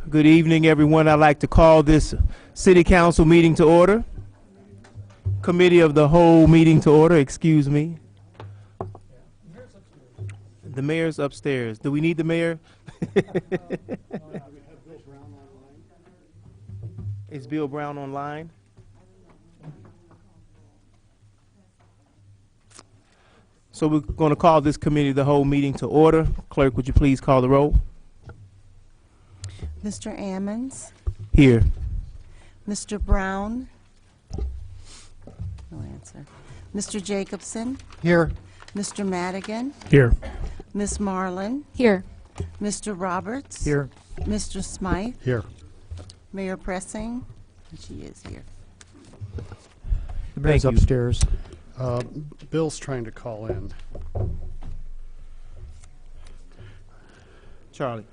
Good evening, everyone. I'd like to call this City Council meeting to order. Committee of the whole meeting to order, excuse me. The mayor's upstairs. Do we need the mayor? Is Bill Brown online? So we're going to call this committee of the whole meeting to order. Clerk, would you please call the roll? Mr. Ammons, Here. Mr. Brown, no answer. Mr. Jacobson, Here. Mr. Madigan, Here. Miss Marlin, Here. Mr. Roberts, Here. Mr. Smythe, Here. Mayor Pressing, she is here. The mayor's Thank you. upstairs. Bill's trying to call in. Charlie.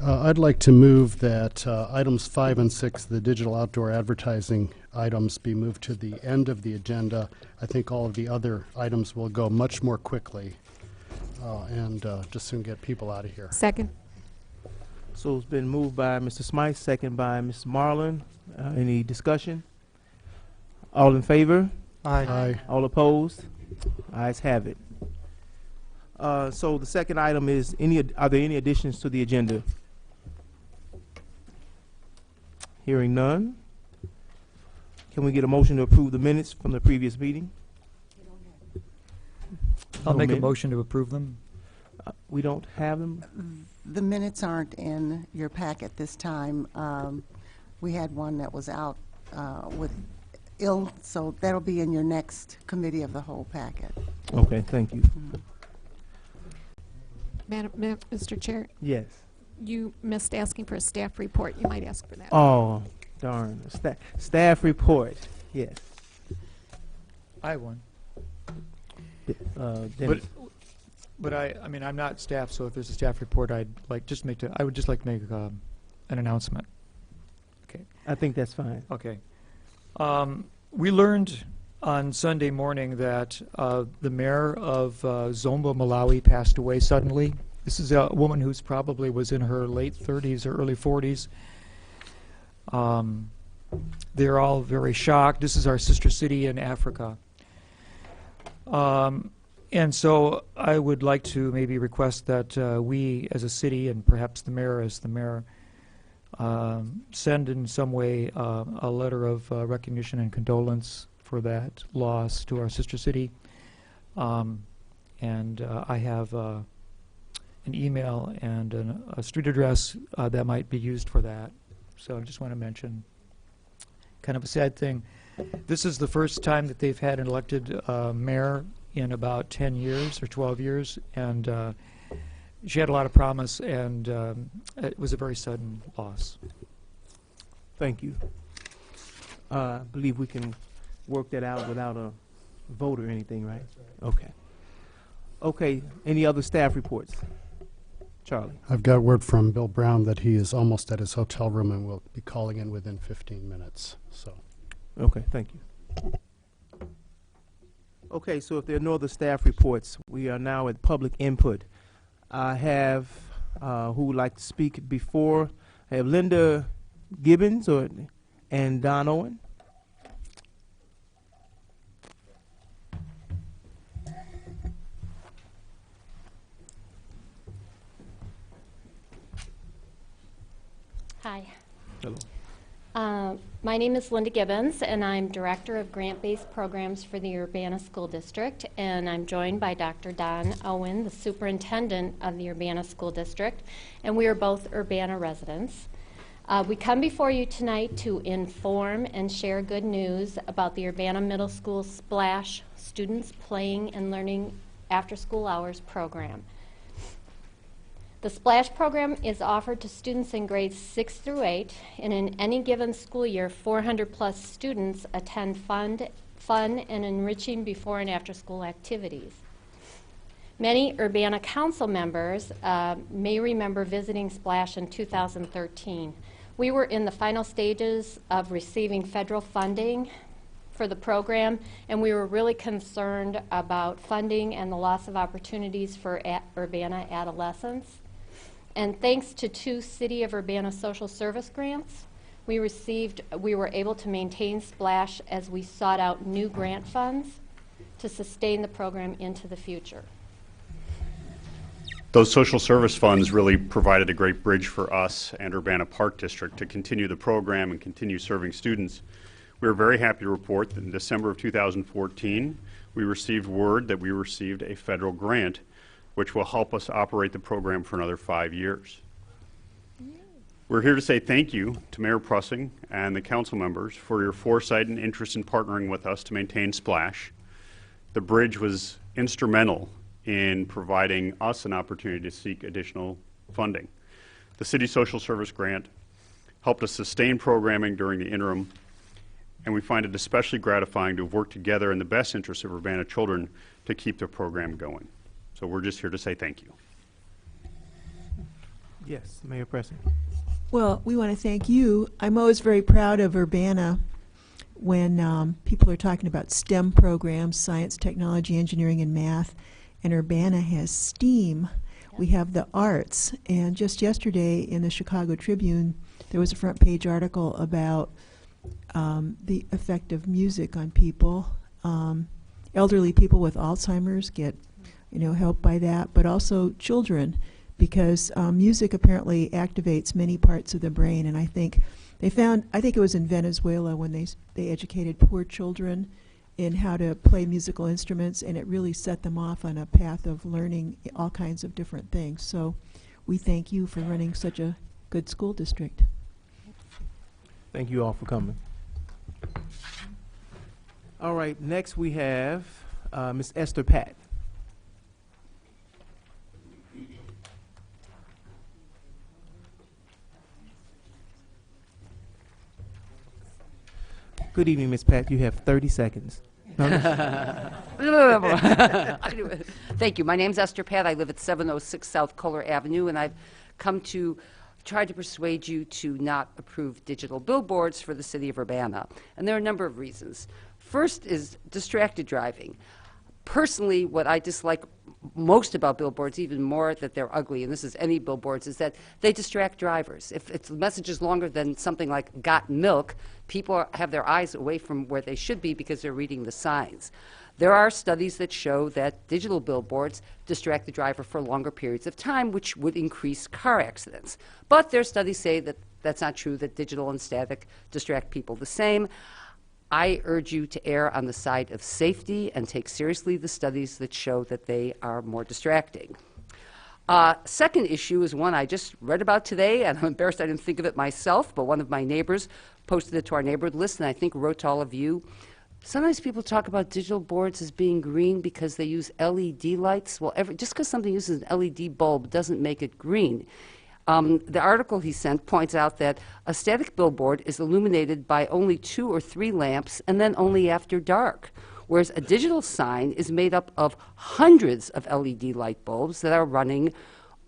I'd like to move that items 5 and 6, the digital outdoor advertising items, be moved to the end of the agenda. I think all of the other items will go much more quickly and just soon get people out of here. Second. So it's been moved by Mr. Smythe, second by Ms. Marlin. Any discussion? All in favor? Aye. All opposed? Ayes have it. So the second item is, are there any additions to the agenda? Hearing none. Can we get a motion to approve the minutes from the previous meeting? I'll No make a min- motion to approve them. We don't have them? The minutes aren't in your packet this time. We had one that was out with ill, so that'll be in your next committee of the whole packet. Okay, thank you. Mr. Chair, Yes. you missed asking for a staff report. You might ask for that. Oh, darn. Staff report. Yes. I won. Dennis. But I mean, I'm not staff, so if there's a staff report, I would just like to make an announcement. Okay. I think that's fine. Okay. We learned on Sunday morning that the mayor of Zomba, Malawi, passed away suddenly. This is a woman who's probably was in her late 30s or early 40s. They're all very shocked. This is our sister city in Africa. And so I would like to maybe request that we as a city, and perhaps the mayor as the mayor, send in some way a letter of recognition and condolence for that loss to our sister city. And I have an email and a street address that might be used for that. So I just want to mention kind of a sad thing. This is the first time that they've had an elected mayor in about 10 years or 12 years, and she had a lot of promise, and it was a very sudden loss. Thank you. I believe we can work that out without a vote or anything, right? Okay. Okay, any other staff reports? Charlie. I've got word from Bill Brown that he is almost at his hotel room and will be calling in within 15 minutes. So, Okay, thank you. Okay, so if there are no other staff reports, we are now at public input. I have, who would like to speak before? I have Linda Gibbons and Don Owen. Hi. Hello. My name is Linda Gibbons, and I'm Director of Grant-Based Programs for the Urbana School District, and I'm joined by Dr. Don Owen, the Superintendent of the Urbana School District, and we are both Urbana residents. We come before you tonight to inform and share good news about the Urbana Middle School Splash Students Playing and Learning After School Hours program. The SPLASH program is offered to students in grades 6 through 8, and in any given school year, 400 plus students attend fun and enriching before and after school activities. Many Urbana Council members may remember visiting SPLASH in 2013. We were in the final stages of receiving federal funding for the program, and we were really concerned about funding and the loss of opportunities for Urbana adolescents. And thanks to 2 City of Urbana social service grants, we were able to maintain Splash as we sought out new grant funds to sustain the program into the future. Those social service funds really provided a great bridge for us and Urbana Park District to continue the program and continue serving students. We are very happy to report that in December of 2014, we received word that we received a federal grant which will help us operate the program for another 5 years. We're here to say thank you to Mayor Prussing and the council members for your foresight and interest in partnering with us to maintain Splash. The bridge was instrumental in providing us an opportunity to seek additional funding. The city social service grant helped us sustain programming during the interim, and we find it especially gratifying to have worked together in the best interest of Urbana children to keep the program going. So we're just here to say thank you. Yes, Mayor Preston. Well, we want to thank you. I'm always very proud of Urbana when people are talking about STEM programs, science, technology, engineering, and math, and Urbana has STEAM. We have the arts, and just yesterday in the Chicago Tribune, there was a front page article about the effect of music on people. Elderly people with Alzheimer's get, help by that, but also children, because music apparently activates many parts of the brain. And I think it was in Venezuela when they educated poor children in how to play musical instruments, and it really set them off on a path of learning all kinds of different things. So we thank you for running such a good school district. Thank you all for coming. All right, next we have Ms. Esther Pat. Good evening, Ms. Pat. You have 30 seconds. Thank you. My name's Esther Pat. I live at 706 South Kohler Avenue, and I've come to try to persuade you to not approve digital billboards for the city of Urbana. And there are a number of reasons. First is distracted driving. Personally, what I dislike most about billboards, even more that they're ugly, and this is any billboards, is that they distract drivers. If the message is longer than something like "got milk," people have their eyes away from where they should be because they're reading the signs. There are studies that show that digital billboards distract the driver for longer periods of time, which would increase car accidents. But there are studies say that that's not true, that digital and static distract people the same. I urge you to err on the side of safety and take seriously the studies that show that they are more distracting. Second issue is one I just read about today, and I'm embarrassed I didn't think of it myself, but one of my neighbors posted it to our neighborhood list, and I think wrote to all of you. Sometimes people talk about digital boards as being green because they use LED lights. Well, just because something uses an LED bulb doesn't make it green. The article he sent points out that a static billboard is illuminated by only 2 or 3 lamps and then only after dark, whereas a digital sign is made up of hundreds of LED light bulbs that are running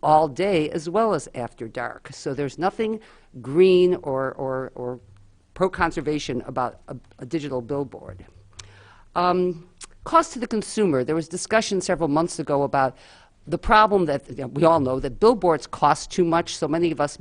all day as well as after dark. So there's nothing green or pro-conservation about a digital billboard. Cost to the consumer. There was discussion several months ago about the problem that we all know, that billboards cost too much. So many of us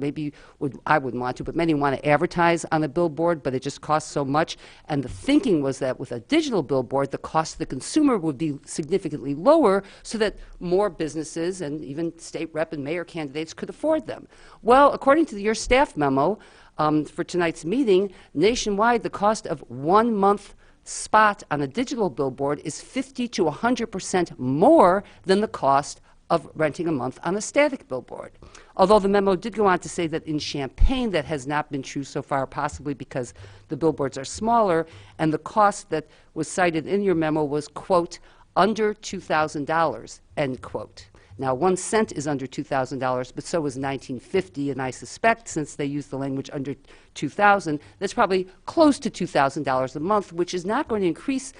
I wouldn't want to, but many want to advertise on a billboard, but it just costs so much. And the thinking was that with a digital billboard, the cost to the consumer would be significantly lower so that more businesses and even state rep and mayor candidates could afford them. Well, according to your staff memo for tonight's meeting, nationwide the cost of 1 month spot on a digital billboard is 50 to 100% more than the cost of renting a month on a static billboard. Although the memo did go on to say that in Champaign that has not been true so far, possibly because the billboards are smaller, and the cost that was cited in your memo was, quote, under $2,000, end quote. Now, 1 cent is under $2,000, but so was 1950, and I suspect, since they used the language under $2,000, that's probably close to $2,000 a month, which is not going to increase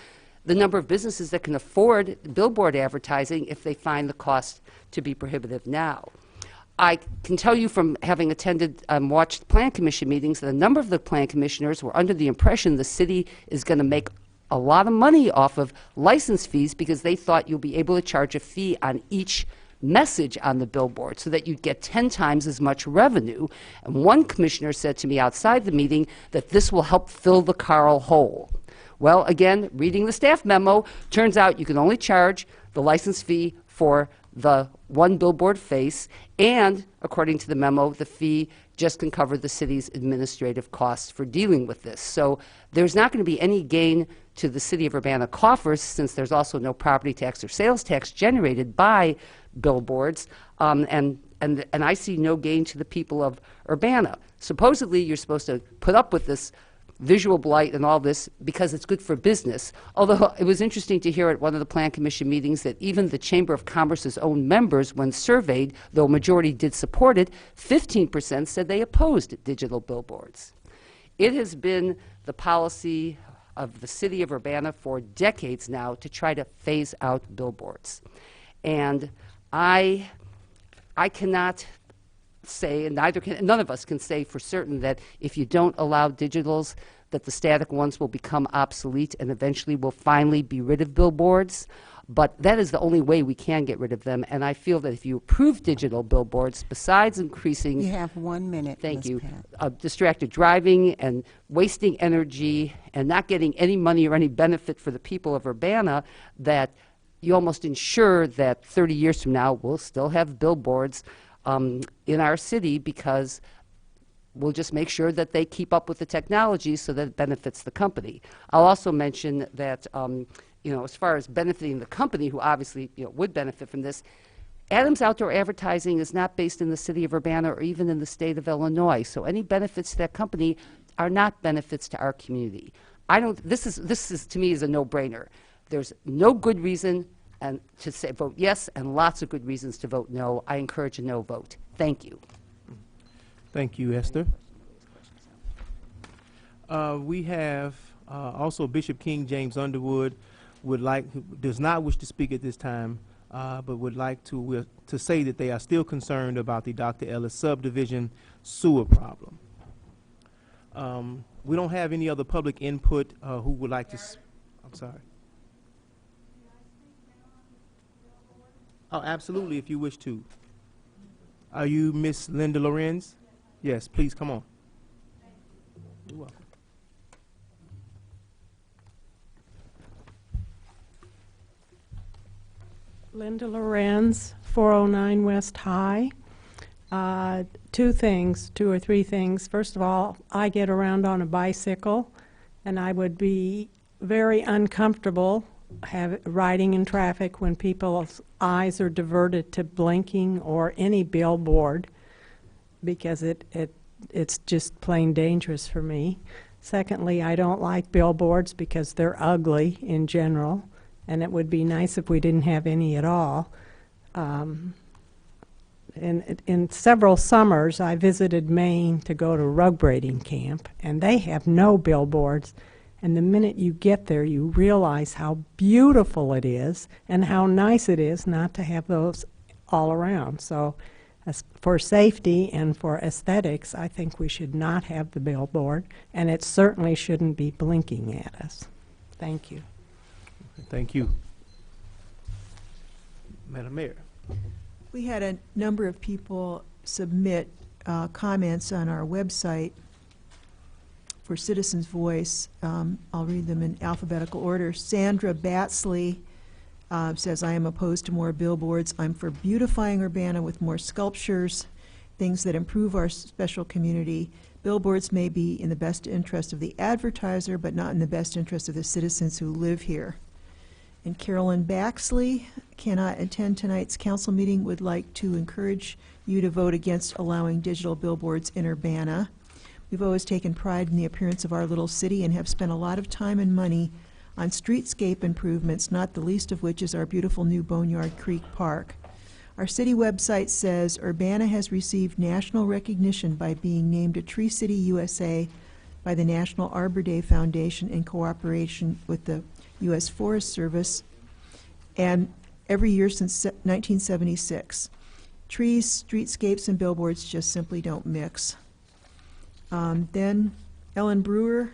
the number of businesses that can afford billboard advertising if they find the cost to be prohibitive now. I can tell you from having attended watched Plan Commission meetings that a number of the Plan Commissioners were under the impression the city is going to make a lot of money off of license fees because they thought you'll be able to charge a fee on each message on the billboard so that you'd get 10 times as much revenue. And one commissioner said to me outside the meeting that this will help fill the Carl hole. Well, again, reading the staff memo, turns out you can only charge the license fee for the one billboard face, and according to the memo, the fee just can cover the city's administrative costs for dealing with this. So there's not going to be any gain to the city of Urbana coffers, since there's also no property tax or sales tax generated by billboards, and I see no gain to the people of Urbana. Supposedly, you're supposed to put up with this visual blight and all this because it's good for business. Although it was interesting to hear at one of the Plan Commission meetings that even the Chamber of Commerce's own members, when surveyed, though a majority did support it, 15% said they opposed digital billboards. It has been the policy of the city of Urbana for decades now to try to phase out billboards. And I cannot say, and none of us can say for certain, that if you don't allow digitals, that the static ones will become obsolete and eventually we'll finally be rid of billboards. But that is the only way we can get rid of them. And I feel that if you approve digital billboards, besides increasing You have 1 minute, Thank Ms. you. Pat. Distracted driving and wasting energy and not getting any money or any benefit for the people of Urbana, that you almost ensure that 30 years from now we'll still have billboards in our city, because we'll just make sure that they keep up with the technology so that it benefits the company. I'll also mention that, as far as benefiting the company, who obviously would benefit from this, Adams Outdoor Advertising is not based in the city of Urbana or even in the state of Illinois. So any benefits to that company are not benefits to our community. This is to me is a no-brainer. There's no good reason and to say vote yes, and lots of good reasons to vote no. I encourage a no vote. Thank you. Thank you, Esther. We have also Bishop King James Underwood does not wish to speak at this time, but would like to say that they are still concerned about the Dr. Ellis subdivision sewer problem. We don't have any other public input who would like to. I'm sorry. Oh, absolutely, if you wish to. Are you Miss Linda Lorenz? Yes, please, come on. You're welcome. Linda Lorenz, 409 West High. Two or three things. First of all, I get around on a bicycle, and I would be very uncomfortable riding in traffic when people's eyes are diverted to blinking or any billboard, because it's just plain dangerous for me. Secondly, I don't like billboards because they're ugly in general, and it would be nice if we didn't have any at all. In several summers, I visited Maine to go to rug braiding camp, and they have no billboards. And the minute you get there, you realize how beautiful it is and how nice it is not to have those all around. So as for safety and for aesthetics, I think we should not have the billboard, and it certainly shouldn't be blinking at us. Thank you. Thank you. Madam Mayor. We had a number of people submit comments on our website for Citizens' Voice. I'll read them in alphabetical order. Sandra Batsley says, I am opposed to more billboards. I'm for beautifying Urbana with more sculptures, things that improve our special community. Billboards may be in the best interest of the advertiser, but not in the best interest of the citizens who live here. And Carolyn Baxley cannot attend tonight's council meeting, would like to encourage you to vote against allowing digital billboards in Urbana. We've always taken pride in the appearance of our little city and have spent a lot of time and money on streetscape improvements, not the least of which is our beautiful new Boneyard Creek Park. Our city website says Urbana has received national recognition by being named a Tree City USA by the National Arbor Day Foundation in cooperation with the U.S. Forest Service, and every year since 1976. Trees, streetscapes, and billboards just simply don't mix. Then Ellen Brewer,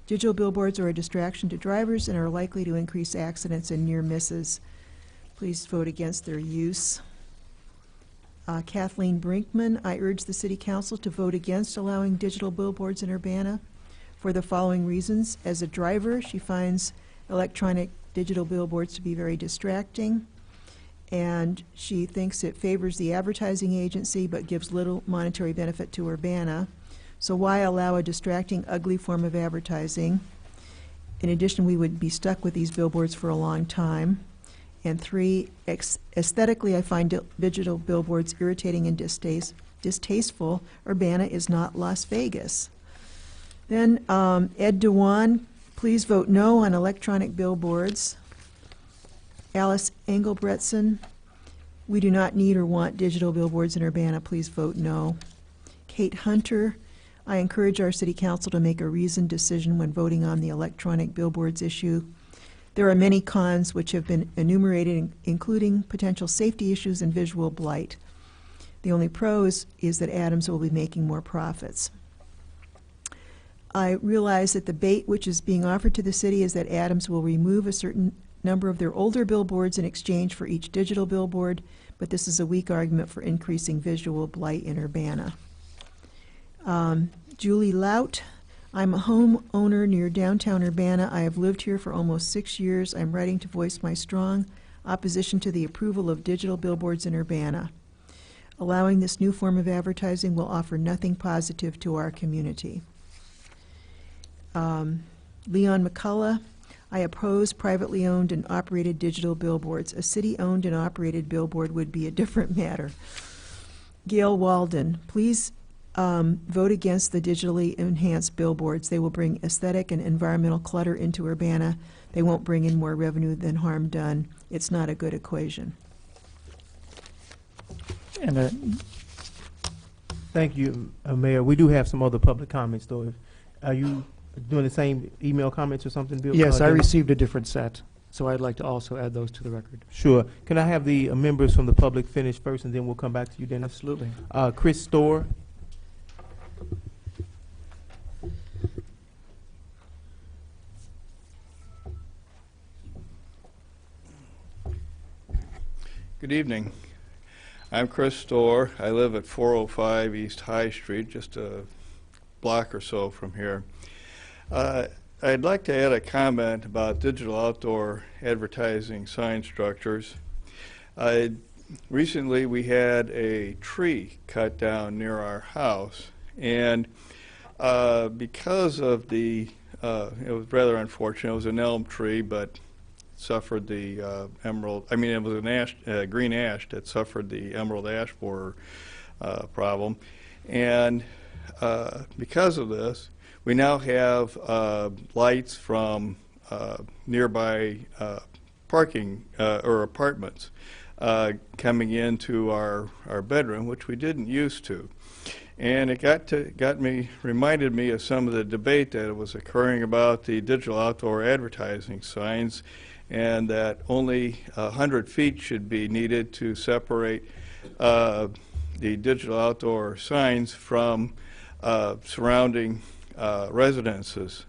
digital billboards are a distraction to drivers and are likely to increase accidents and near misses. Please vote against their use. Kathleen Brinkman, I urge the City Council to vote against allowing digital billboards in Urbana for the following reasons. As a driver, she finds electronic digital billboards to be very distracting, and she thinks it favors the advertising agency but gives little monetary benefit to Urbana. So why allow a distracting, ugly form of advertising? In addition, we would be stuck with these billboards for a long time. And 3, aesthetically, I find digital billboards irritating and distasteful. Urbana is not Las Vegas. Then Ed Dewan, please vote no on electronic billboards. Alice Engelbretson, we do not need or want digital billboards in Urbana. Please vote no. Kate Hunter, I encourage our City Council to make a reasoned decision when voting on the electronic billboards issue. There are many cons which have been enumerated, including potential safety issues and visual blight. The only pros is that Adams will be making more profits. I realize that the bait which is being offered to the city is that Adams will remove a certain number of their older billboards in exchange for each digital billboard, but this is a weak argument for increasing visual blight in Urbana. Julie Lout, I'm a homeowner near downtown Urbana. I have lived here for almost 6 years. I'm writing to voice my strong opposition to the approval of digital billboards in Urbana. Allowing this new form of advertising will offer nothing positive to our community. Leon McCullough, I oppose privately owned and operated digital billboards. A city-owned and operated billboard would be a different matter. Gail Walden, please vote against the digitally enhanced billboards. They will bring aesthetic and environmental clutter into Urbana. They won't bring in more revenue than harm done. It's not a good equation. And Thank you, Mayor. We do have some other public comments, though. Are you doing the same email comments or something, Bill? yes, I Dennis? received a different set, so I'd like to also add those to the record. Sure. Can I have the members from the public finish first, and then we'll come back to you, Dennis? Absolutely. Chris Storr. Good evening. I'm Chris Storr. I live at 405 East High Street, just a block or so from here. I'd like to add a comment about digital outdoor advertising sign structures. Recently we had a tree cut down near our house, and because of it was rather unfortunate. It was an elm tree, but suffered the it was an green ash that suffered the emerald ash borer problem. And because of this, we now have lights from nearby parking or apartments coming into our bedroom, which we didn't used to. And it reminded me of some of the debate that was occurring about the digital outdoor advertising signs, and that only 100 feet should be needed to separate the digital outdoor signs from surrounding residences.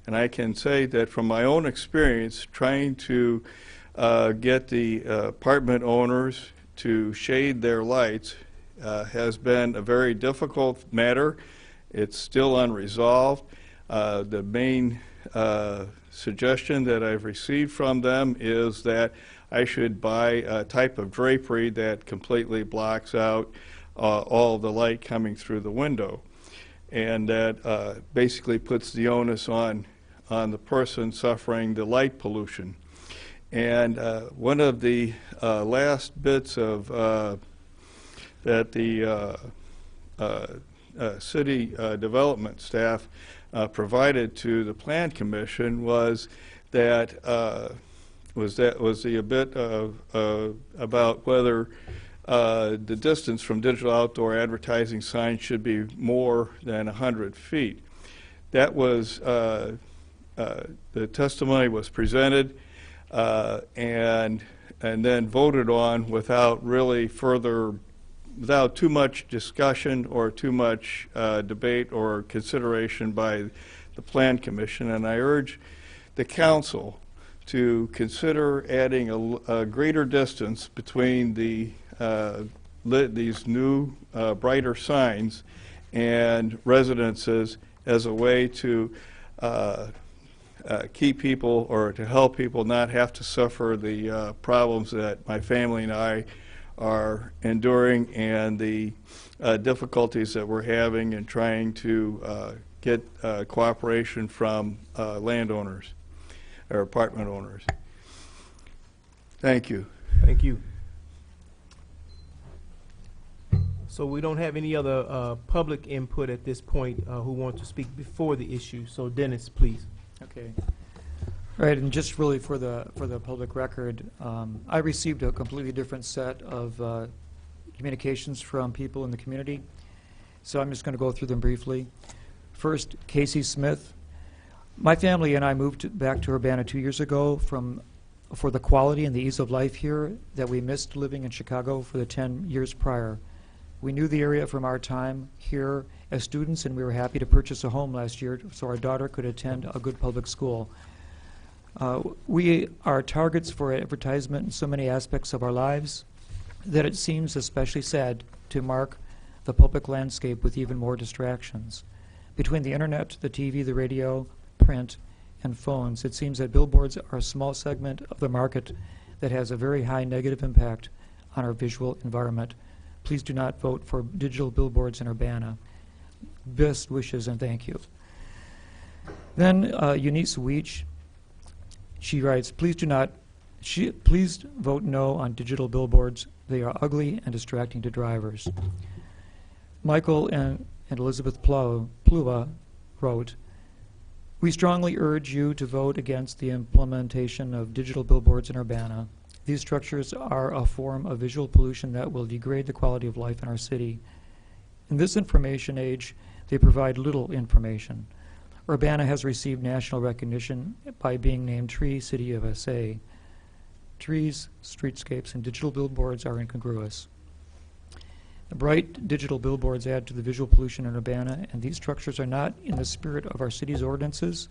And I can say that from my own experience trying to get the apartment owners to shade their lights has been a very difficult matter. It's still unresolved. The main suggestion that I've received from them is that I should buy a type of drapery that completely blocks out all the light coming through the window, and that basically puts the onus on the person suffering the light pollution. And one of the last bits of that the city development staff provided to the Plan Commission was that a bit about whether the distance from digital outdoor advertising signs should be more than 100 feet. That was the testimony was presented and then voted on without too much discussion or too much debate or consideration by the Plan Commission. And I urge the council to consider adding a greater distance between the these new brighter signs and residences as a way to keep people, or to help people not have to suffer the problems that my family and I are enduring, and the difficulties that we're having in trying to get cooperation from landowners or apartment owners. Thank you. Thank you. So we don't have any other public input at this point who want to speak before the issue. So Dennis, please. Okay. Right, and just really for the public record, I received a completely different set of communications from people in the community, so I'm just going to go through them briefly. First, Casey Smith. My family and I moved back to Urbana 2 years ago for the quality and the ease of life here that we missed living in Chicago for the 10 years prior. We knew the area from our time here as students, and we were happy to purchase a home last year so our daughter could attend a good public school. We are targets for advertisement in so many aspects of our lives that it seems especially sad to mark the public landscape with even more distractions. Between the internet, the TV, the radio, print, and phones, it seems that billboards are a small segment of the market that has a very high negative impact on our visual environment. Please do not vote for digital billboards in Urbana. Best wishes and thank you. Then Eunice Weech, she writes, please vote no on digital billboards. They are ugly and distracting to drivers. Michael and Elizabeth Pluva wrote, we strongly urge you to vote against the implementation of digital billboards in Urbana. These structures are a form of visual pollution that will degrade the quality of life in our city. In this information age, they provide little information. Urbana has received national recognition by being named Tree City of SA. Trees, streetscapes, and digital billboards are incongruous. The bright digital billboards add to the visual pollution in Urbana, and these structures are not in the spirit of our city's ordinances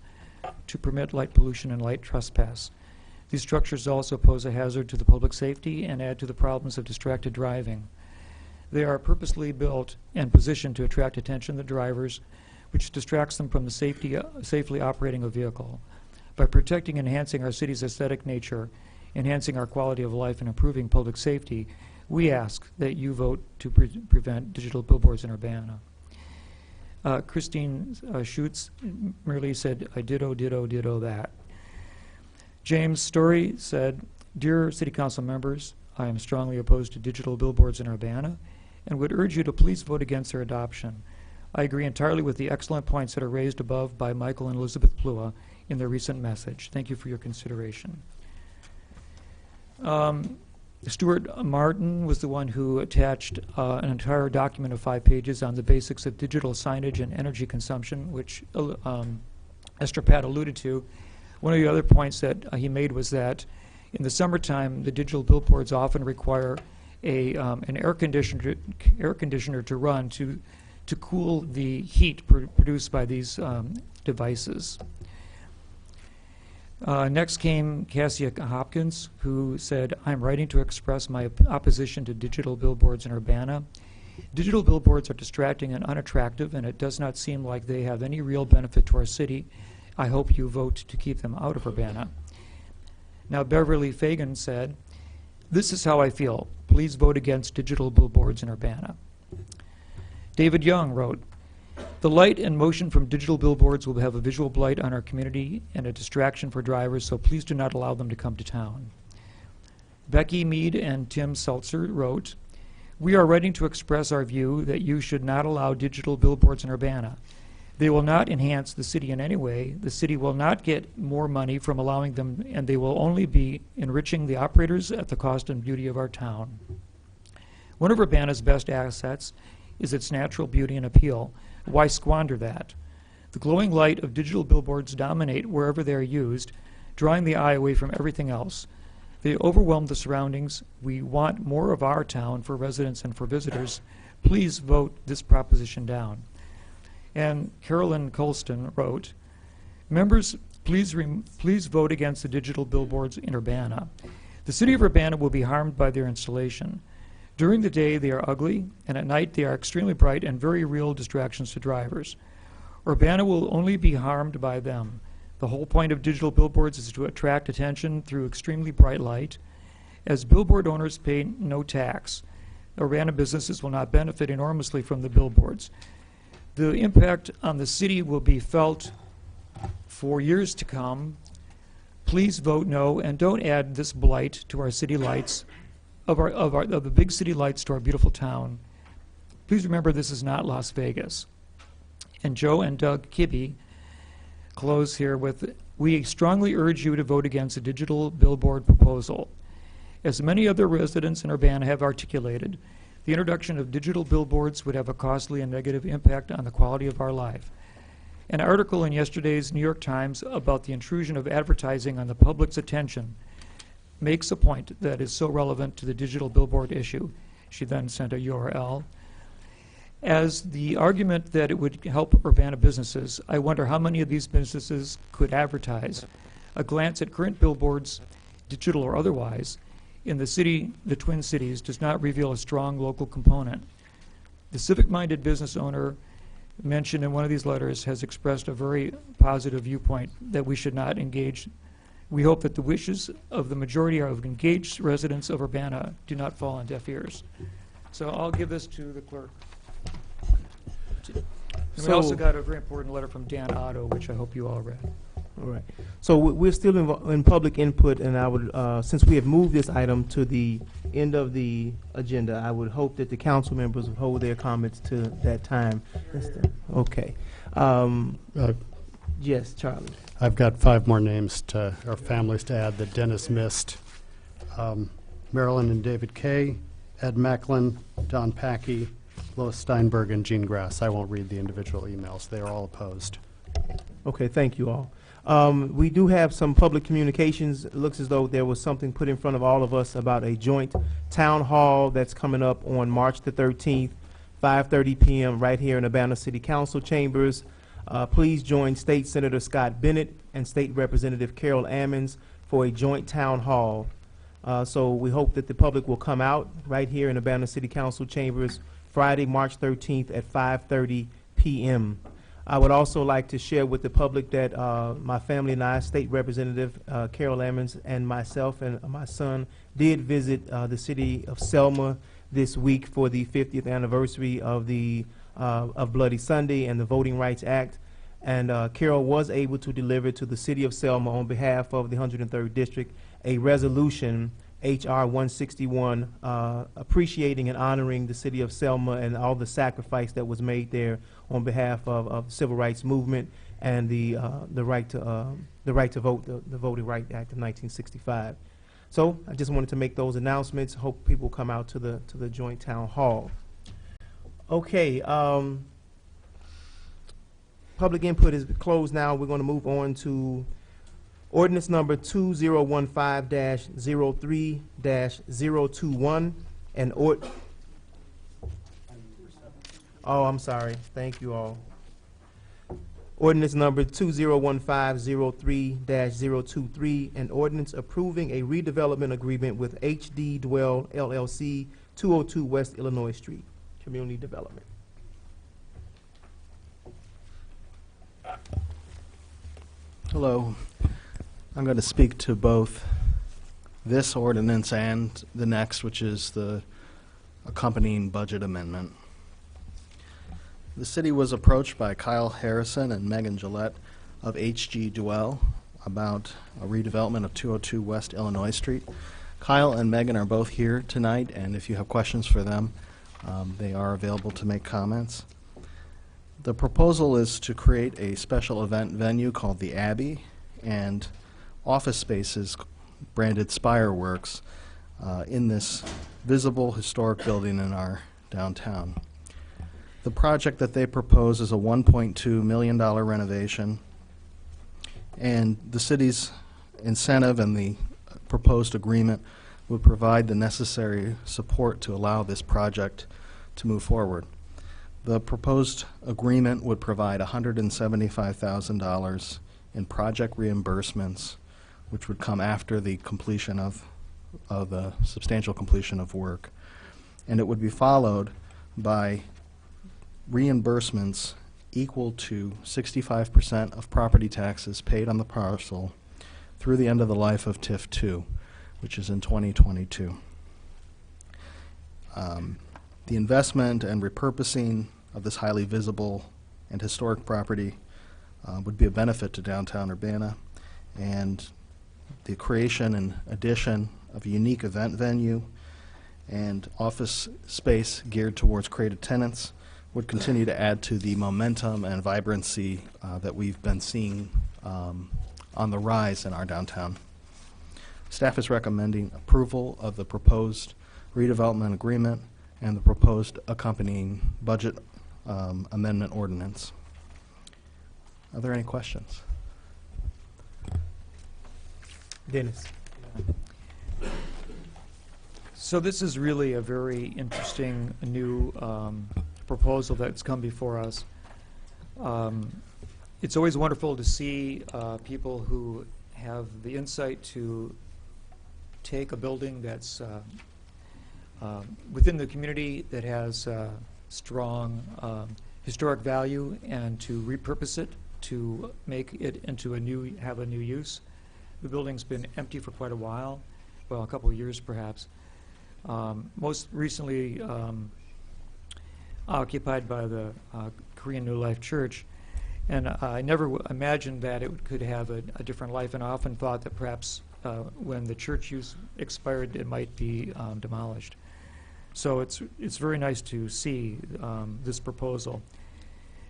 to permit light pollution and light trespass. These structures also pose a hazard to the public safety and add to the problems of distracted driving. They are purposely built and positioned to attract attention to drivers, which distracts them from the safely operating a vehicle. By protecting and enhancing our city's aesthetic nature, enhancing our quality of life, and improving public safety, we ask that you vote to prevent digital billboards in Urbana. Christine Schutz merely said, I ditto that. James Story said, dear City Council members, I am strongly opposed to digital billboards in Urbana and would urge you to please vote against their adoption. I agree entirely with the excellent points that are raised above by Michael and Elizabeth Plua in their recent message. Thank you for your consideration. Stuart Martin was the one who attached an entire document of 5 pages on the basics of digital signage and energy consumption, which Esther Pat alluded to. One of the other points that he made was that in the summertime, the digital billboards often require an air conditioner to run to cool the heat produced by these devices. Next came Cassia Hopkins, who said, I'm writing to express my opposition to digital billboards in Urbana. Digital billboards are distracting and unattractive, and it does not seem like they have any real benefit to our city. I hope you vote to keep them out of Urbana. Now, Beverly Fagan said, this is how I feel. Please vote against digital billboards in Urbana. David Young wrote, the light and motion from digital billboards will have a visual blight on our community and a distraction for drivers, so please do not allow them to come to town. Becky Mead and Tim Seltzer wrote, we are writing to express our view that you should not allow digital billboards in Urbana. They will not enhance the city in any way. The city will not get more money from allowing them, and they will only be enriching the operators at the cost and beauty of our town. One of Urbana's best assets is its natural beauty and appeal. Why squander that? The glowing light of digital billboards dominate wherever they are used, drawing the eye away from everything else. They overwhelm the surroundings. We want more of our town for residents and for visitors. Please vote this proposition down. And Carolyn Colston wrote, members, Please vote against the digital billboards in Urbana. The city of Urbana will be harmed by their installation. During the day, they are ugly, and at night, they are extremely bright and very real distractions to drivers. Urbana will only be harmed by them. The whole point of digital billboards is to attract attention through extremely bright light. As billboard owners pay no tax, Urbana businesses will not benefit enormously from the billboards. The impact on the city will be felt for years to come. Please vote no, and don't add this blight to our city lights, of the big city lights to our beautiful town. Please remember, this is not Las Vegas. And Joe and Doug Kibbe close here with, we strongly urge you to vote against the digital billboard proposal. As many other residents in Urbana have articulated, the introduction of digital billboards would have a costly and negative impact on the quality of our life. An article in yesterday's New York Times about the intrusion of advertising on the public's attention makes a point that is so relevant to the digital billboard issue. She then sent a URL. As the argument that it would help Urbana businesses, I wonder how many of these businesses could advertise. A glance at current billboards, digital or otherwise, in the Twin Cities does not reveal a strong local component. The civic-minded business owner mentioned in one of these letters has expressed a very positive viewpoint that we should not engage. We hope that the wishes of the majority of engaged residents of Urbana do not fall on deaf ears. So I'll give this to the clerk. And we So- also got a very important letter from Dan Otto, which I hope you all read. All right. So we're still in public input, and I would, since we have moved this item to the end of the agenda, I would hope that the council members would hold their comments to that time. Okay. Yes, Charlie. I've got 5 more names or families to add that Dennis missed. Marilyn and David Kay, Ed Macklin, Don Packey, Lois Steinberg, and Jean Grass. I won't read the individual emails. They are all opposed. Okay, thank you all. We do have some public communications. It looks as though there was something put in front of all of us about a joint town hall that's coming up on March the 13th, 5:30 p.m. right here in Urbana City Council chambers. Please join State Senator Scott Bennett and State Representative Carol Ammons for a joint town hall. So we hope that the public will come out right here in Urbana City Council chambers Friday, March 13th at 5:30 p.m. I would also like to share with the public that my family and I, State Representative Carol Ammons, and myself and my son did visit the city of Selma this week for the 50th anniversary of Bloody Sunday and the Voting Rights Act. And Carol was able to deliver to the city of Selma on behalf of the 103rd District a resolution, H.R. 161, appreciating and honoring the city of Selma and all the sacrifice that was made there on behalf of the civil rights movement and the right to vote, the Voting Rights Act of 1965. So I just wanted to make those announcements. Hope people come out to the joint town hall. Okay, public input is closed now. We're going to move on to ordinance number 2015-03-021 and oh, I'm sorry. Thank you all. Ordinance number 2015-03-023, an ordinance approving a redevelopment agreement with HD Dwell LLC, 202 West Illinois Street, Community Development. Hello. I'm going to speak to both this ordinance and the next, which is the accompanying budget amendment. The city was approached by Kyle Harrison and Megan Gillette of HG Dwell about a redevelopment of 202 West Illinois Street. Kyle and Megan are both here tonight, and if you have questions for them, they are available to make comments. The proposal is to create a special event venue called the Abbey and office spaces branded Spireworks in this visible historic building in our downtown. The project that they propose is a $1.2 million renovation, and the city's incentive and the proposed agreement would provide the necessary support to allow this project to move forward. The proposed agreement would provide $175,000 in project reimbursements, which would come after the completion of the substantial completion of work. And it would be followed by reimbursements equal to 65% of property taxes paid on the parcel through the end of the life of TIF 2, which is in 2022. The investment and repurposing of this highly visible and historic property would be a benefit to downtown Urbana, and the creation and addition of a unique event venue and office space geared towards creative tenants would continue to add to the momentum and vibrancy that we've been seeing on the rise in our downtown. Staff is recommending approval of the proposed redevelopment agreement and the proposed accompanying budget amendment ordinance. Are there any questions? Dennis. So this is really a very interesting new proposal that's come before us. It's always wonderful to see people who have the insight to take a building that's within the community that has strong historic value and to repurpose it to make it into have a new use. The building's been empty for quite a while, well, a couple of years perhaps. Most recently occupied by the Korean New Life Church, and I never imagined that it could have a different life, and I often thought that perhaps when the church use expired, it might be demolished. So it's very nice to see this proposal.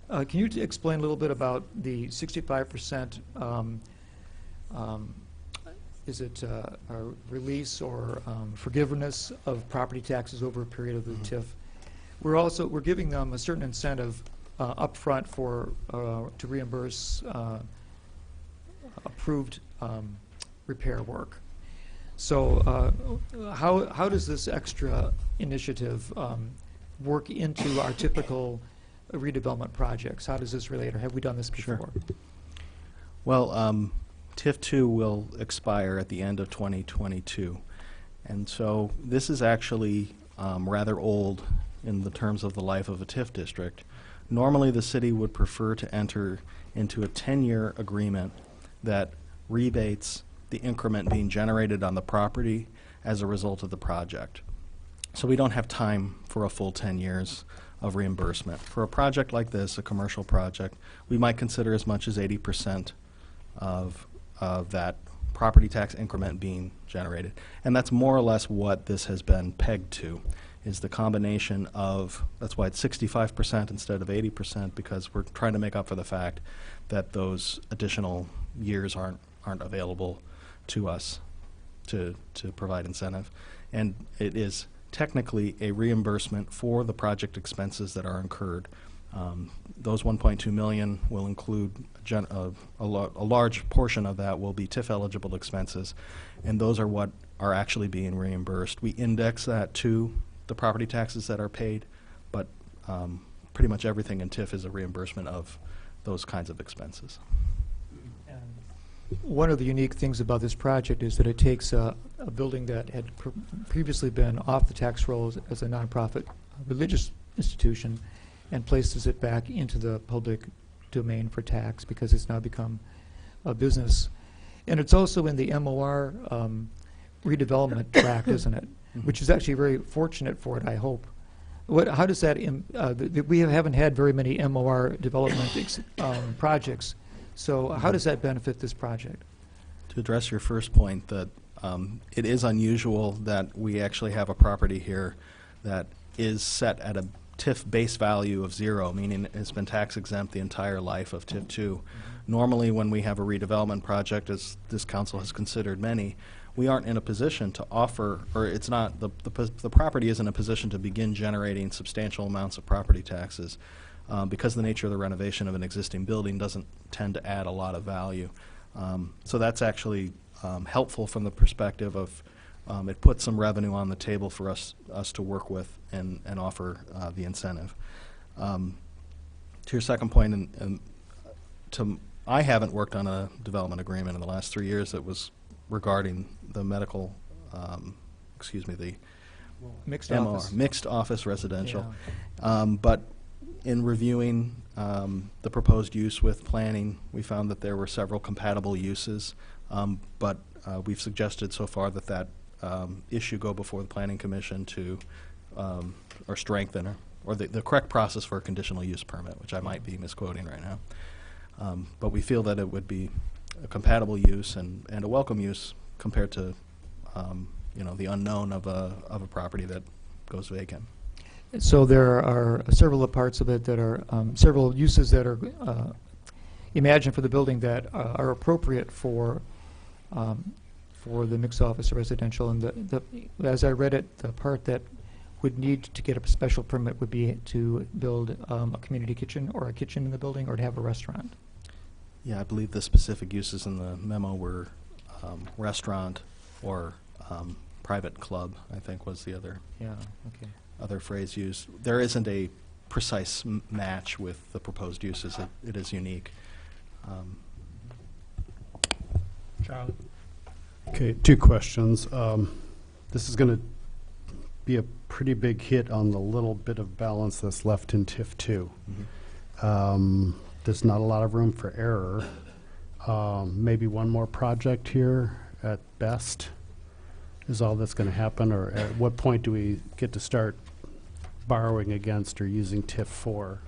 Can you explain a little bit about the 65%? Is it a release or forgiveness of property taxes over a period of the TIF? We're giving them a certain incentive upfront to reimburse approved repair work. So how does this extra initiative work into our typical redevelopment projects? How does this relate, or have we done this before? Sure. Well, TIF 2 will expire at the end of 2022. And so this is actually rather old in the terms of the life of a TIF district. Normally, the city would prefer to enter into a 10-year agreement that rebates the increment being generated on the property as a result of the project. So we don't have time for a full 10 years of reimbursement. For a project like this, a commercial project, we might consider as much as 80% of that property tax increment being generated. And that's more or less what this has been pegged to, is the combination of, that's why it's 65% instead of 80%, because we're trying to make up for the fact that those additional years aren't available to us to provide incentive. And it is technically a reimbursement for the project expenses that are incurred. Those 1.2 million will include a large portion of that will be TIF eligible expenses, and those are what are actually being reimbursed. We index that to the property taxes that are paid, but pretty much everything in TIF is a reimbursement of those kinds of expenses. One of the unique things about this project is that it takes a building that had previously been off the tax rolls as a nonprofit religious institution and places it back into the public domain for tax because it's now become a business. And it's also in the MOR redevelopment tract, isn't it? Which is actually very fortunate for it, I hope. How does that, we haven't had very many MOR development projects, so how does that benefit this project? To address your first point, that it is unusual that we actually have a property here that is set at a TIF base value of 0, meaning it's been tax exempt the entire life of TIF 2. Normally when we have a redevelopment project, as this council has considered many, we aren't in a position to offer, or it's not, the property isn't in a position to begin generating substantial amounts of property taxes because the nature of the renovation of an existing building doesn't tend to add a lot of value. So that's actually helpful from the perspective of it puts some revenue on the table for us to work with and offer the incentive. To your second point, and to I haven't worked on a development agreement in the last 3 years that was regarding the medical, the Mixed MR, office. mixed office residential. Yeah. But in reviewing the proposed use with planning, we found that there were several compatible uses, but we've suggested so far that that issue go before the Planning Commission to, or strengthen, or the correct process for a conditional use permit, which I might be misquoting right now. But we feel that it would be a compatible use and a welcome use compared to, the unknown of a property that goes vacant. So there are several parts of it that are, several uses that are imagined for the building that are appropriate for the mixed office residential. And as I read it, the part that would need to get a special permit would be to build a community kitchen or a kitchen in the building or to have a restaurant. Yeah, I believe the specific uses in the memo were restaurant or private club, I think was the other Yeah, okay. other phrase used. There isn't a precise match with the proposed uses. It is unique. Charlie? Okay, two questions. This is going to be a pretty big hit on the little bit of balance that's left in TIF 2. There's not a lot of room for error. Maybe one more project here at best is all that's going to happen, or at what point do we get to start borrowing against or using TIF 4?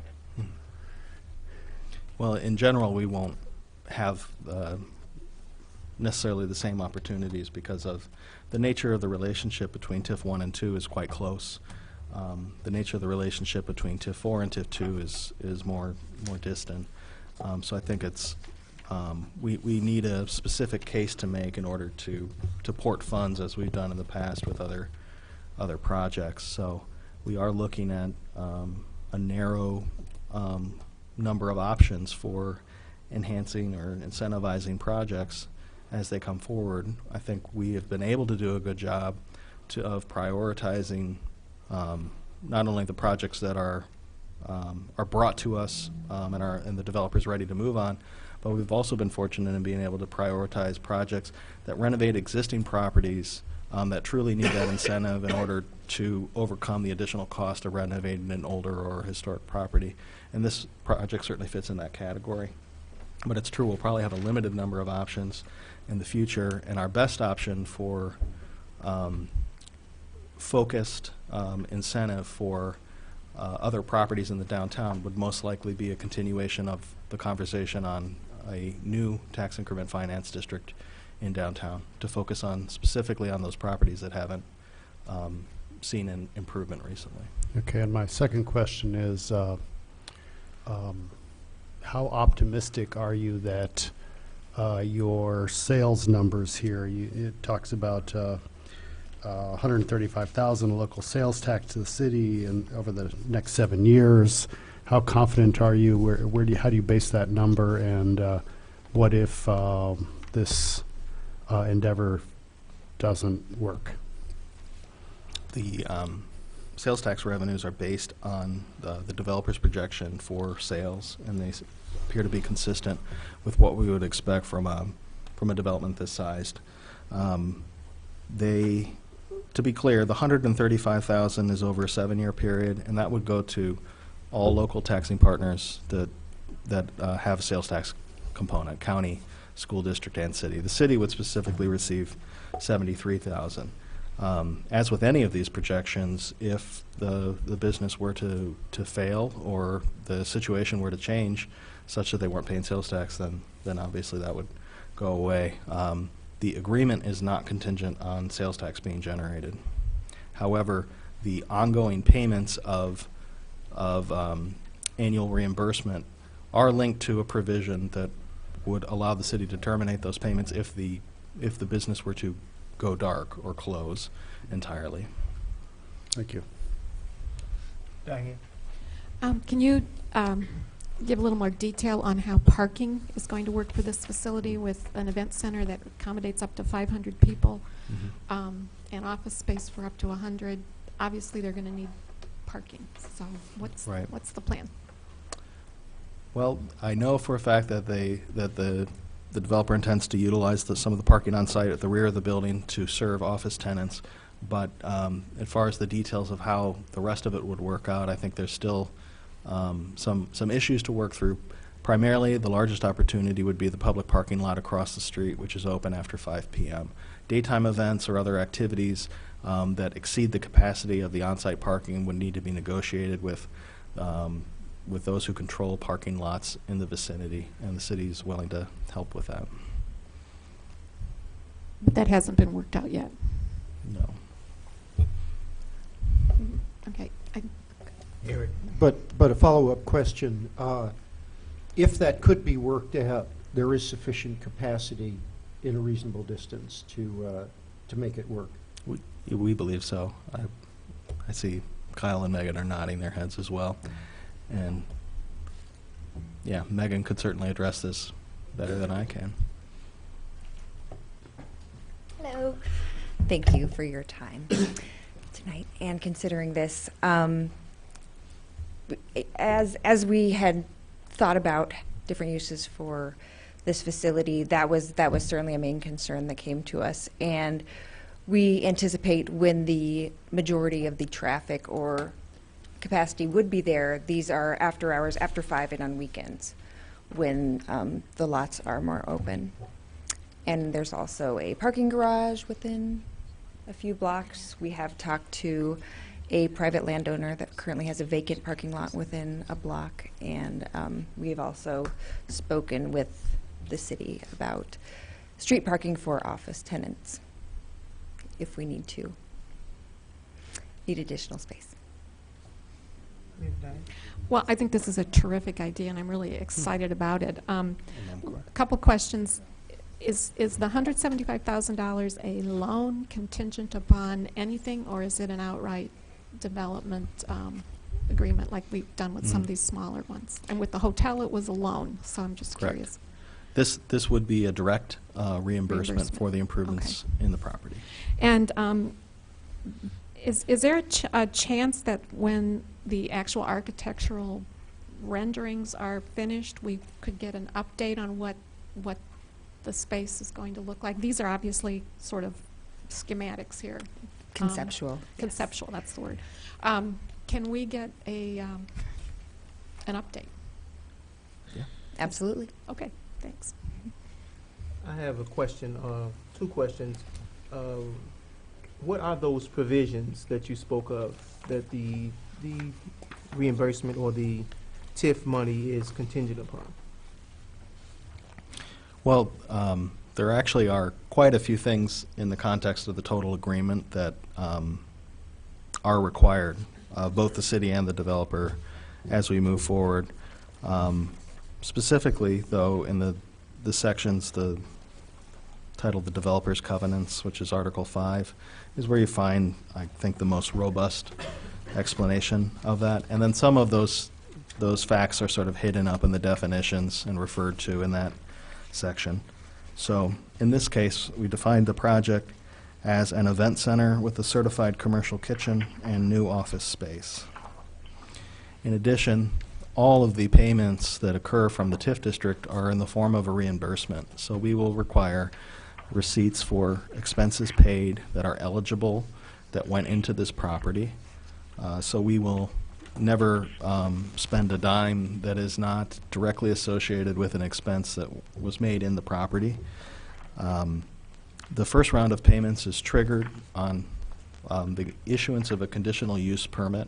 Well, in general, we won't have necessarily the same opportunities because of the nature of the relationship between TIF 1 and 2 is quite close. The nature of the relationship between TIF 4 and TIF 2 is more distant. So I think it's we need a specific case to make in order to port funds as we've done in the past with other projects. So we are looking at a narrow number of options for enhancing or incentivizing projects as they come forward. I think we have been able to do a good job of prioritizing not only the projects that are brought to us and the developer's ready to move on, but we've also been fortunate in being able to prioritize projects that renovate existing properties that truly need that incentive in order to overcome the additional cost of renovating an older or historic property. And this project certainly fits in that category. But it's true, we'll probably have a limited number of options in the future, and our best option for focused incentive for other properties in the downtown would most likely be a continuation of the conversation on a new tax increment finance district in downtown to focus on specifically on those properties that haven't seen an improvement recently. Okay, and my second question is, how optimistic are you that your sales numbers here, it talks about 135,000 local sales tax to the city and over the next 7 years. How confident are you? How do you base that number? And what if this endeavor doesn't work? The sales tax revenues are based on the developer's projection for sales, and they appear to be consistent with what we would expect from a development this sized. To be clear, the 135,000 is over a 7-year period, and that would go to all local taxing partners that have a sales tax component, county, school district, and city. The city would specifically receive 73,000. As with any of these projections, if the business were to fail or the situation were to change such that they weren't paying sales tax, then obviously that would go away. The agreement is not contingent on sales tax being generated. However, the ongoing payments of annual reimbursement are linked to a provision that would allow the city to terminate those payments if the business were to go dark or close entirely. Thank you. Diane? Can you give a little more detail on how parking is going to work for this facility with an event center that accommodates up to 500 people, and office space for up to 100? Obviously, they're going to need parking. So what's Right. what's the plan? Well, I know for a fact that the developer intends to utilize some of the parking on site at the rear of the building to serve office tenants. But as far as the details of how the rest of it would work out, I think there's still some issues to work through. Primarily, the largest opportunity would be the public parking lot across the street, which is open after 5 p.m. Daytime events or other activities that exceed the capacity of the on-site parking would need to be negotiated with those who control parking lots in the vicinity, and the city is willing to help with that. That hasn't been worked out yet. No. Okay. Eric. But a follow-up question. If that could be worked out, there is sufficient capacity in a reasonable distance to make it work. We believe so. I see Kyle and Megan are nodding their heads as well. And yeah, Megan could certainly address this better than I can. Hello. Thank you for your time tonight and considering this. As we had thought about different uses for this facility, that was certainly a main concern that came to us. And we anticipate when the majority of the traffic or capacity would be there, these are after hours, after 5 and on weekends, when the lots are more open. And there's also a parking garage within a few blocks. We have talked to a private landowner that currently has a vacant parking lot within a block, and we've also spoken with the city about street parking for office tenants if we need additional space. Well, I think this is a terrific idea, and I'm really excited about it. A couple questions. Is the $175,000 a loan contingent upon anything, or is it an outright development agreement like we've done with some of these smaller ones? And with the hotel, it was a loan, so I'm just Correct. curious. This would be a direct reimbursement for the improvements in the property. And is there a chance that when the actual architectural renderings are finished, we could get an update on what the space is going to look like? These are obviously sort of schematics here. Conceptual. Conceptual, that's the word. Can we get an update? Yeah. Absolutely. Okay, thanks. I have a question, 2 questions. What are those provisions that you spoke of, that the reimbursement or the TIF money is contingent upon? Well, there actually are quite a few things in the context of the total agreement that are required, both the city and the developer, as we move forward. Specifically, though, in the sections, titled the Developer's Covenants, which is Article 5, is where you find, I think, the most robust explanation of that. And then some of those facts are sort of hidden up in the definitions and referred to in that section. So in this case, we defined the project as an event center with a certified commercial kitchen and new office space. In addition, all of the payments that occur from the TIF district are in the form of a reimbursement. So we will require receipts for expenses paid that are eligible that went into this property. So we will never spend a dime that is not directly associated with an expense that was made in the property. The first round of payments is triggered on the issuance of a conditional use permit,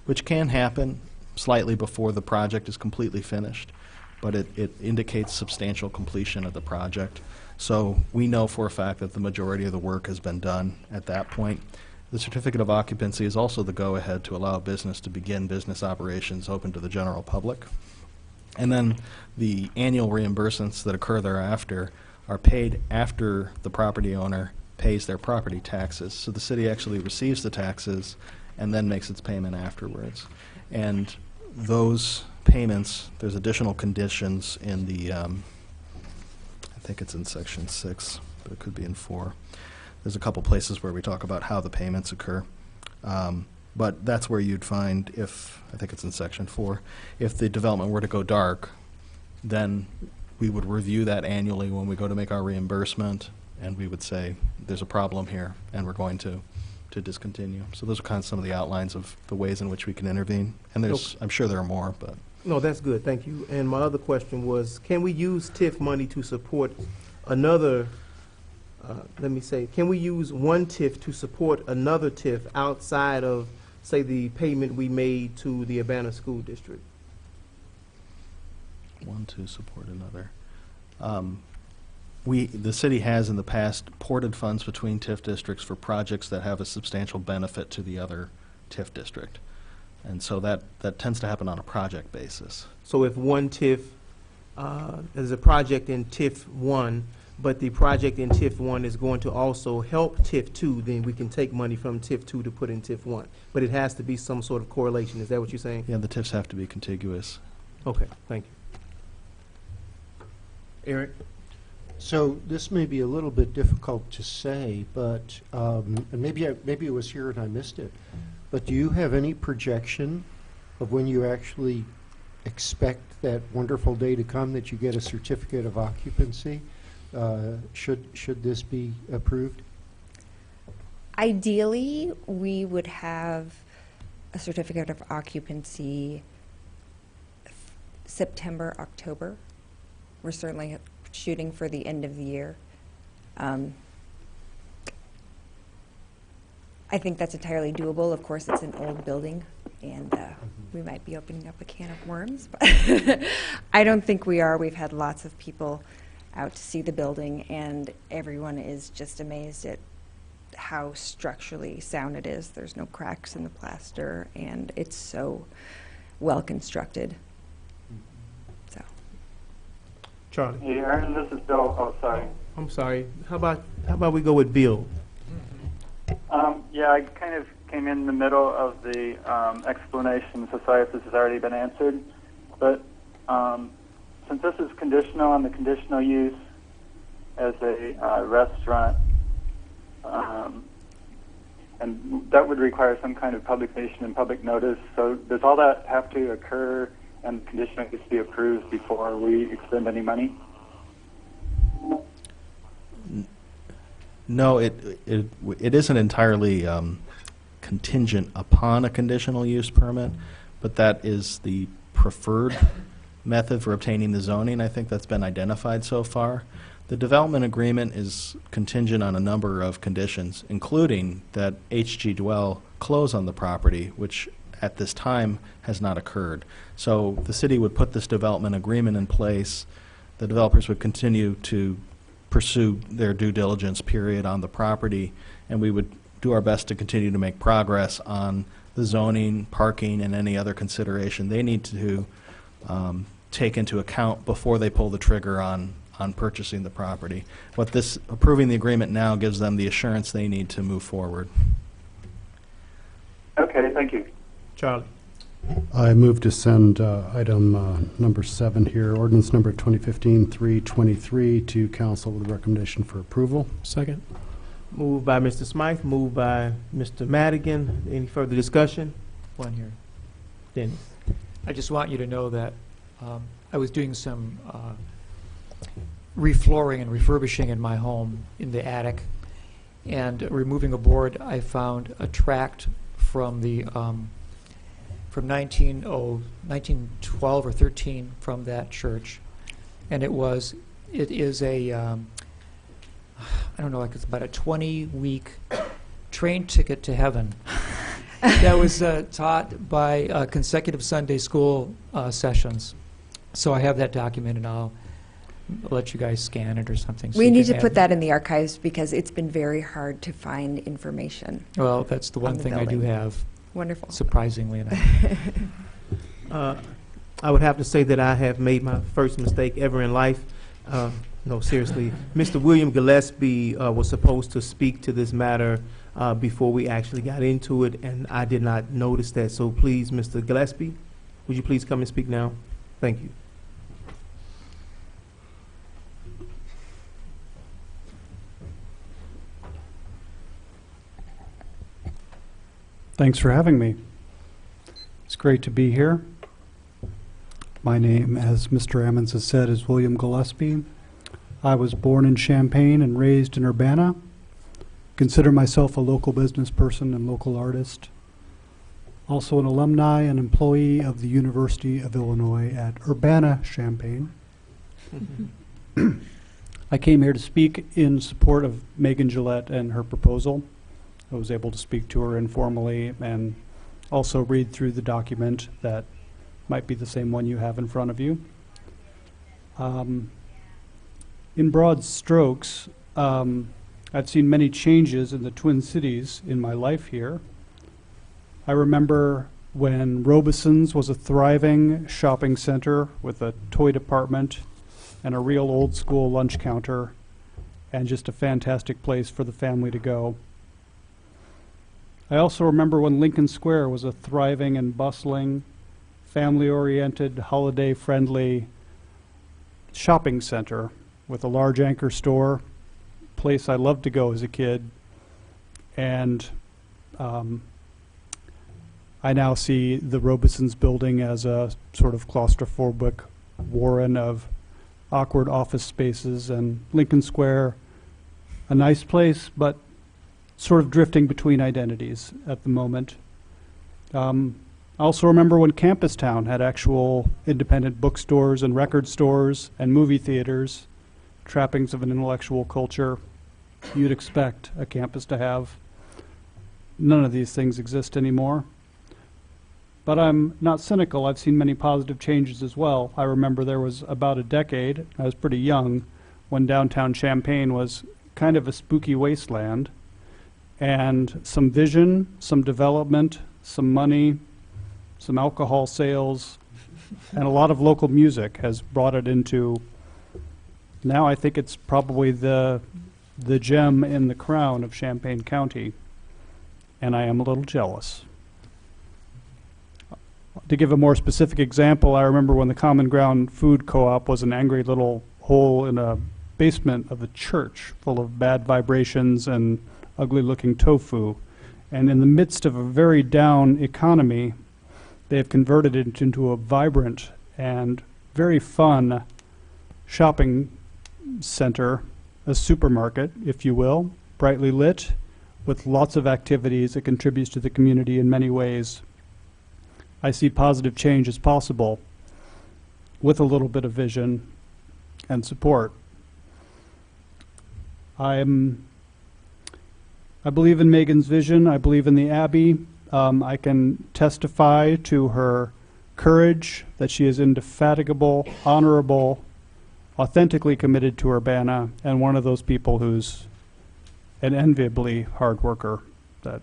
which can happen slightly before the project is completely finished, but it indicates substantial completion of the project. So we know for a fact that the majority of the work has been done at that point. The certificate of occupancy is also the go-ahead to allow business to begin business operations open to the general public. And then the annual reimbursements that occur thereafter are paid after the property owner pays their property taxes. So the city actually receives the taxes and then makes its payment afterwards. And those payments, there's additional conditions in the, I think it's in section 6, but it could be in 4. There's a couple places where we talk about how the payments occur. But that's where you'd find, if, I think it's in section 4, if the development were to go dark then we would review that annually when we go to make our reimbursement, and we would say, there's a problem here, and we're going to discontinue. So those are kind of some of the outlines of the ways in which we can intervene. And there's, I'm sure there are more, but. No, that's good, thank you. And my other question was, can we use TIF money to support another, can we use one TIF to support another TIF outside of, say, the payment we made to the Urbana School District? One to support another. The city has in the past ported funds between TIF districts for projects that have a substantial benefit to the other TIF district. And so that tends to happen on a project basis. So if one TIF, there's a project in TIF 1, but the project in TIF 1 is going to also help TIF 2, then we can take money from TIF 2 to put in TIF 1. But it has to be some sort of correlation. Is that what you're saying? Yeah, the TIFs have to be contiguous. Okay, thank you. Eric? So this may be a little bit difficult to say, but, and maybe it was here and I missed it, but do you have any projection of when you actually expect that wonderful day to come that you get a certificate of occupancy? Should this be approved? Ideally, we would have a certificate of occupancy September, October. We're certainly shooting for the end of the year. I think that's entirely doable. Of course, it's an old building, and we might be opening up a can of worms, but I don't think we are. We've had lots of people out to see the building, and everyone is just amazed at how structurally sound it is. There's no cracks in the plaster, and it's so well constructed. So, Charlie? Hey, Aaron, this is Bill. Oh, sorry. I'm sorry. How about we go with Bill? Yeah, I kind of came in the middle of the explanation, so sorry if this has already been answered. But since this is conditional on the conditional use as a restaurant, and that would require some kind of publication and public notice, so does all that have to occur and conditional use be approved before we expend any money? No, it isn't entirely contingent upon a conditional use permit, but that is the preferred method for obtaining the zoning. I think that's been identified so far. The development agreement is contingent on a number of conditions, including that HG Dwell close on the property, which at this time has not occurred. So the city would put this development agreement in place. The developers would continue to pursue their due diligence period on the property, and we would do our best to continue to make progress on the zoning, parking, and any other consideration they need to take into account before they pull the trigger on purchasing the property. What this approving the agreement now gives them the assurance they need to move forward. Okay, thank you. Charlie? I move to send item number 7 here, ordinance number 2015-323 to council with a recommendation for approval. Second. Moved by Mr. Smythe, moved by Mr. Madigan. Any further discussion? One here. Dennis? I just want you to know that I was doing some reflooring and refurbishing in my home in the attic, and removing a board, I found a tract from the from 1912 or 13 from that church, and it is a I don't know, like it's about a 20-week train ticket to heaven that was taught by consecutive Sunday school sessions. So I have that documented, and I'll let you guys scan it or something. So we you need can to put add- that in the archives because it's been very hard to find information. Well, that's the one on the thing I do building. have, Wonderful. surprisingly enough. I would have to say that I have made my first mistake ever in life. No, seriously. Mr. William Gillespie was supposed to speak to this matter before we actually got into it, and I did not notice that. So please, Mr. Gillespie, would you please come and speak now? Thank you. Thanks for having me. It's great to be here. My name, as Mr. Ammons has said, is William Gillespie. I was born in Champaign and raised in Urbana. Consider myself a local business person and local artist. Also an alumni and employee of the University of Illinois at Urbana-Champaign. I came here to speak in support of Megan Gillette and her proposal. I was able to speak to her informally and also read through the document that might be the same one you have in front of you. In broad strokes, I've seen many changes in the Twin Cities in my life here. I remember when Robeson's was a thriving shopping center with a toy department and a real old school lunch counter and just a fantastic place for the family to go. I also remember when Lincoln Square was a thriving and bustling, family-oriented, holiday-friendly shopping center with a large anchor store, place I loved to go as a kid, and I now see the Robeson's building as a sort of claustrophobic warren of awkward office spaces, and Lincoln Square, a nice place, but sort of drifting between identities at the moment. I also remember when Campus Town had actual independent bookstores and record stores and movie theaters, trappings of an intellectual culture you'd expect a campus to have. None of these things exist anymore. But I'm not cynical. I've seen many positive changes as well. I remember there was about a decade, I was pretty young, when downtown Champaign was kind of a spooky wasteland, and some vision, some development, some money, some alcohol sales, and a lot of local music has brought it into, now I think it's probably the gem in the crown of Champaign County, and I am a little jealous. To give a more specific example, I remember when the Common Ground Food Co-op was an angry little hole in a basement of a church full of bad vibrations and ugly-looking tofu. And in the midst of a very down economy, they have converted it into a vibrant and very fun shopping center, a supermarket, if you will, brightly lit, with lots of activities that contributes to the community in many ways. I see positive change as possible with a little bit of vision and support. I believe in Megan's vision. I believe in the Abbey. I can testify to her courage, that she is indefatigable, honorable, authentically committed to Urbana, and one of those people who's an enviably hard worker, that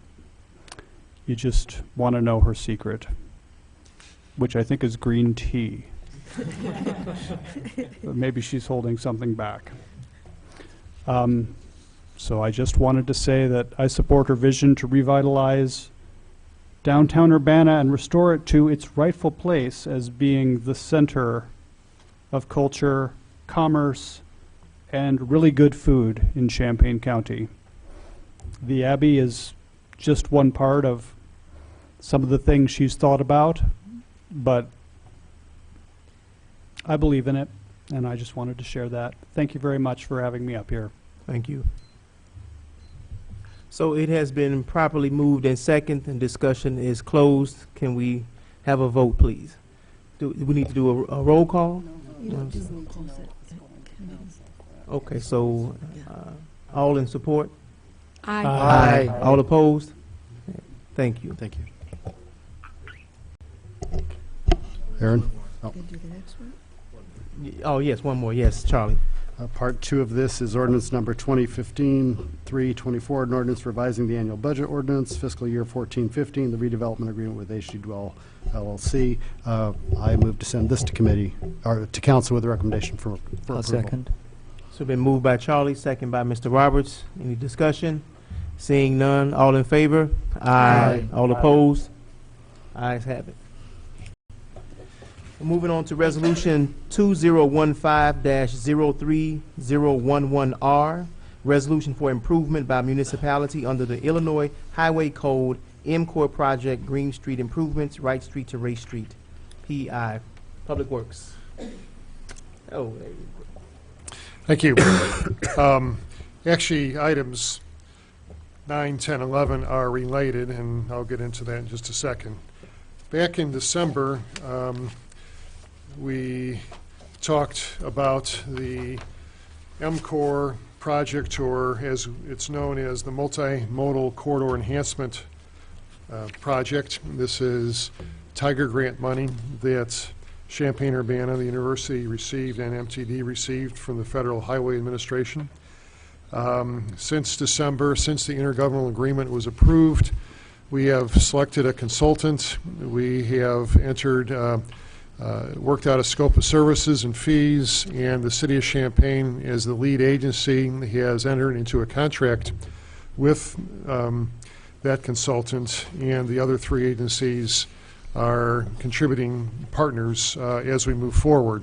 you just want to know her secret, which I think is green tea. But maybe she's holding something back. So I just wanted to say that I support her vision to revitalize downtown Urbana and restore it to its rightful place as being the center of culture, commerce, and really good food in Champaign County. The Abbey is just one part of some of the things she's thought about, but I believe in it, and I just wanted to share that. Thank you very much for having me up here. Thank you. So it has been properly moved and second, and discussion is closed. Can we have a vote, please? Do we need to do a roll call? Okay, so all in support? Aye. Aye. All opposed? Thank you. Thank you. Aaron? Oh, yes, one more. Yes, Charlie. Part 2 of this is ordinance number 2015-324, an ordinance revising the annual budget ordinance, fiscal year 14-15, the redevelopment agreement with HD Dwell LLC. I move to send this to committee, or to council with a recommendation for approval. Second. So been moved by Charlie, second by Mr. Roberts. Any discussion? Seeing none, all in favor? Aye. All opposed? Ayes have it. Moving on to Resolution 2015-03011R, resolution for improvement by municipality under the Illinois Highway Code, MCOR project, Green Street improvements, Wright Street to Ray Street, PI Public Works. Oh, there you go. Thank you. Actually, items 9, 10, 11 are related, and I'll get into that in just a second. Back in December, we talked about the MCOR project, or as it's known as the Multimodal Corridor Enhancement Project. This is Tiger Grant money that Champaign-Urbana, the university, received and MTD received from the Federal Highway Administration. Since December, since the intergovernmental agreement was approved, we have selected a consultant. We have entered, worked out a scope of services and fees, and the City of Champaign, as the lead agency, has entered into a contract with that consultant, and the other 3 agencies are contributing partners as we move forward.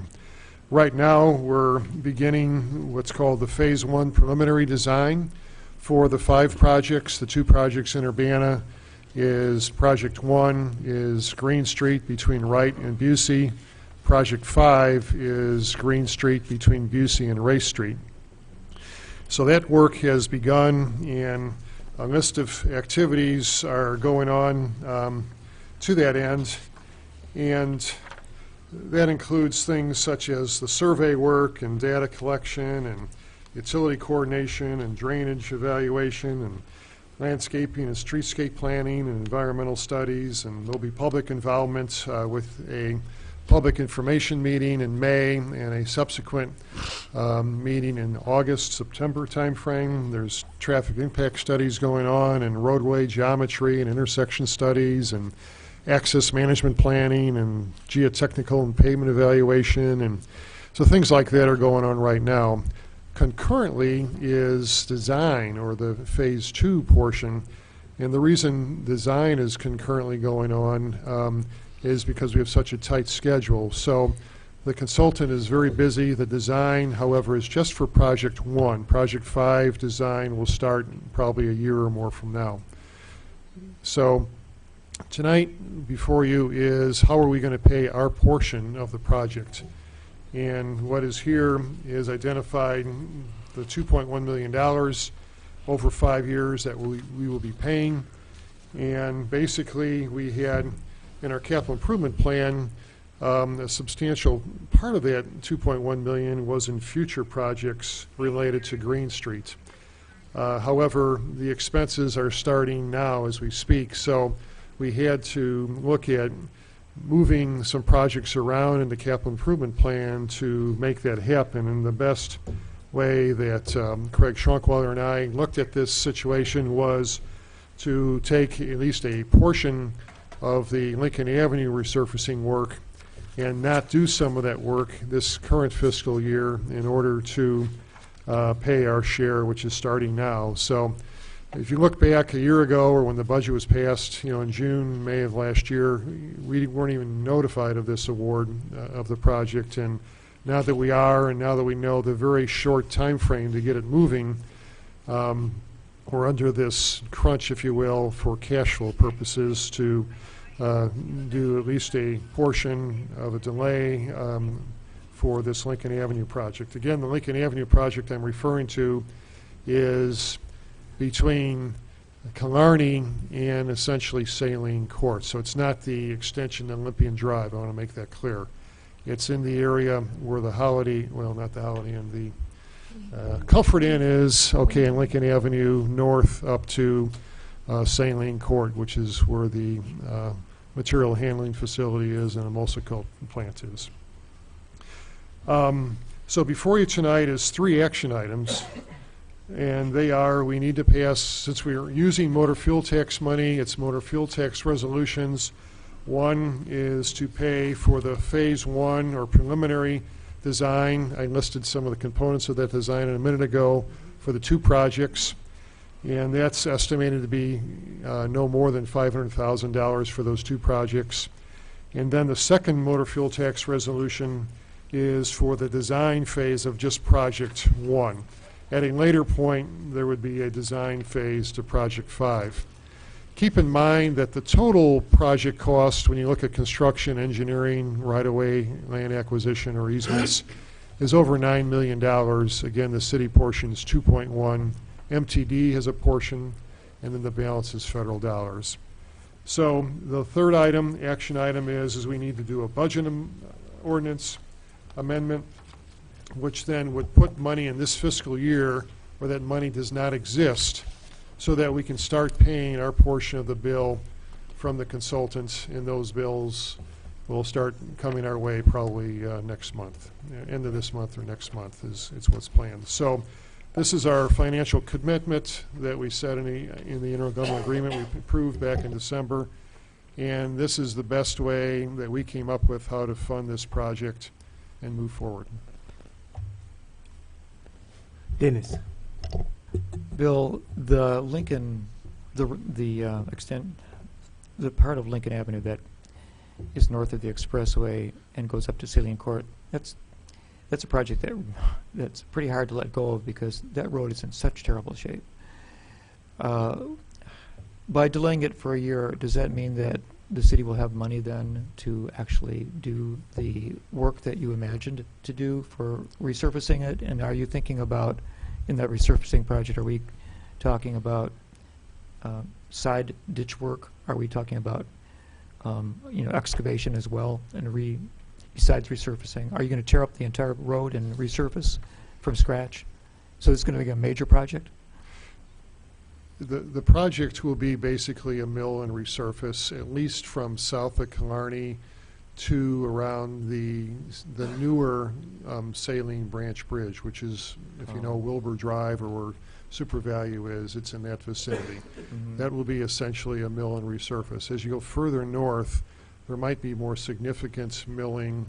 Right now, we're beginning what's called the Phase 1 preliminary design for the 5 projects. The 2 projects in Urbana is Project 1 is Green Street between Wright and Busey. Project 5 is Green Street between Busey and Race Street. So that work has begun, and a list of activities are going on to that end, and that includes things such as the survey work and data collection and utility coordination and drainage evaluation and landscaping and streetscape planning and environmental studies, and there'll be public involvement with a public information meeting in May and a subsequent meeting in August, September timeframe. There's traffic impact studies going on and roadway geometry and intersection studies and access management planning and geotechnical and pavement evaluation, and so things like that are going on right now. Concurrently is design, or the Phase 2 portion, and the reason design is concurrently going on is because we have such a tight schedule. So the consultant is very busy. The design, however, is just for Project 1. Project 5 design will start probably a year or more from now. So tonight before you is how are we going to pay our portion of the project. And what is here is identified the $2.1 million over 5 years that we will be paying. And basically we had in our capital improvement plan a substantial part of that $2.1 million was in future projects related to Green Street. However, the expenses are starting now as we speak, so we had to look at moving some projects around in the capital improvement plan to make that happen. And the best way that Craig Schronkwaller and I looked at this situation was to take at least a portion of the Lincoln Avenue resurfacing work and not do some of that work this current fiscal year in order to pay our share, which is starting now. So if you look back a year ago, or when the budget was passed, in June, May of last year, we weren't even notified of this award of the project. And now that we are, and now that we know the very short time frame to get it moving, we're under this crunch, if you will, for cash flow purposes to do at least a portion of a delay for this Lincoln Avenue project. Again, the Lincoln Avenue project I'm referring to is between Killarney and essentially Saline Court. So it's not the extension of Olympian Drive. I want to make that clear. It's in the area where the Holiday, well, not the Holiday Inn, the Comfort Inn is, okay, in Lincoln Avenue north up to Saline Court, which is where the material handling facility is and a emulsifier plant is. So before you tonight is 3 action items. And they are, we need to pass, since we are using motor fuel tax money, it's motor fuel tax resolutions. One is to pay for the Phase 1 or preliminary design. I listed some of the components of that design a minute ago for the 2 projects. And that's estimated to be no more than $500,000 for those 2 projects. And then the second motor fuel tax resolution is for the design phase of just Project 1. At a later point, there would be a design phase to Project 5. Keep in mind that the total project cost, when you look at construction, engineering, right-of-way, land acquisition, or easements, is over $9 million. Again, the city portion is 2.1. MTD has a portion, and then the balance is federal dollars. So the third item, action item, is we need to do a budget ordinance amendment, which then would put money in this fiscal year where that money does not exist, so that we can start paying our portion of the bill from the consultants, and those bills will start coming our way probably next month. End of this month or next month is what's planned. So this is our financial commitment that we set in the intergovernmental agreement we approved back in December, and this is the best way that we came up with how to fund this project and move forward. Dennis. Bill, the Lincoln, the part of Lincoln Avenue that is north of the expressway and goes up to Saline Court, that's a project that's pretty hard to let go of because that road is in such terrible shape. By delaying it for a year, does that mean that the city will have money then to actually do the work that you imagined to do for resurfacing it? And are you thinking about, in that resurfacing project, are we talking about side ditch work? Are we talking about excavation as well, and besides resurfacing? Are you going to tear up the entire road and resurface from scratch? So it's going to be a major project? The project will be basically a mill and resurface, at least from south of Killarney to around the newer Saline Branch Bridge, which is, if you know Wilbur Drive or where Super Value is, it's in that vicinity. That will be essentially a mill and resurface. As you go further north, there might be more significant milling,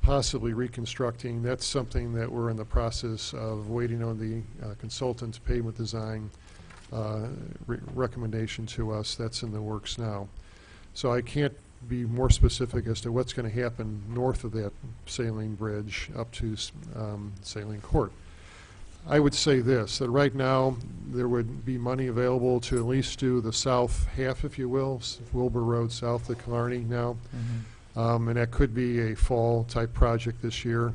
possibly reconstructing. That's something that we're in the process of waiting on the consultant's pavement design recommendation to us. That's in the works now. So I can't be more specific as to what's going to happen north of that Saline Bridge up to Saline Court. I would say this, that right now there would be money available to at least do the south half, if you will, Wilbur Road south of Killarney now. And that could be a fall type project this year.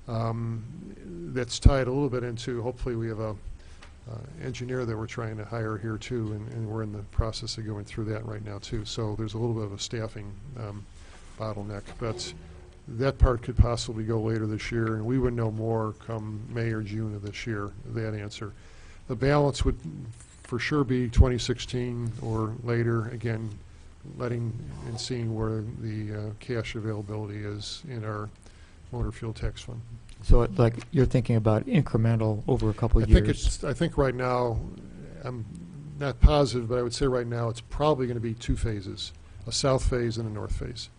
That's tied a little bit into, hopefully we have a engineer that we're trying to hire here too, and we're in the process of going through that right now too. So there's a little bit of a staffing bottleneck, but that part could possibly go later this year, and we would know more come May or June of this year, that answer. The balance would for sure be 2016 or later, again, letting and seeing where the cash availability is in our motor fuel tax fund. So like you're thinking about incremental over a couple of years? I think right now, I'm not positive, but I would say right now it's probably going to be two phases, a south phase and a north phase.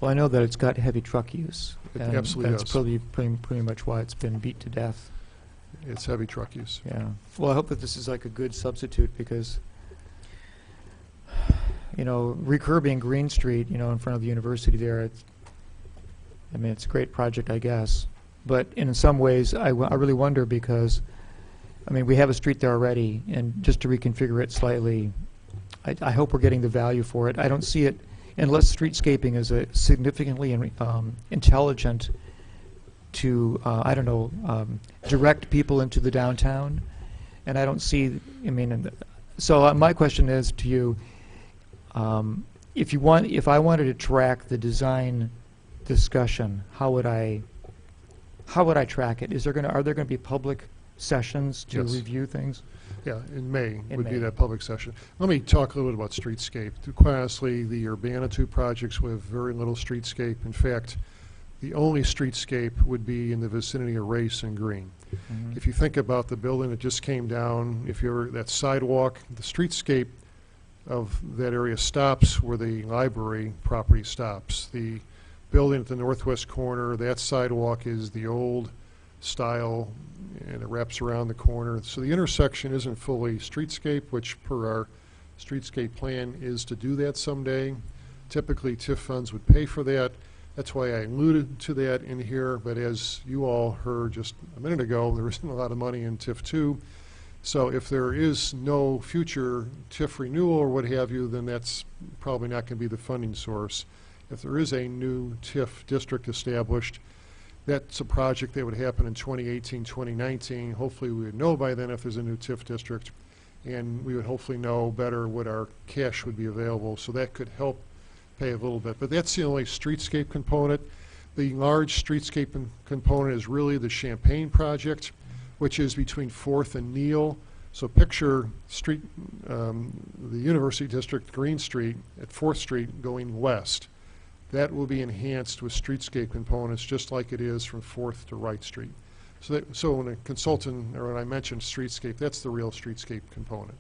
Well, I know that it's got heavy truck use. It and absolutely that's does. probably pretty much why it's been beat to death. It's heavy truck use. Yeah. Well, I hope that this is like a good substitute because, recurbing Green Street, in front of the university there, it's a great project, I guess. But in some ways, I really wonder because, we have a street there already, and just to reconfigure it slightly, I hope we're getting the value for it. I don't see it, unless streetscaping is a significantly intelligent to, direct people into the downtown. And I don't see, so my question is to you, if I wanted to track the design discussion, how would I track it? Are there going to be public sessions to Yes. review things? Yeah, in May In would May. be that public session. Let me talk a little bit about streetscape. Quite honestly, the Urbana 2 projects with very little streetscape. In fact, the only streetscape would be in the vicinity of Race and Green. If you think about the building that just came down, that sidewalk, the streetscape of that area stops where the library property stops. The building at the northwest corner, that sidewalk is the old style, and it wraps around the corner. So the intersection isn't fully streetscape, which per our streetscape plan is to do that someday. Typically, TIF funds would pay for that. That's why I alluded to that in here, but as you all heard just a minute ago, there isn't a lot of money in TIF 2. So if there is no future TIF renewal or what have you, then that's probably not going to be the funding source. If there is a new TIF district established, that's a project that would happen in 2018, 2019. Hopefully we would know by then if there's a new TIF district, and we would hopefully know better what our cash would be available, so that could help pay a little bit. But that's the only streetscape component. The large streetscape component is really the Champaign project, which is between 4th and Neal. So picture street, the University District, Green Street at 4th Street going west. That will be enhanced with streetscape components just like it is from 4th to Wright Street. So when a consultant, or when I mentioned streetscape, that's the real streetscape component.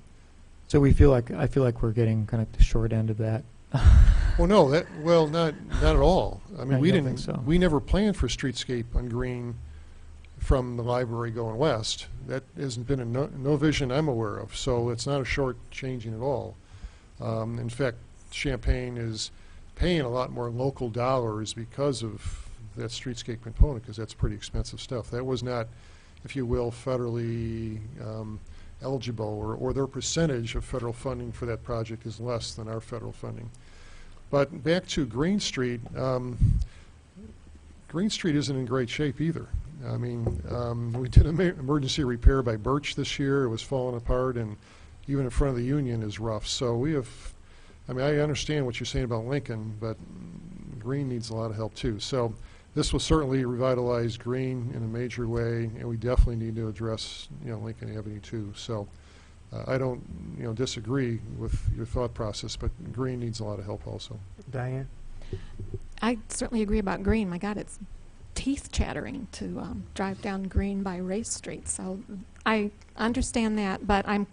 So I feel like we're getting kind of the short end of that. Well, no, not at all. I mean, Right, we you don't didn't, think so? we never planned for streetscape on Green from the library going west. That hasn't been no vision I'm aware of, so it's not a short changing at all. In fact, Champaign is paying a lot more local dollars because of that streetscape component, because that's pretty expensive stuff. That was not, if you will, federally eligible, or their percentage of federal funding for that project is less than our federal funding. But back to Green Street, Green Street isn't in great shape either. I mean, we did an emergency repair by Birch this year. It was falling apart, and even in front of the Union is rough. So we have, I mean, I understand what you're saying about Lincoln, but Green needs a lot of help too. So this will certainly revitalize Green in a major way, and we definitely need to address, Lincoln Avenue too. So I don't, disagree with your thought process, but Green needs a lot of help also. Diane? I certainly agree about Green. My God, it's teeth chattering to drive down Green by Race Street. So I understand that, but I'm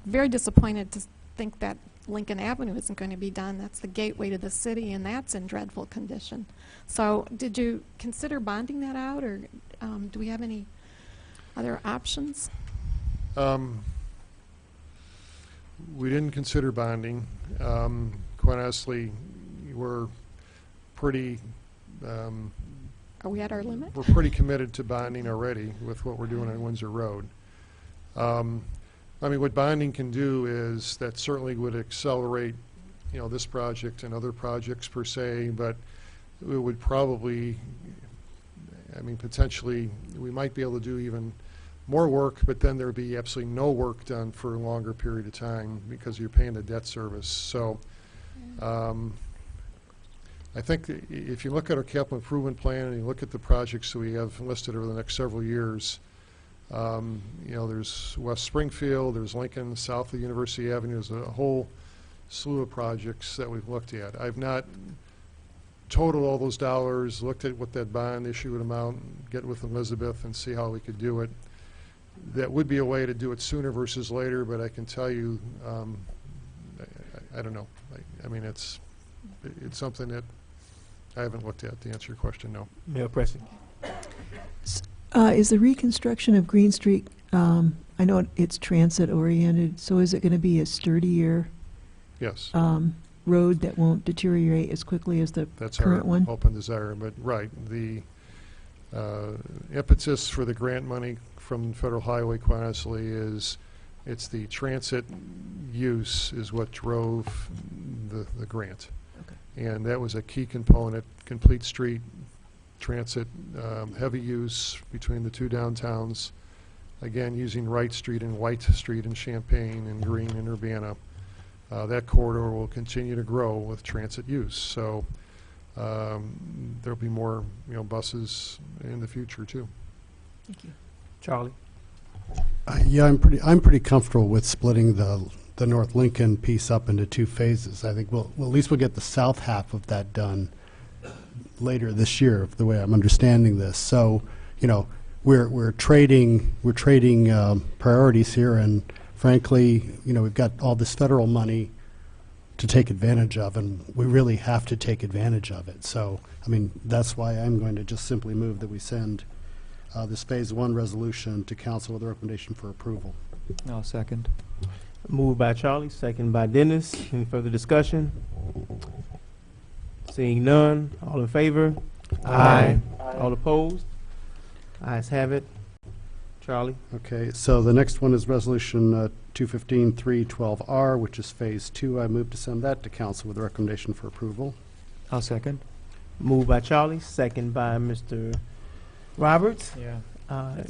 very disappointed to think that Lincoln Avenue isn't going to be done. That's the gateway to the city, and that's in dreadful condition. So did you consider bonding that out, or do we have any other options? We didn't consider bonding. Quite honestly, we're pretty Are we at our limit? we're pretty committed to bonding already with what we're doing on Windsor Road. I mean, what bonding can do is that certainly would accelerate, this project and other projects per se, but it would probably, I mean, potentially, we might be able to do even more work, but then there would be absolutely no work done for a longer period of time because you're paying the debt service. So I think if you look at our capital improvement plan and you look at the projects that we have listed over the next several years, there's West Springfield, there's Lincoln, south of University Avenue, there's a whole slew of projects that we've looked at. I've not totaled all those dollars, looked at what that bond issue would amount, get with Elizabeth and see how we could do it. That would be a way to do it sooner versus later, but I can tell you, I don't know. I mean, it's something that I haven't looked at, to answer your question, no. Mayor Pressing. Is the reconstruction of Green Street, I know it's transit-oriented, so is it going to be a sturdier Yes. Road that won't deteriorate as quickly as the That's current our one? hope and desire, but right, the impetus for the grant money from Federal Highway, quite honestly, is it's the transit use is what drove the grant. Okay. And that was a key component, complete street transit, heavy use between the two downtowns, again, using Wright Street and White Street in Champaign and Green in Urbana. That corridor will continue to grow with transit use. So there'll be more, buses in the future too. Thank you. Charlie? Yeah, I'm pretty comfortable with splitting the North Lincoln piece up into two phases. I think at least we'll get the south half of that done later this year, the way I'm understanding this. So, we're trading priorities here, and frankly, we've got all this federal money to take advantage of, and we really have to take advantage of it. So, I mean, that's why I'm going to just simply move that we send this Phase 1 resolution to council with a recommendation for approval. I'll second. Moved by Charlie, second by Dennis. Any further discussion? Seeing none, all in favor? Aye. All opposed? Ayes have it. Charlie? Okay, so the next one is Resolution 215-312R, which is Phase 2. I move to send that to council with a recommendation for approval. I'll second. Moved by Charlie, second by Mr. Roberts. Yeah.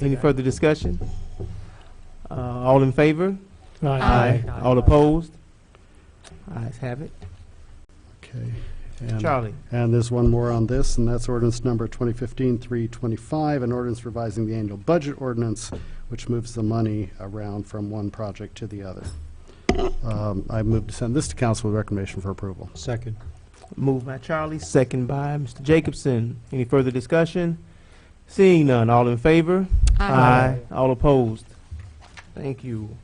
Any further discussion? All in favor? Aye. All opposed? Ayes have it. Okay. And- Charlie? And there's one more on this, and that's ordinance number 2015-325, an ordinance revising the annual budget ordinance, which moves the money around from one project to the other. I move to send this to council with recommendation for approval. Second. Moved by Charlie, second by Mr. Jacobson. Any further discussion? Seeing none, all in favor? Aye. All opposed? Thank you.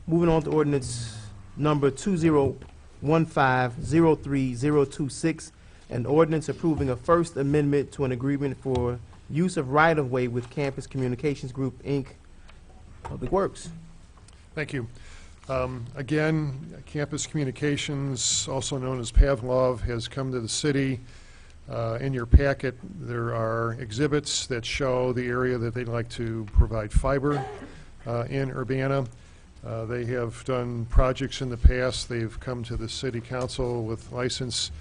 Moving on to ordinance number 2015-03026, an ordinance approving a First Amendment to an agreement for use of right-of-way with Campus Communications Group, Inc., Public Works. Thank you. Again, Campus Communications, also known as Pavlov, has come to the city. In your packet, there are exhibits that show the area that they'd like to provide fiber in Urbana. They have done projects in the past. They've come to the city council with license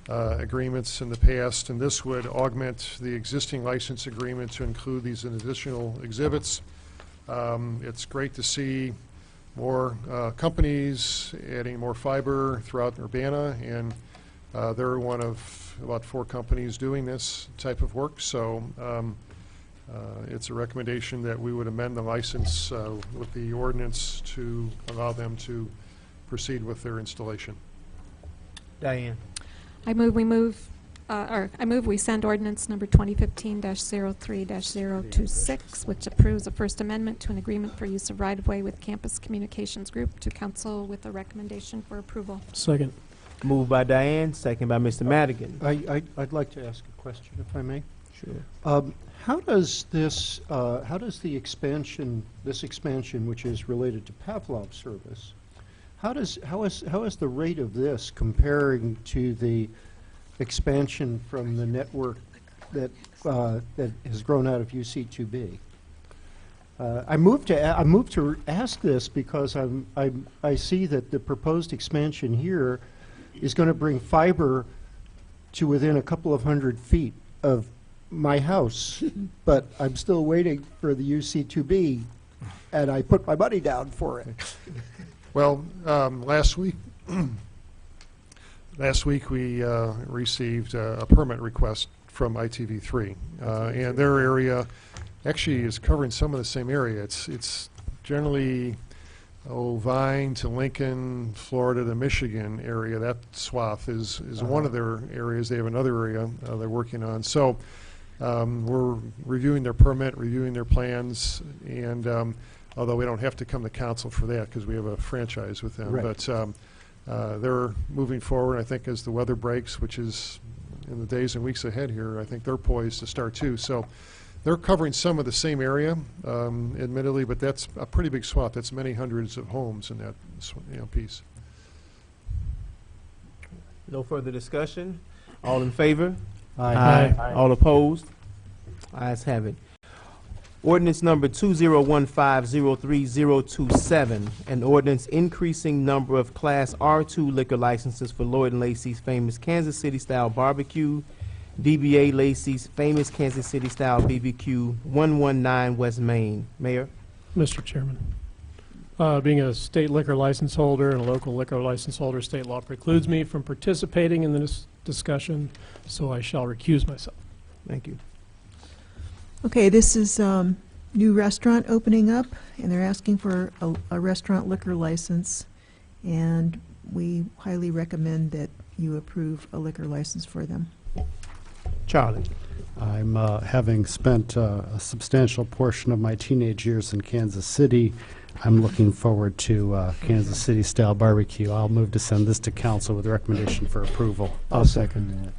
agreements in the past, and this would augment the existing license agreement to include these additional exhibits. It's great to see more companies adding more fiber throughout Urbana, and they're one of about 4 companies doing this type of work. So it's a recommendation that we would amend the license with the ordinance to allow them to proceed with their installation. Diane? I move we send ordinance number 2015-03-026, which approves a First Amendment to an agreement for use of right-of-way with Campus Communications Group, to council with a recommendation for approval. Second. Moved by Diane, second by Mr. Madigan. I'd like to ask a question, if I may. Sure. How does this, how does the expansion, this expansion, which is related to Pavlov service, how is the rate of this comparing to the expansion from the network that that has grown out of UC2B? I moved to ask this because I see that the proposed expansion here is going to bring fiber to within a couple of 100 feet of my house, but I'm still waiting for the UC2B, and I put my money down for it. Well, last week we received a permit request from ITV3, and their area actually is covering some of the same area. It's generally Vine to Lincoln, Florida to Michigan area. That swath is one of their areas. They have another area they're working on. So we're reviewing their permit, reviewing their plans, and although we don't have to come to council for that because we have a franchise with them. Right. But they're moving forward. I think as the weather breaks, which is in the days and weeks ahead here, I think they're poised to start too. So they're covering some of the same area, admittedly, but that's a pretty big swath. That's many hundreds of homes in that piece. No further discussion? All in favor? Aye. All opposed? Ayes have it. Ordinance number 2015-03027, an ordinance increasing number of Class R2 liquor licenses for Lloyd and Lacey's Famous Kansas City Style Barbecue, DBA Lacey's Famous Kansas City Style BBQ, 119 West Main. Mayor? Mr. Chairman, being a state liquor license holder and a local liquor license holder, state law precludes me from participating in this discussion, so I shall recuse myself. Thank you. Okay, this is new restaurant opening up, and they're asking for a restaurant liquor license, and we highly recommend that you approve a liquor license for them. Charlie? I'm having spent a substantial portion of my teenage years in Kansas City. I'm looking forward to Kansas City style barbecue. I'll move to send this to council with a recommendation for approval. I'll second that.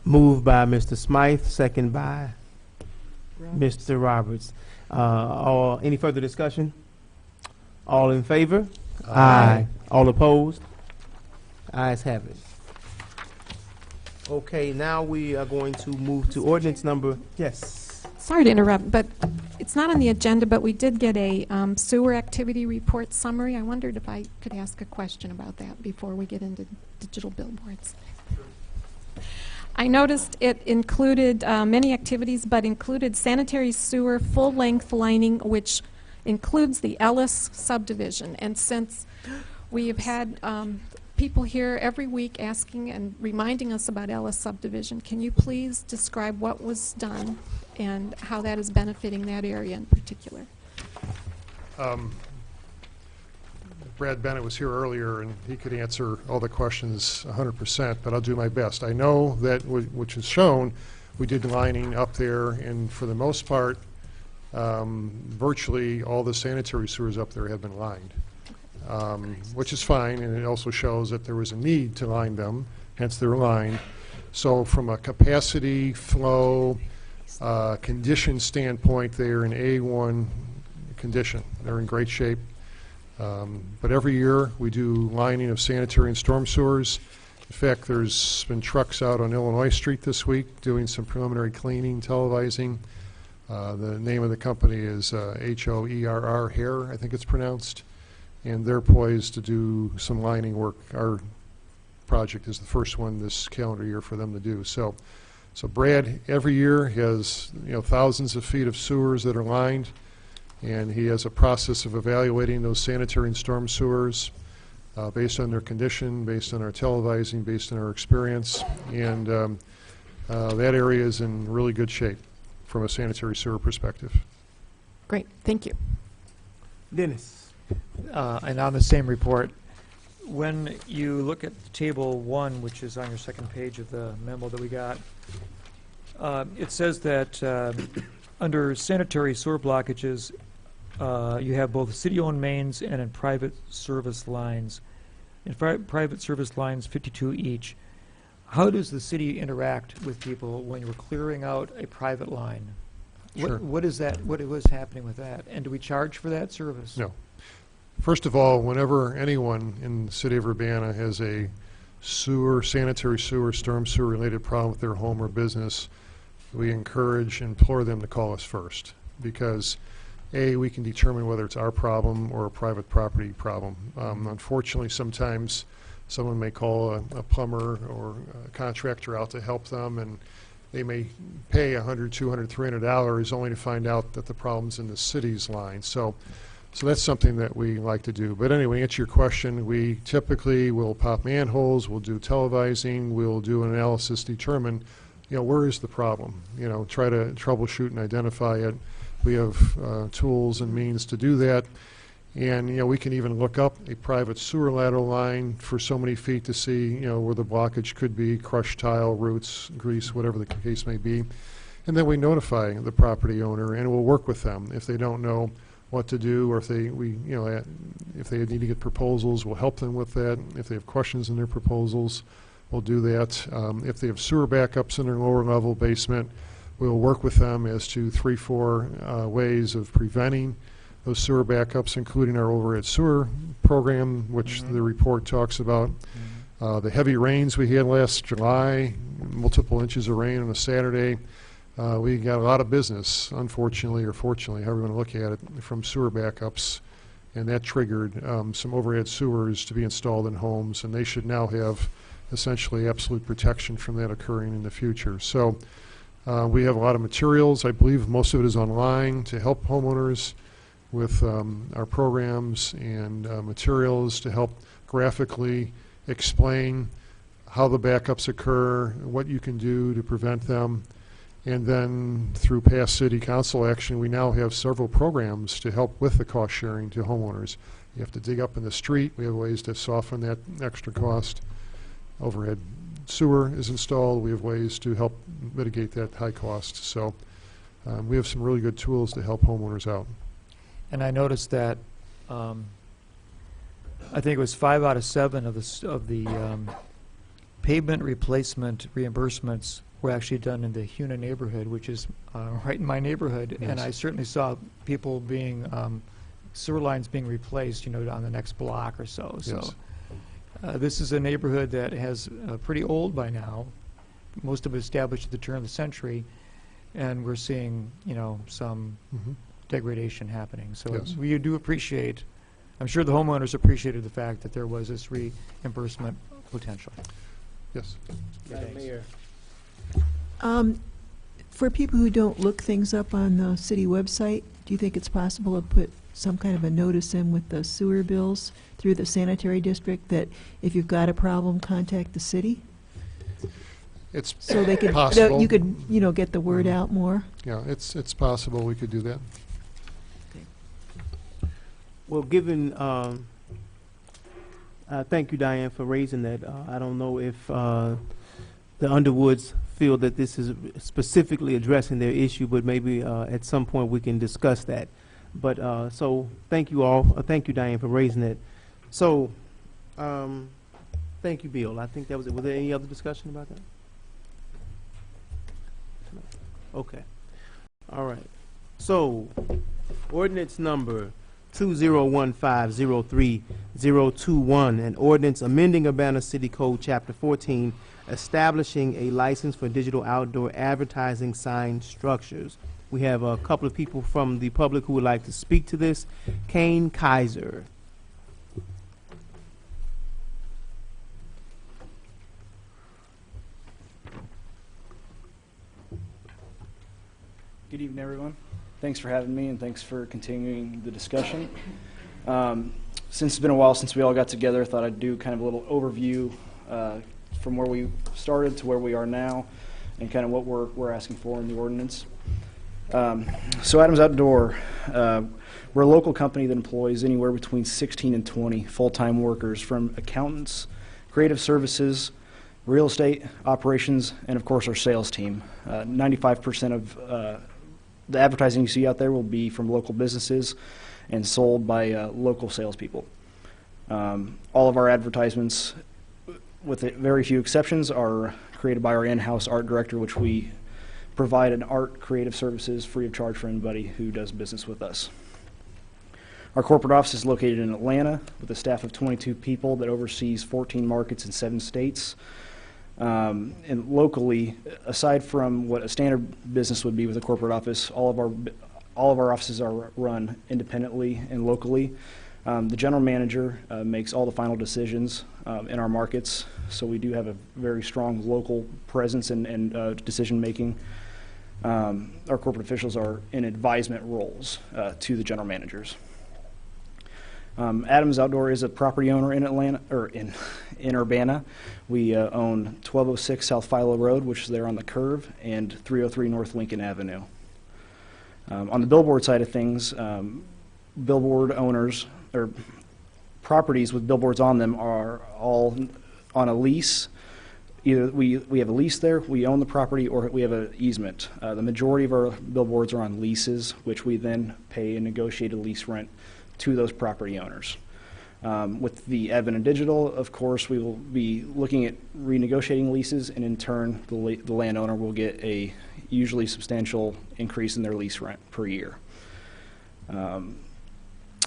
Moved by Mr. Smythe, second by Mr. Roberts. Any further discussion? All in favor? Aye. All opposed? Ayes have it. Okay, now we are going to move to ordinance number, yes. Sorry to interrupt, but it's not on the agenda, but we did get a sewer activity report summary. I wondered if I could ask a question about that before we get into digital billboards. I noticed it included many activities, but included sanitary sewer full-length lining, which includes the Ellis subdivision. And since we have had people here every week asking and reminding us about Ellis subdivision, can you please describe what was done and how that is benefiting that area in particular? Brad Bennett was here earlier, and he could answer all the questions 100%, but I'll do my best. I know that, which is shown, we did lining up there, and for the most part, virtually all the sanitary sewers up there have been lined, which is fine, and it also shows that there was a need to line them, hence they're lined. So from a capacity, flow, condition standpoint, they're in A1 condition. They're in great shape. But every year we do lining of sanitary and storm sewers. In fact, there's been trucks out on Illinois Street this week doing some preliminary cleaning, televising. The name of the company is HOERR, Hair, I think it's pronounced. And they're poised to do some lining work. Our project is the first one this calendar year for them to do. So Brad every year has thousands of feet of sewers that are lined, and he has a process of evaluating those sanitary and storm sewers based on their condition, based on our televising, based on our experience, and that area is in really good shape from a sanitary sewer perspective. Great, thank you. Dennis. And on the same report, when you look at table 1, which is on your second page of the memo that we got, it says that under sanitary sewer blockages, you have both city-owned mains and in private service lines. In private service lines, 52 each. How does the city interact with people when you're clearing out a private line? Sure. What is that? What was happening with that? And do we charge for that service? No. First of all, whenever anyone in the city of Urbana has a sewer, sanitary sewer, storm sewer related problem with their home or business, we encourage and implore them to call us first, because A, we can determine whether it's our problem or a private property problem. Unfortunately, sometimes someone may call a plumber or a contractor out to help them, and they may pay $100, $200, $300 only to find out that the problem's in the city's line. So that's something that we like to do. But anyway, to answer your question, we typically will pop manholes, we'll do televising, we'll do an analysis, determine, where is the problem? Try to troubleshoot and identify it. We have tools and means to do that. And, we can even look up a private sewer lateral line for so many feet to see, where the blockage could be, crushed tile, roots, grease, whatever the case may be. And then we notify the property owner, and we'll work with them. If they don't know what to do, or if they need to get proposals, we'll help them with that. If they have questions in their proposals, we'll do that. If they have sewer backups in their lower level basement, we'll work with them as to 3-4 ways of preventing those sewer backups, including our overhead sewer program, which the report talks about. The heavy rains we had last July, multiple inches of rain on a Saturday, we got a lot of business, unfortunately or fortunately, however you want to look at it, from sewer backups, and that triggered some overhead sewers to be installed in homes, and they should now have essentially absolute protection from that occurring in the future. So we have a lot of materials. I believe most of it is online to help homeowners with our programs and materials to help graphically explain how the backups occur, what you can do to prevent them. And then through past city council action, we now have several programs to help with the cost sharing to homeowners. You have to dig up in the street. We have ways to soften that extra cost. Overhead sewer is installed. We have ways to help mitigate that high cost. So we have some really good tools to help homeowners out. And I noticed that I think it was 5 out of 7 of the pavement replacement reimbursements were actually done in the Huna neighborhood, which is right in my neighborhood. Yes. And I certainly saw people being sewer lines being replaced, on the next block or so. Yes. So this is a neighborhood that has pretty old by now. Most of it established at the turn of the century, and we're seeing, some degradation happening. So Yes. we do appreciate, I'm sure the homeowners appreciated the fact that there was this reimbursement potential. Yes. Madam Mayor. For people who don't look things up on the city website, do you think it's possible to put some kind of a notice in with the sewer bills through the sanitary district that if you've got a problem, contact the city? It's So they could, possible. you could, get the word out more? Yeah, it's possible we could do that. Well, given, thank you, Diane, for raising that. I don't know if the Underwoods feel that this is specifically addressing their issue, but maybe at some point we can discuss that. But so thank you all. Thank you, Diane, for raising it. So thank you, Bill. I think that was it. Was there any other discussion about that? No. Okay. All right. So ordinance number 2015-03021, an ordinance amending Urbana City Code Chapter 14, establishing a license for digital outdoor advertising sign structures. We have a couple of people from the public who would like to speak to this. Kane Kaiser. Good evening, everyone. Thanks for having me, and thanks for continuing the discussion. Since it's been a while since we all got together, I thought I'd do kind of a little overview from where we started to where we are now, and kind of what we're asking for in the ordinance. So Adams Outdoor, we're a local company that employs anywhere between 16 and 20 full-time workers, from accountants, creative services, real estate operations, and of course our sales team. 95% of the advertising you see out there will be from local businesses and sold by local salespeople. All of our advertisements, with very few exceptions, are created by our in-house art director, which we provide an art creative services free of charge for anybody who does business with us. Our corporate office is located in Atlanta with a staff of 22 people that oversees 14 markets in 7 states. And locally, aside from what a standard business would be with a corporate office, all of our offices are run independently and locally. The general manager makes all the final decisions in our markets, so we do have a very strong local presence and decision making. Our corporate officials are in advisement roles to the general managers. Adams Outdoor is a property owner in Atlanta, or in Urbana. We own 1206 South Philo Road, which is there on the curve, and 303 North Lincoln Avenue. On the billboard side of things, billboard owners, or properties with billboards on them, are all on a lease. Either we have a lease there, we own the property, or we have an easement. The majority of our billboards are on leases, which we then pay a negotiated lease rent to those property owners. With the advent of digital, of course, we will be looking at renegotiating leases, and in turn, the landowner will get a usually substantial increase in their lease rent per year.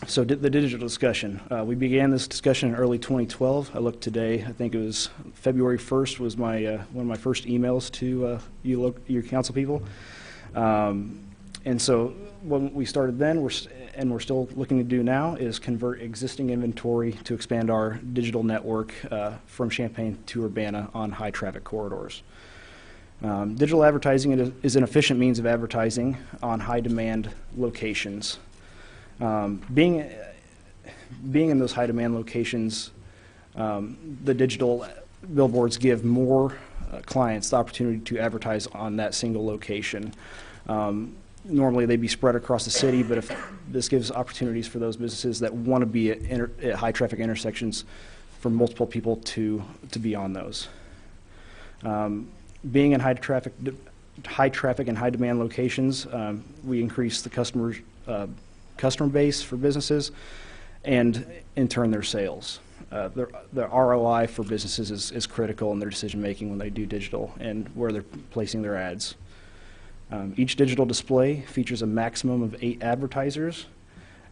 So the digital discussion. We began this discussion in early 2012. I looked today, I think it was February 1st was my one of my first emails to your council people. And so when we started then, we're still looking to do now, is convert existing inventory to expand our digital network from Champaign to Urbana on high traffic corridors. Digital advertising is an efficient means of advertising on high demand locations. Being in those high demand locations, the digital billboards give more clients the opportunity to advertise on that single location. Normally they'd be spread across the city, but if this gives opportunities for those businesses that want to be at high traffic intersections for multiple people to be on those. Being in high traffic and high demand locations, we increase the customer base for businesses, and in turn their sales. The ROI for businesses is critical in their decision making when they do digital and where they're placing their ads. Each digital display features a maximum of 8 advertisers,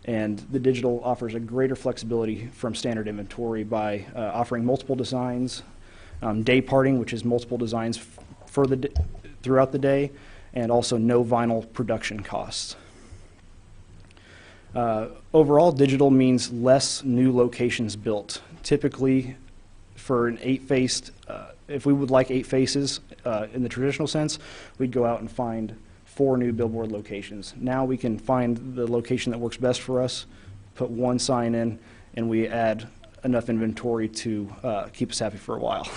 and the digital offers a greater flexibility from standard inventory by offering multiple designs, day parting, which is multiple designs for throughout the day, and also no vinyl production costs. Overall, digital means less new locations built. Typically, for an 8-faced, if we would like 8 faces in the traditional sense, we'd go out and find 4 new billboard locations. Now we can find the location that works best for us, put 1 sign in, and we add enough inventory to keep us happy for a while.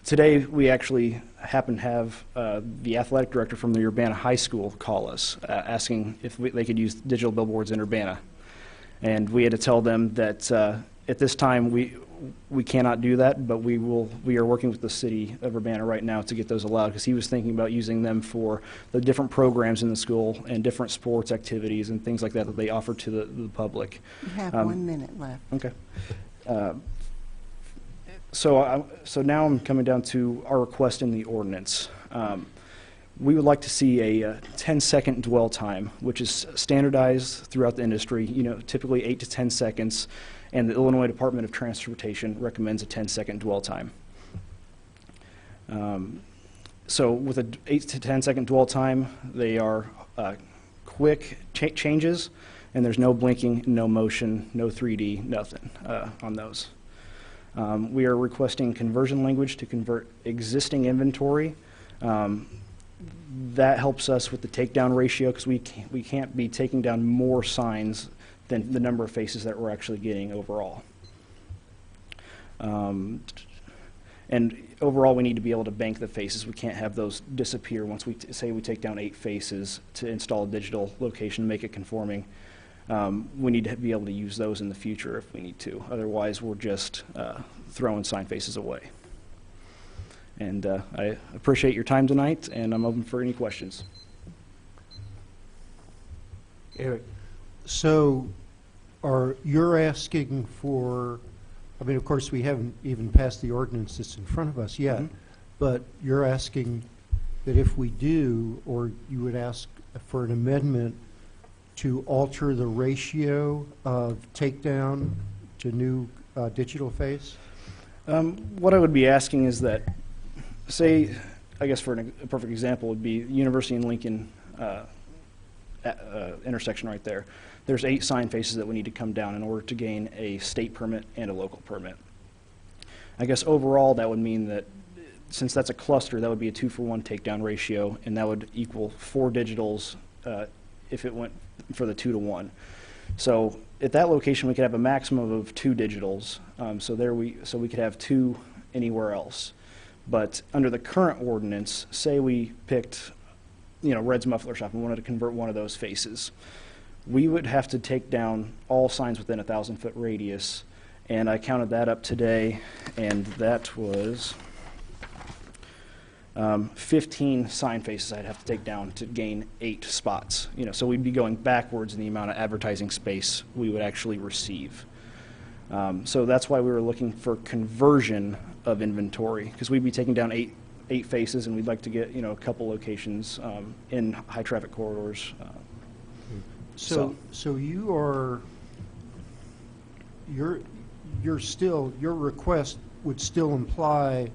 Today, we actually happen to have the athletic director from the Urbana High School call us, asking if they could use digital billboards in Urbana. And we had to tell them that at this time, we cannot do that, but we are working with the city of Urbana right now to get those allowed, because he was thinking about using them for the different programs in the school and different sports activities and things like that that they offer to the public. You have 1 minute left. Okay. So now I'm coming down to our request in the ordinance. We would like to see a 10-second dwell time, which is standardized throughout the industry, typically 8 to 10 seconds, and the Illinois Department of Transportation recommends a 10-second dwell time. So with an 8 to 10-second dwell time, they are quick changes, and there's no blinking, no motion, no 3D, nothing on those. We are requesting conversion language to convert existing inventory. That helps us with the takedown ratio, because we can't be taking down more signs than the number of faces that we're actually getting overall. And overall, we need to be able to bank the faces. We can't have those disappear once we say we take down 8 faces to install a digital location, make it conforming. We need to be able to use those in the future if we need to. Otherwise, we're just throwing sign faces away. And I appreciate your time tonight, and I'm open for any questions. Eric. So you're asking for, I mean, of course, we haven't even passed the ordinance that's in front of us yet, but you're asking that if we do, or you would ask for an amendment to alter the ratio of takedown to new digital face? What I would be asking is that, say, I guess for a perfect example would be University and Lincoln intersection right there. There's 8 sign faces that we need to come down in order to gain a state permit and a local permit. I guess overall that would mean that since that's a cluster, that would be a 2-for-1 takedown ratio, and that would equal 4 digitals if it went for the 2-to-1. So at that location, we could have a maximum of 2 digitals. So we could have 2 anywhere else. But under the current ordinance, say we picked, Red's Muffler Shop and wanted to convert one of those faces, we would have to take down all signs within a 1,000-foot radius. And I counted that up today, and that was 15 sign faces I'd have to take down to gain 8 spots. So we'd be going backwards in the amount of advertising space we would actually receive. So that's why we were looking for conversion of inventory, because we'd be taking down 8 faces, and we'd like to get a couple locations in high traffic corridors. So your request would still imply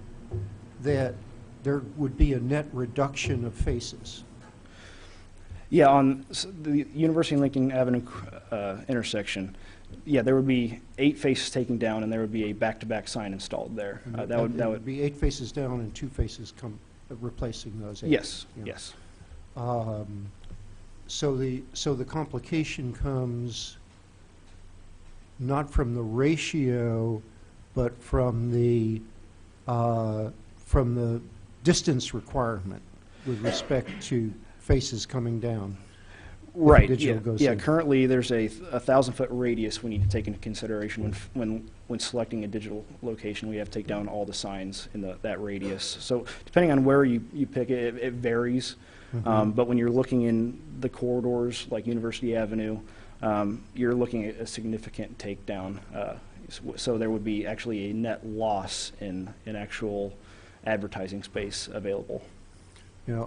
that there would be a net reduction of faces. Yeah, on the University and Lincoln Avenue intersection, there would be 8 faces taken down, and there would be a back-to-back sign installed there. That would be 8 faces down and 2 faces replacing those 8. Yes, yes. So the complication comes not from the ratio, but from the distance requirement with respect to faces coming down. Right. Digital goes Yeah. in. Currently, there's a 1,000-foot radius we need to take into consideration when selecting a digital location. We have to take down all the signs in that radius. So depending on where you pick it, it varies. But when you're looking in the corridors like University Avenue, you're looking at a significant takedown. So there would be actually a net loss in actual advertising space available.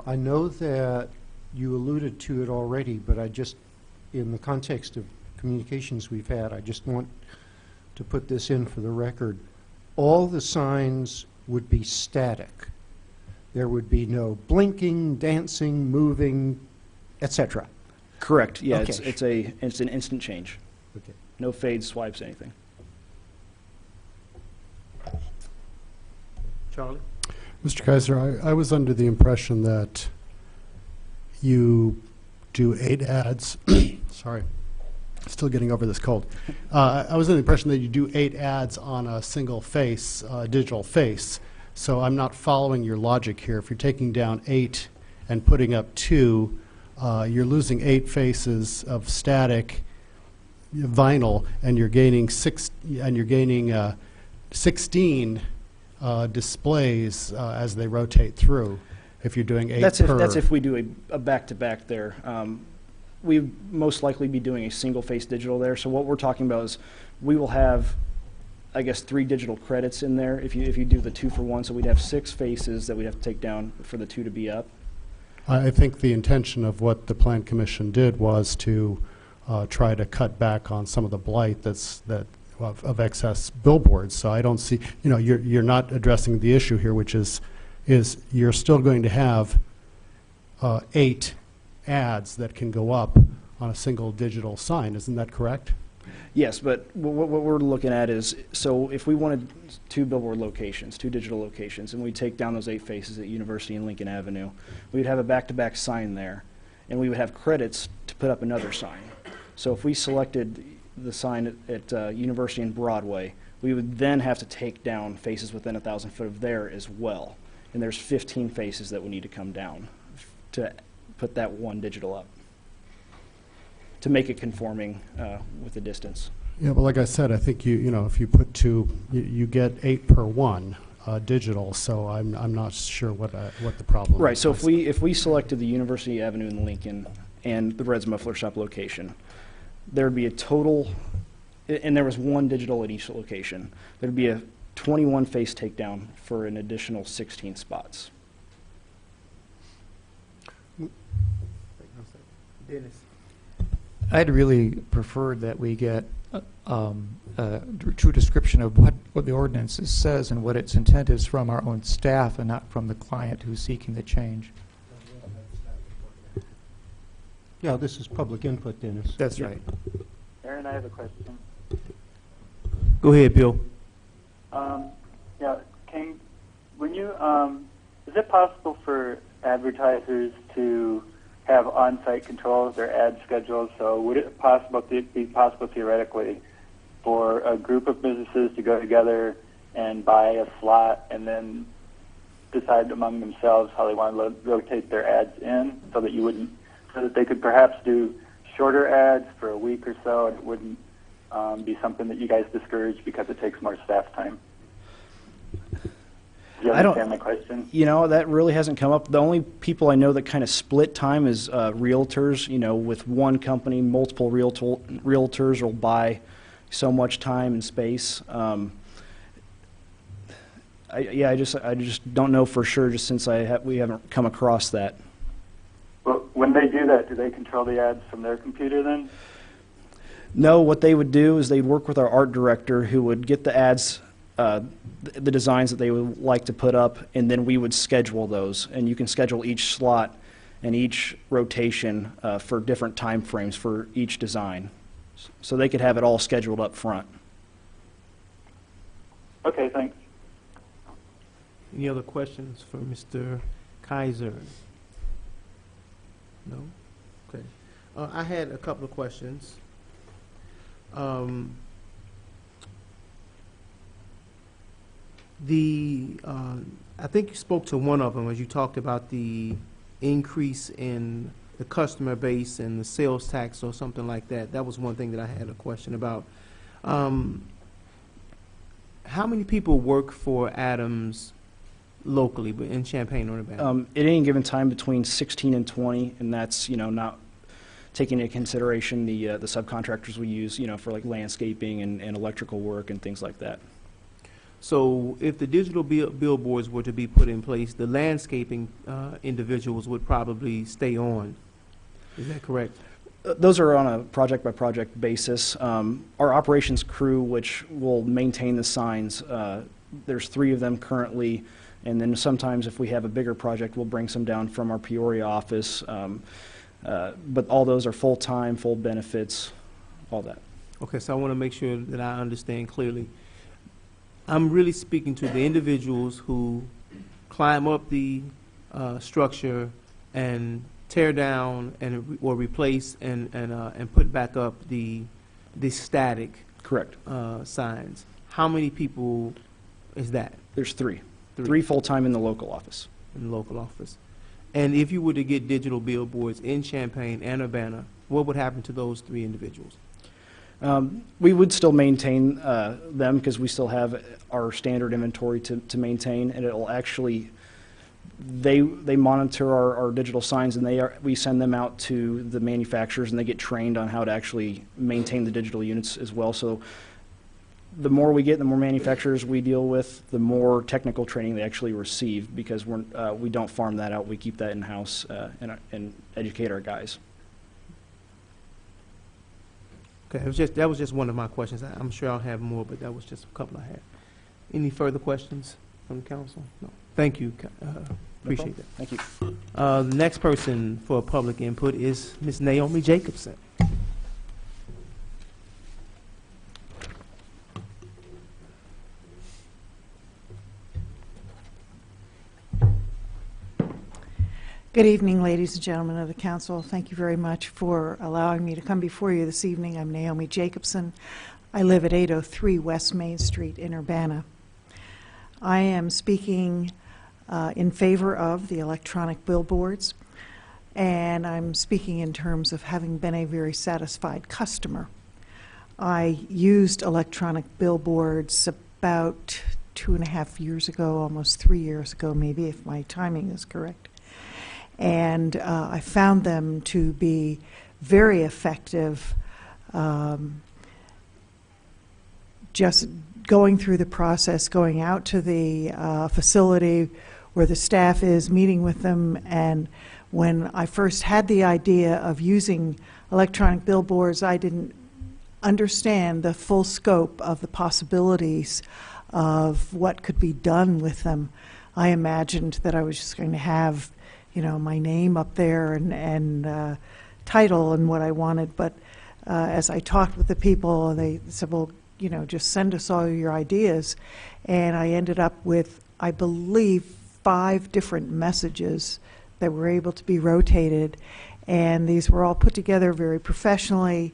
I know that you alluded to it already, but in the context of communications we've had, I just want to put this in for the record. All the signs would be static. There would be no blinking, dancing, moving, et cetera. Correct, yeah, Okay. it's an instant change. Okay. No fades, swipes, anything. Charlie? Mr. Kaiser, I was under the impression that you do 8 ads. Sorry, still getting over this cold. I was under the impression that you do 8 ads on a single face, digital face. So I'm not following your logic here. If you're taking down 8 and putting up 2, you're losing 8 faces of static vinyl, and you're gaining 16 displays as they rotate through. If you're doing 8 per. That's if we do a back-to-back there. We'd most likely be doing a single-face digital there. So what we're talking about is we will have, I guess, 3 digital credits in there if you do the 2-for-1. So we'd have 6 faces that we'd have to take down for the 2 to be up. I think the intention of what the Plan Commission did was to try to cut back on some of the blight of excess billboards. So I don't see, you're not addressing the issue here, which is you're still going to have 8 ads that can go up on a single digital sign. Isn't that correct? Yes, but what we're looking at is, so if we wanted 2 billboard locations, 2 digital locations, and we take down those 8 faces at University and Lincoln Avenue, we'd have a back-to-back sign there, and we would have credits to put up another sign. So if we selected the sign at University and Broadway, we would then have to take down faces within 1,000 foot of there as well. And there's 15 faces that would need to come down to put that 1 digital up, to make it conforming with the distance. Yeah, but like I said, I think if you put 2, you get 8 per 1 digital. So I'm not sure what the problem is. Right. So if we selected the University Avenue and Lincoln and the Red's Muffler Shop location, there would be a total, and there was 1 digital at each location. There would be a 21 face takedown for an additional 16 spots. Dennis? I'd really preferred that we get a true description of what the ordinance says and what its intent is from our own staff and not from the client who's seeking the change. Yeah, this is public input, Dennis. That's right. Aaron, I have a question. Go ahead, Bill. Yeah, when you, is it possible for advertisers to have on-site control of their ad schedules? So would it be possible theoretically for a group of businesses to go together and buy a slot and then decide among themselves how they want to rotate their ads in, so that they could perhaps do shorter ads for a week or so, and it wouldn't be something that you guys discourage because it takes more staff time? Do you understand my question? That really hasn't come up. The only people I know that kind of split time is realtors. With one company, multiple realtors will buy so much time and space. I just don't know for sure, just since we haven't come across that. Well, when they do that, do they control the ads from their computer then? No, what they would do is they'd work with our art director, who would get the ads, the designs that they would like to put up, and then we would schedule those. And you can schedule each slot and each rotation for different time frames for each design. So they could have it all scheduled up front. Okay, thanks. Any other questions for Mr. Kaiser? No? Okay. I had a couple of questions. I think you spoke to one of them as you talked about the increase in the customer base and the sales tax or something like that. That was one thing that I had a question about. How many people work for Adams locally in Champaign-Urbana? At any given time, between 16 and 20, and that's not taking into consideration the subcontractors we use, for like landscaping and electrical work and things like that. So if the digital billboards were to be put in place, the landscaping individuals would probably stay on. Is that correct? Those are on a project-by-project basis. Our operations crew, which will maintain the signs, there's 3 of them currently, and then sometimes if we have a bigger project, we'll bring some down from our Peoria office. But all those are full-time, full benefits, all that. Okay, so I want to make sure that I understand clearly. I'm really speaking to the individuals who climb up the structure and tear down and or replace and put back up the static Correct. Signs. How many people is that? There's three. Three full-time in the local office. In the local office. And if you were to get digital billboards in Champaign and Urbana, what would happen to those three individuals? We would still maintain them because we still have our standard inventory to maintain, and it'll actually, they monitor our digital signs, and we send them out to the manufacturers, and they get trained on how to actually maintain the digital units as well. So the more we get, the more manufacturers we deal with, the more technical training they actually receive, because we don't farm that out. We keep that in-house and educate our guys. Okay, that was just one of my questions. I'm sure I'll have more, but that was just a couple I had. Any further questions from the council? No. Thank you. Appreciate that. Thank you. The next person for public input is Ms. Naomi Jacobson. Good evening, ladies and gentlemen of the council. Thank you very much for allowing me to come before you this evening. I'm Naomi Jacobson. I live at 803 West Main Street in Urbana. I am speaking in favor of the electronic billboards, and I'm speaking in terms of having been a very satisfied customer. I used electronic billboards about 2.5 years ago, almost 3 years ago maybe, if my timing is correct. And I found them to be very effective. Just going through the process, going out to the facility where the staff is, meeting with them, and when I first had the idea of using electronic billboards, I didn't understand the full scope of the possibilities of what could be done with them. I imagined that I was just going to have, you know, my name up there and title and what I wanted. But as I talked with the people, they said, well, you know, just send us all your ideas. And I ended up with, I believe, 5 different messages that were able to be rotated. And these were all put together very professionally.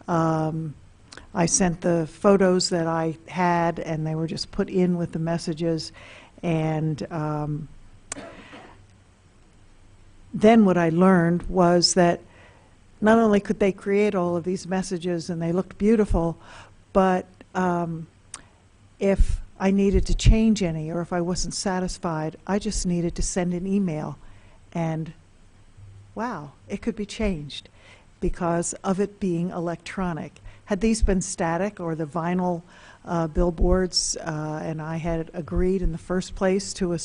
I sent the photos that I had, and they were just put in with the messages. And then what I learned was that not only could they create all of these messages and they looked beautiful, but if I needed to change any or if I wasn't satisfied, I just needed to send an email, and wow, it could be changed because of it being electronic. Had these been static or the vinyl billboards, and I had agreed in the first place to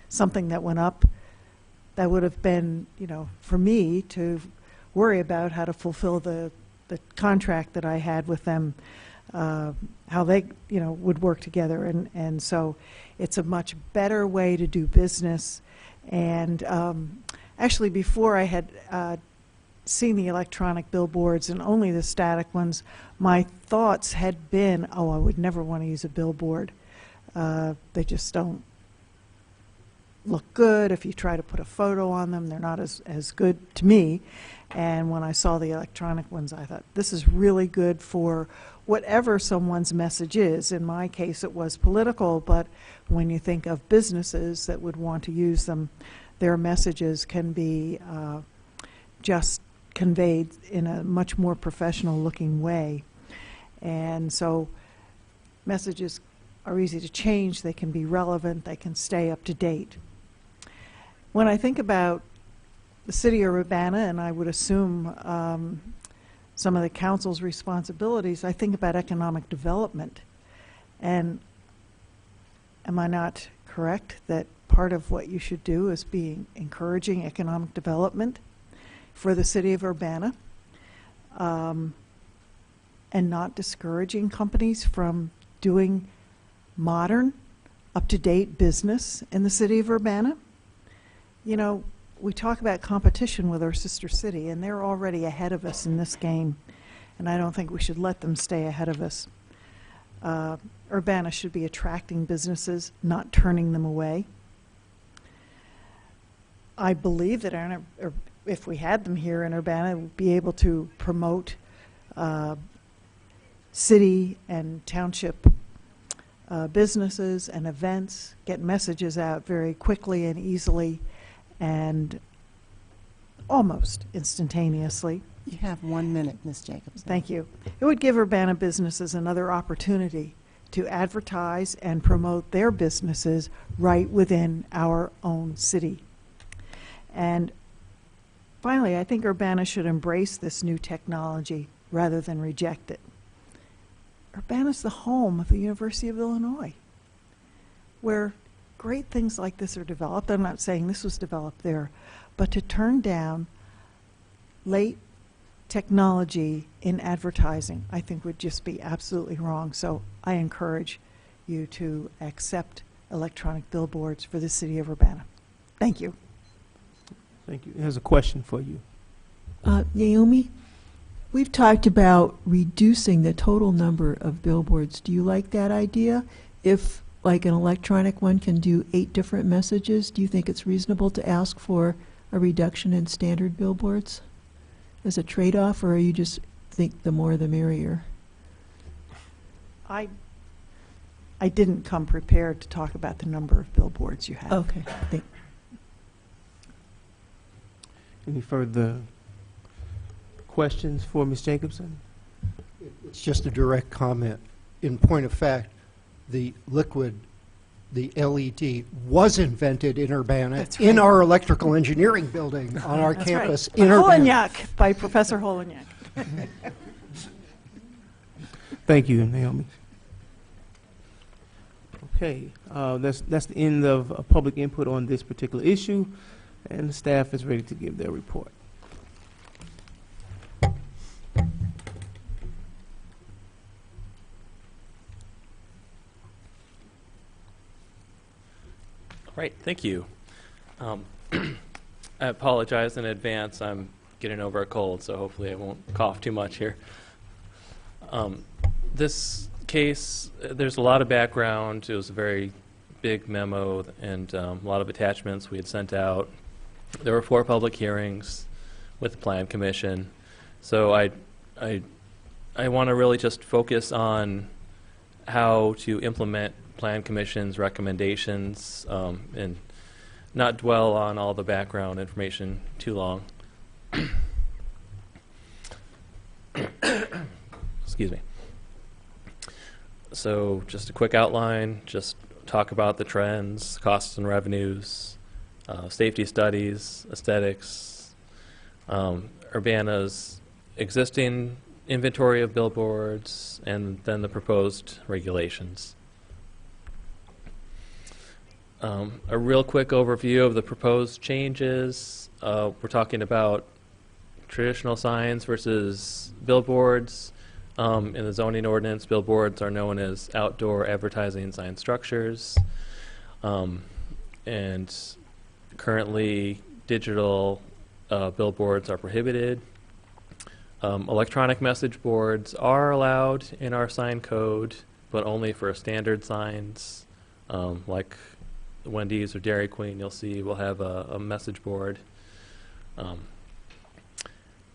something that went up, that would have been, you know, for me to worry about how to fulfill the contract that I had with them, how they, you know, would work together. And so it's a much better way to do business. And actually, before I had seen the electronic billboards and only the static ones, my thoughts had been, oh, I would never want to use a billboard. They just don't look good. If you try to put a photo on them, they're not as good to me. And when I saw the electronic ones, I thought, this is really good for whatever someone's message is. In my case, it was political, but when you think of businesses that would want to use them, their messages can be just conveyed in a much more professional looking way. And so messages are easy to change, they can be relevant, they can stay up to date. When I think about the city of Urbana, and I would assume some of the council's responsibilities, I think about economic development. And am I not correct that part of what you should do is be encouraging economic development for the city of Urbana, and not discouraging companies from doing modern, up-to-date business in the city of Urbana? You know, we talk about competition with our sister city, and they're already ahead of us in this game, and I don't think we should let them stay ahead of us. Urbana should be attracting businesses, not turning them away. I believe that if we had them here in Urbana, we'd be able to promote city and township businesses and events, get messages out very quickly and easily and almost instantaneously. You have 1 minute, Ms. Jacobson. Thank you. It would give Urbana businesses another opportunity to advertise and promote their businesses right within our own city. And finally, I think Urbana should embrace this new technology rather than reject it. Urbana's the home of the University of Illinois, where great things like this are developed. I'm not saying this was developed there, but to turn down late technology in advertising, I think would just be absolutely wrong. So I encourage you to accept electronic billboards for the city of Urbana. Thank you. Thank you. Here's a question for you. Naomi, we've talked about reducing the total number of billboards. Do you like that idea? If, like, an electronic one can do 8 different messages, do you think it's reasonable to ask for a reduction in standard billboards as a trade-off, or you just think the more the merrier? I didn't come prepared to talk about the number of billboards you have. Okay. Any further questions for Ms. Jacobson? It's just a direct comment. In point of fact, the liquid, the LED, was invented in Urbana, That's in right. our electrical engineering building on our That's campus right. in Urbana. Holonyak, by Professor Holonyak. Thank you, Naomi. Okay, that's the end of public input on this particular issue, and the staff is ready to give their report. Right, thank you. I apologize in advance. I'm getting over a cold, so hopefully I won't cough too much here. This case, there's a lot of background. It was a very big memo and a lot of attachments we had sent out. There were 4 public hearings with the Plan Commission. So I want to really just focus on how to implement Plan Commission's recommendations and not dwell on all the background information too long. Excuse me. So just a quick outline, just talk about the trends, costs and revenues, safety studies, aesthetics, Urbana's existing inventory of billboards, and then the proposed regulations. A real quick overview of the proposed changes. We're talking about traditional signs versus billboards. In the zoning ordinance, billboards are known as outdoor advertising sign structures. And currently, digital billboards are prohibited. Electronic message boards are allowed in our sign code, but only for standard signs, like Wendy's or Dairy Queen. You'll see we'll have a message board.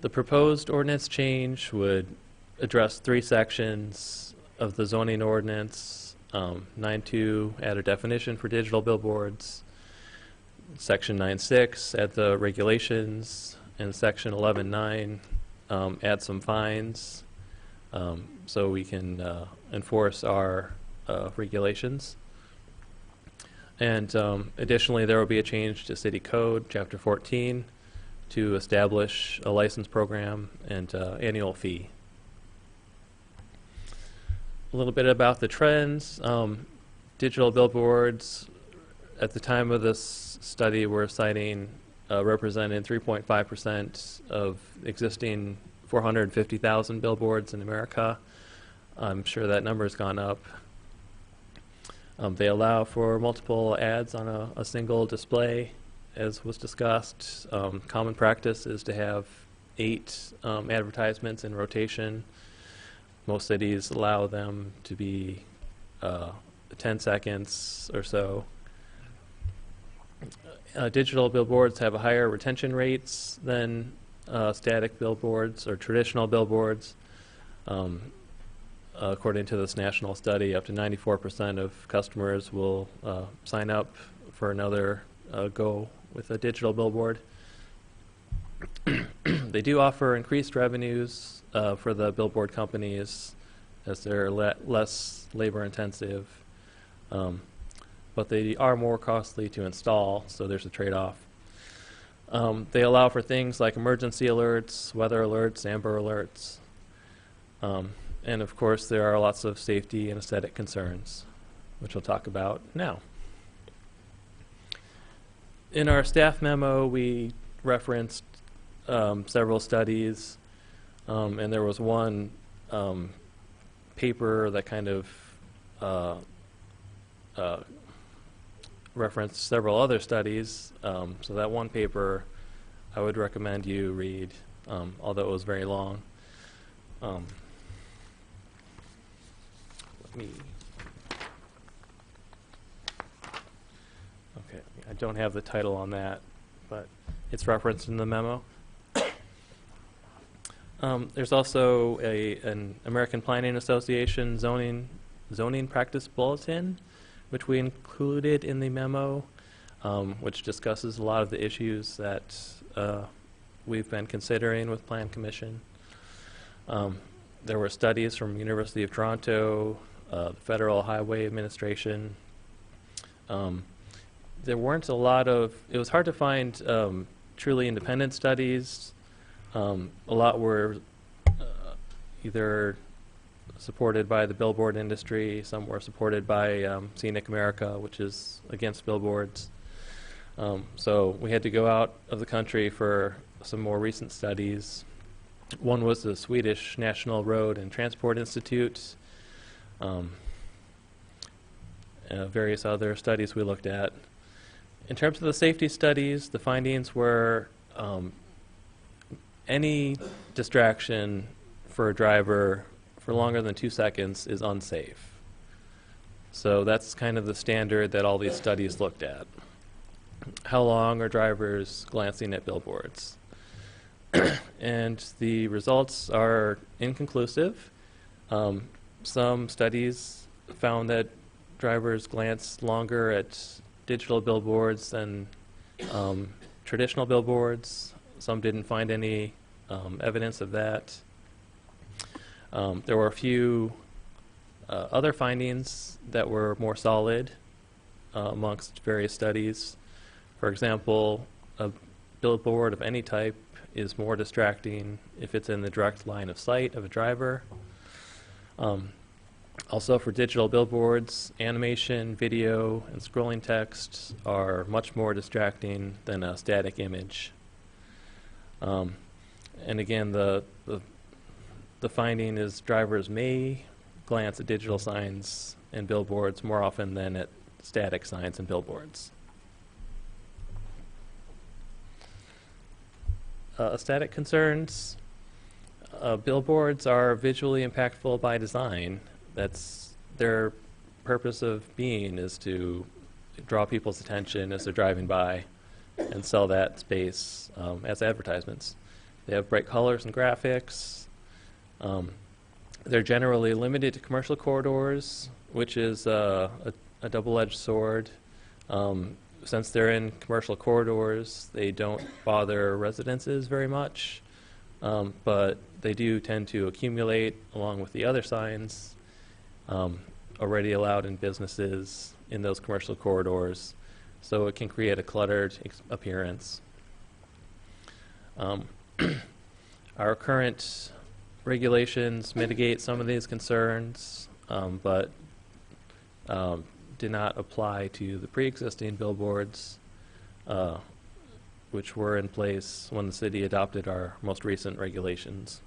The proposed ordinance change would address 3 sections of the zoning ordinance. 9.2, add a definition for digital billboards. Section 9.6, add the regulations. And Section 11.9, add some fines so we can enforce our regulations. And additionally, there will be a change to City Code, Chapter 14, to establish a license program and annual fee. A little bit about the trends. Digital billboards, at the time of this study, we're citing represented 3.5% of existing 450,000 billboards in America. I'm sure that number has gone up. They allow for multiple ads on a single display, as was discussed, common practice is to have 8 advertisements in rotation. Most cities allow them to be 10 seconds or so. Digital billboards have a higher retention rates than static billboards or traditional billboards. According to this national study, up to 94% of customers will sign up for another go with a digital billboard. They do offer increased revenues for the billboard companies as they're less labor intensive, but they are more costly to install, so there's a trade-off. They allow for things like emergency alerts, weather alerts, amber alerts, and of course there are lots of safety and aesthetic concerns, which we'll talk about now. In our staff memo, we referenced several studies, and there was one paper that kind of referenced several other studies. So that one paper I would recommend you read, although it was very long. Let me. Okay, I don't have the title on that, but it's referenced in the memo. There's also an American Planning Association zoning practice bulletin, which we included in the memo, which discusses a lot of the issues that we've been considering with Plan Commission. There were studies from University of Toronto, the Federal Highway Administration. There weren't a lot of, it was hard to find truly independent studies. A lot were either supported by the billboard industry, some were supported by Scenic America, which is against billboards. So we had to go out of the country for some more recent studies. One was the Swedish National Road and Transport Institute. Various other studies we looked at. In terms of the safety studies, the findings were any distraction for a driver for longer than 2 seconds is unsafe. So that's kind of the standard that all these studies looked at. How long are drivers glancing at billboards? And the results are inconclusive. Some studies found that drivers glance longer at digital billboards than traditional billboards. Some didn't find any evidence of that. There were a few other findings that were more solid amongst various studies. For example, a billboard of any type is more distracting if it's in the direct line of sight of a driver. Also for digital billboards, animation, video, and scrolling text are much more distracting than a static image. And again, the finding is drivers may glance at digital signs and billboards more often than at static signs and billboards. Aesthetic concerns. Billboards are visually impactful by design. That's their purpose of being, is to draw people's attention as they're driving by and sell that space as advertisements. They have bright colors and graphics. They're generally limited to commercial corridors, which is a double-edged sword. Since they're in commercial corridors, they don't bother residences very much, but they do tend to accumulate along with the other signs already allowed in businesses in those commercial corridors, so it can create a cluttered appearance. Our current regulations mitigate some of these concerns, but do not apply to the pre-existing billboards, which were in place when the city adopted our most recent regulations.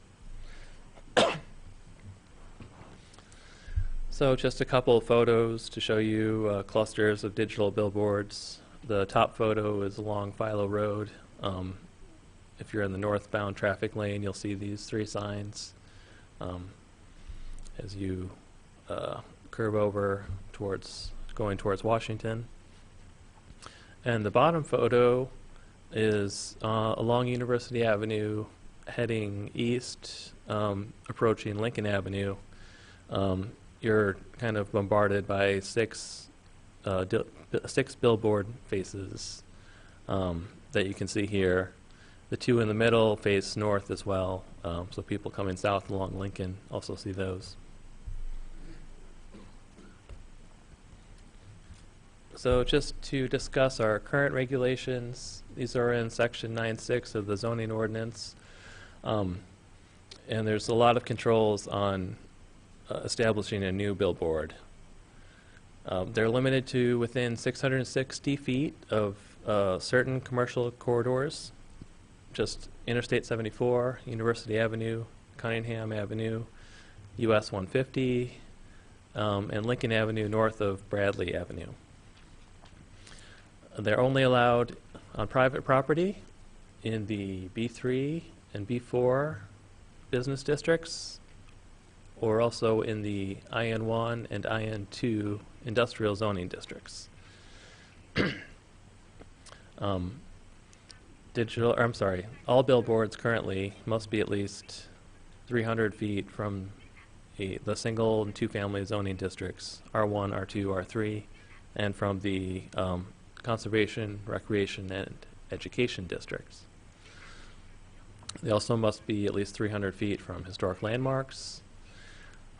So just a couple of photos to show you clusters of digital billboards. The top photo is along Philo Road. If you're in the northbound traffic lane, you'll see these 3 signs as you curve over going towards Washington. And the bottom photo is along University Avenue, heading east, approaching Lincoln Avenue. You're kind of bombarded by 6 billboard faces that you can see here. The 2 in the middle face north as well, so people coming south along Lincoln also see those. So just to discuss our current regulations, these are in section 9.6 of the zoning ordinance. And there's a lot of controls on establishing a new billboard. They're limited to within 660 feet of certain commercial corridors, just Interstate 74, University Avenue, Cunningham Avenue, US 150, and Lincoln Avenue north of Bradley Avenue. They're only allowed on private property in the B3 and B4 business districts, or also in the IN1 and IN2 industrial zoning districts. All billboards currently must be at least 300 feet from the single and 2-family zoning districts, R1, R2, R3, and from the conservation, recreation, and education districts. They also must be at least 300 feet from historic landmarks,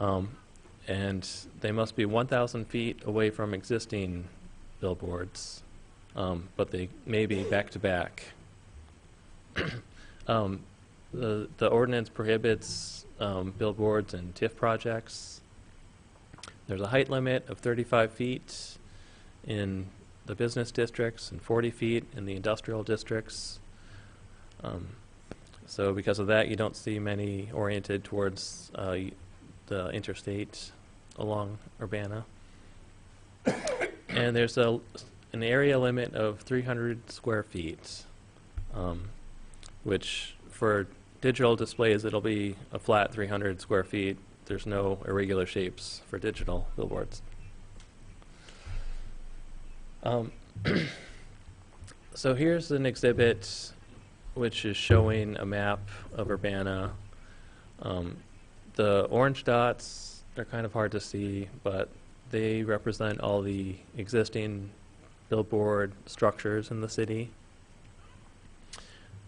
and they must be 1,000 feet away from existing billboards, but they may be back-to-back. The ordinance prohibits billboards and TIF projects. There's a height limit of 35 feet in the business districts and 40 feet in the industrial districts. So because of that, you don't see many oriented towards the interstate along Urbana. And there's an area limit of 300 square feet, which for digital displays, it'll be a flat 300 square feet. There's no irregular shapes for digital billboards. So here's an exhibit which is showing a map of Urbana. The orange dots are kind of hard to see, but they represent all the existing billboard structures in the city.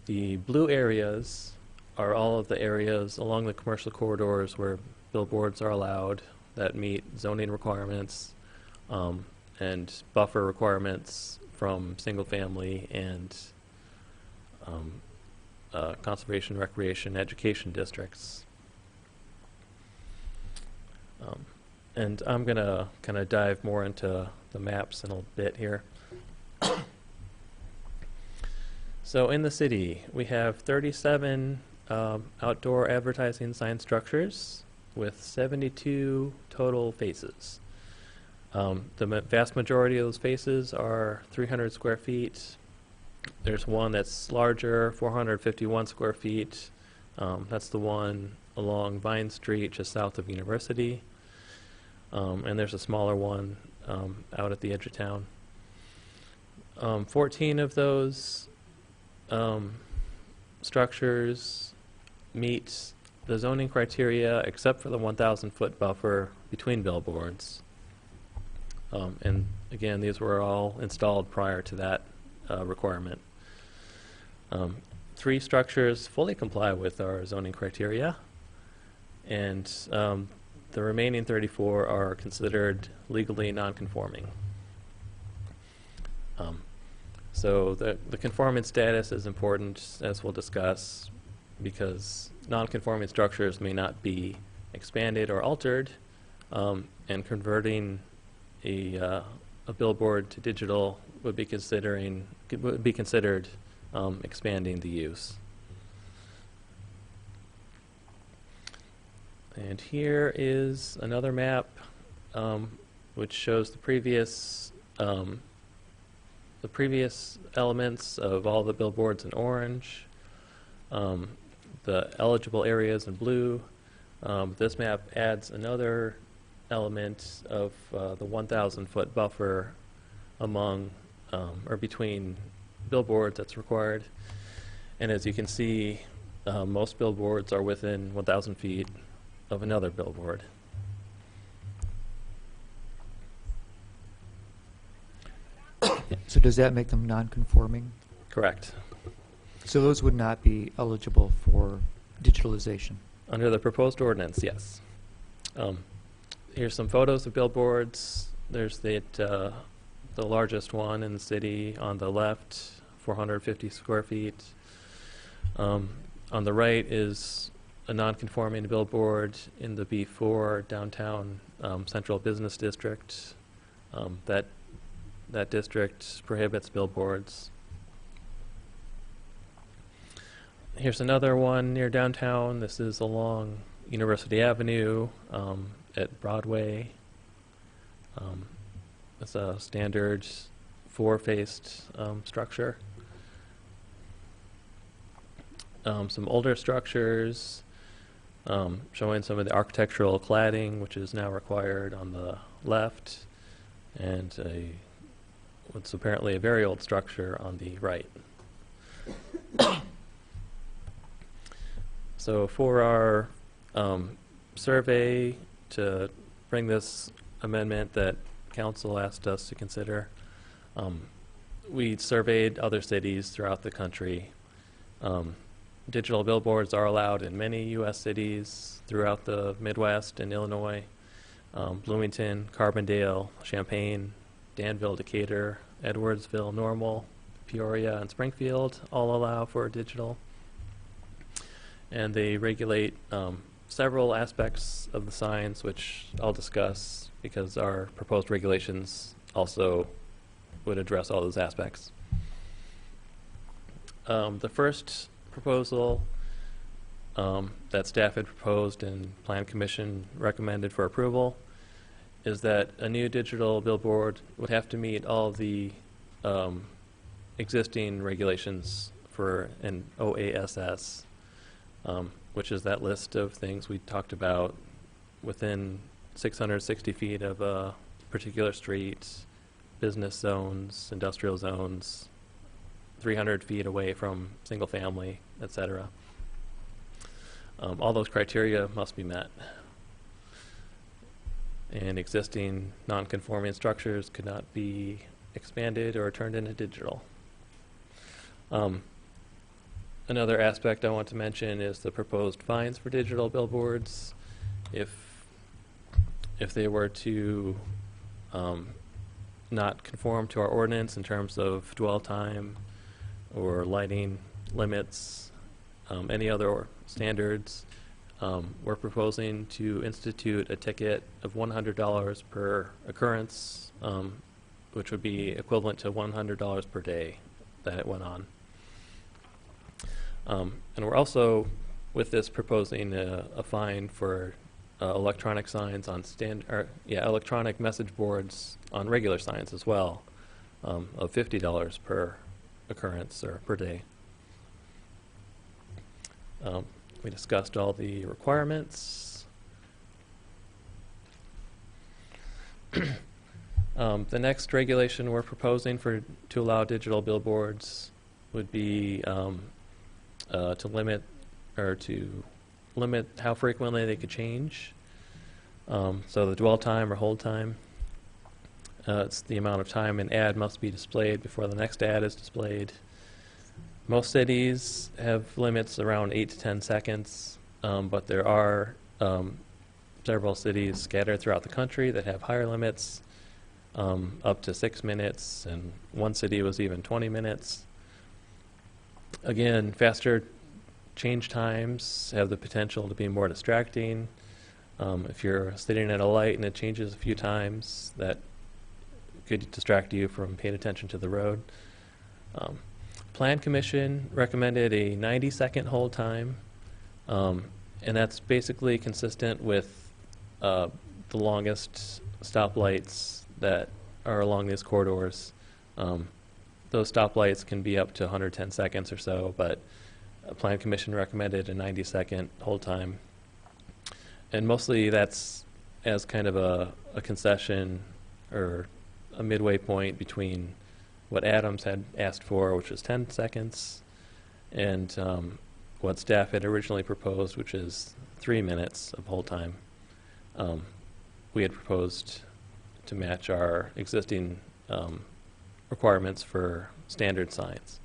The blue areas are all of the areas along the commercial corridors where billboards are allowed that meet zoning requirements and buffer requirements from single-family and conservation, recreation, education districts. And I'm going to kind of dive more into the maps in a bit here. So in the city, we have 37 outdoor advertising sign structures with 72 total faces. The vast majority of those faces are 300 square feet. There's one that's larger, 451 square feet. That's the one along Vine Street, just south of University. And there's a smaller one out at the edge of town. 14 of those structures meet the zoning criteria except for the 1,000-foot buffer between billboards. And again, these were all installed prior to that requirement. 3 structures fully comply with our zoning criteria, and the remaining 34 are considered legally non-conforming. So the conforming status is important, as we'll discuss, because non-conforming structures may not be expanded or altered, and converting a billboard to digital would be considered expanding the use. And here is another map which shows the previous the previous elements of all the billboards in orange, the eligible areas in blue. This map adds another element of the 1,000-foot buffer among or between billboards that's required. And as you can see, most billboards are within 1,000 feet of another billboard. So does that make them non-conforming? Correct. So those would not be eligible for digitalization? Under the proposed ordinance, yes. Here's some photos of billboards. There's the largest one in the city on the left, 450 square feet. On the right is a non-conforming billboard in the B4 downtown central business district. That district prohibits billboards. Here's another one near downtown. This is along University Avenue at Broadway. It's a standard four-faced structure. Some older structures showing some of the architectural cladding, which is now required on the left, and what's apparently a very old structure on the right. So for our survey to bring this amendment that council asked us to consider, we surveyed other cities throughout the country. Digital billboards are allowed in many U.S. cities throughout the Midwest and Illinois. Bloomington, Carbondale, Champaign, Danville, Decatur, Edwardsville, Normal, Peoria, and Springfield all allow for digital. And they regulate several aspects of the signs, which I'll discuss because our proposed regulations also would address all those aspects. The first proposal that staff had proposed and Plan Commission recommended for approval is that a new digital billboard would have to meet all the existing regulations for an OASS, which is that list of things we talked about within 660 feet of a particular street, business zones, industrial zones, 300 feet away from single family, etc. All those criteria must be met. And existing non-conforming structures could not be expanded or turned into digital. Another aspect I want to mention is the proposed fines for digital billboards. If they were to not conform to our ordinance in terms of dwell time or lighting limits, any other standards, we're proposing to institute a ticket of $100 per occurrence, which would be equivalent to $100 per day that it went on. And we're also, with this, proposing a fine for electronic signs on electronic message boards on regular signs as well, of $50 per occurrence or per day. We discussed all the requirements. The next regulation we're proposing to allow digital billboards would be to limit how frequently they could change. So the dwell time or hold time. It's the amount of time an ad must be displayed before the next ad is displayed. Most cities have limits around 8 to 10 seconds, but there are several cities scattered throughout the country that have higher limits, up to 6 minutes, and one city was even 20 minutes. Again, faster change times have the potential to be more distracting. If you're sitting at a light and it changes a few times, that could distract you from paying attention to the road. Plan Commission recommended a 90-second hold time, and that's basically consistent with the longest stoplights that are along these corridors. those stoplights can be up to 110 seconds or so, but a Plan Commission recommended a 90-second hold time. And mostly that's as kind of a concession or a midway point between what Adams had asked for, which was 10 seconds, and what staff had originally proposed, which is 3 minutes of hold time. We had proposed to match our existing requirements for standard signs.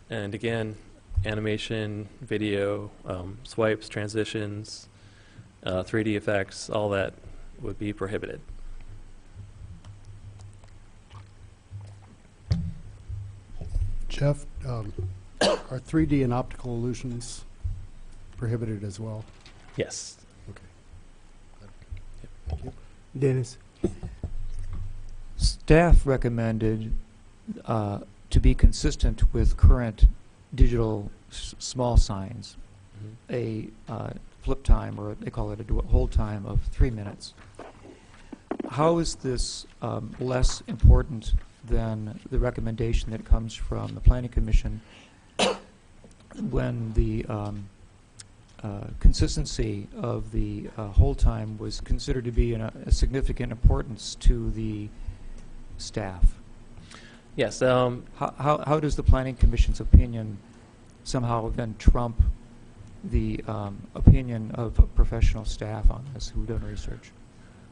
And again, animation, video, swipes, transitions, 3D effects, all that would be prohibited. Jeff, are 3D and optical illusions prohibited as well? Yes. Okay. Thank you. Dennis? Staff recommended to be consistent with current digital small signs, a flip time, or they call it a hold time of 3 minutes. How is this less important than the recommendation that comes from the Planning Commission when the consistency of the hold time was considered to be a significant importance to the staff? Yes. How does the Planning Commission's opinion somehow then trump the opinion of professional staff on this who've done research?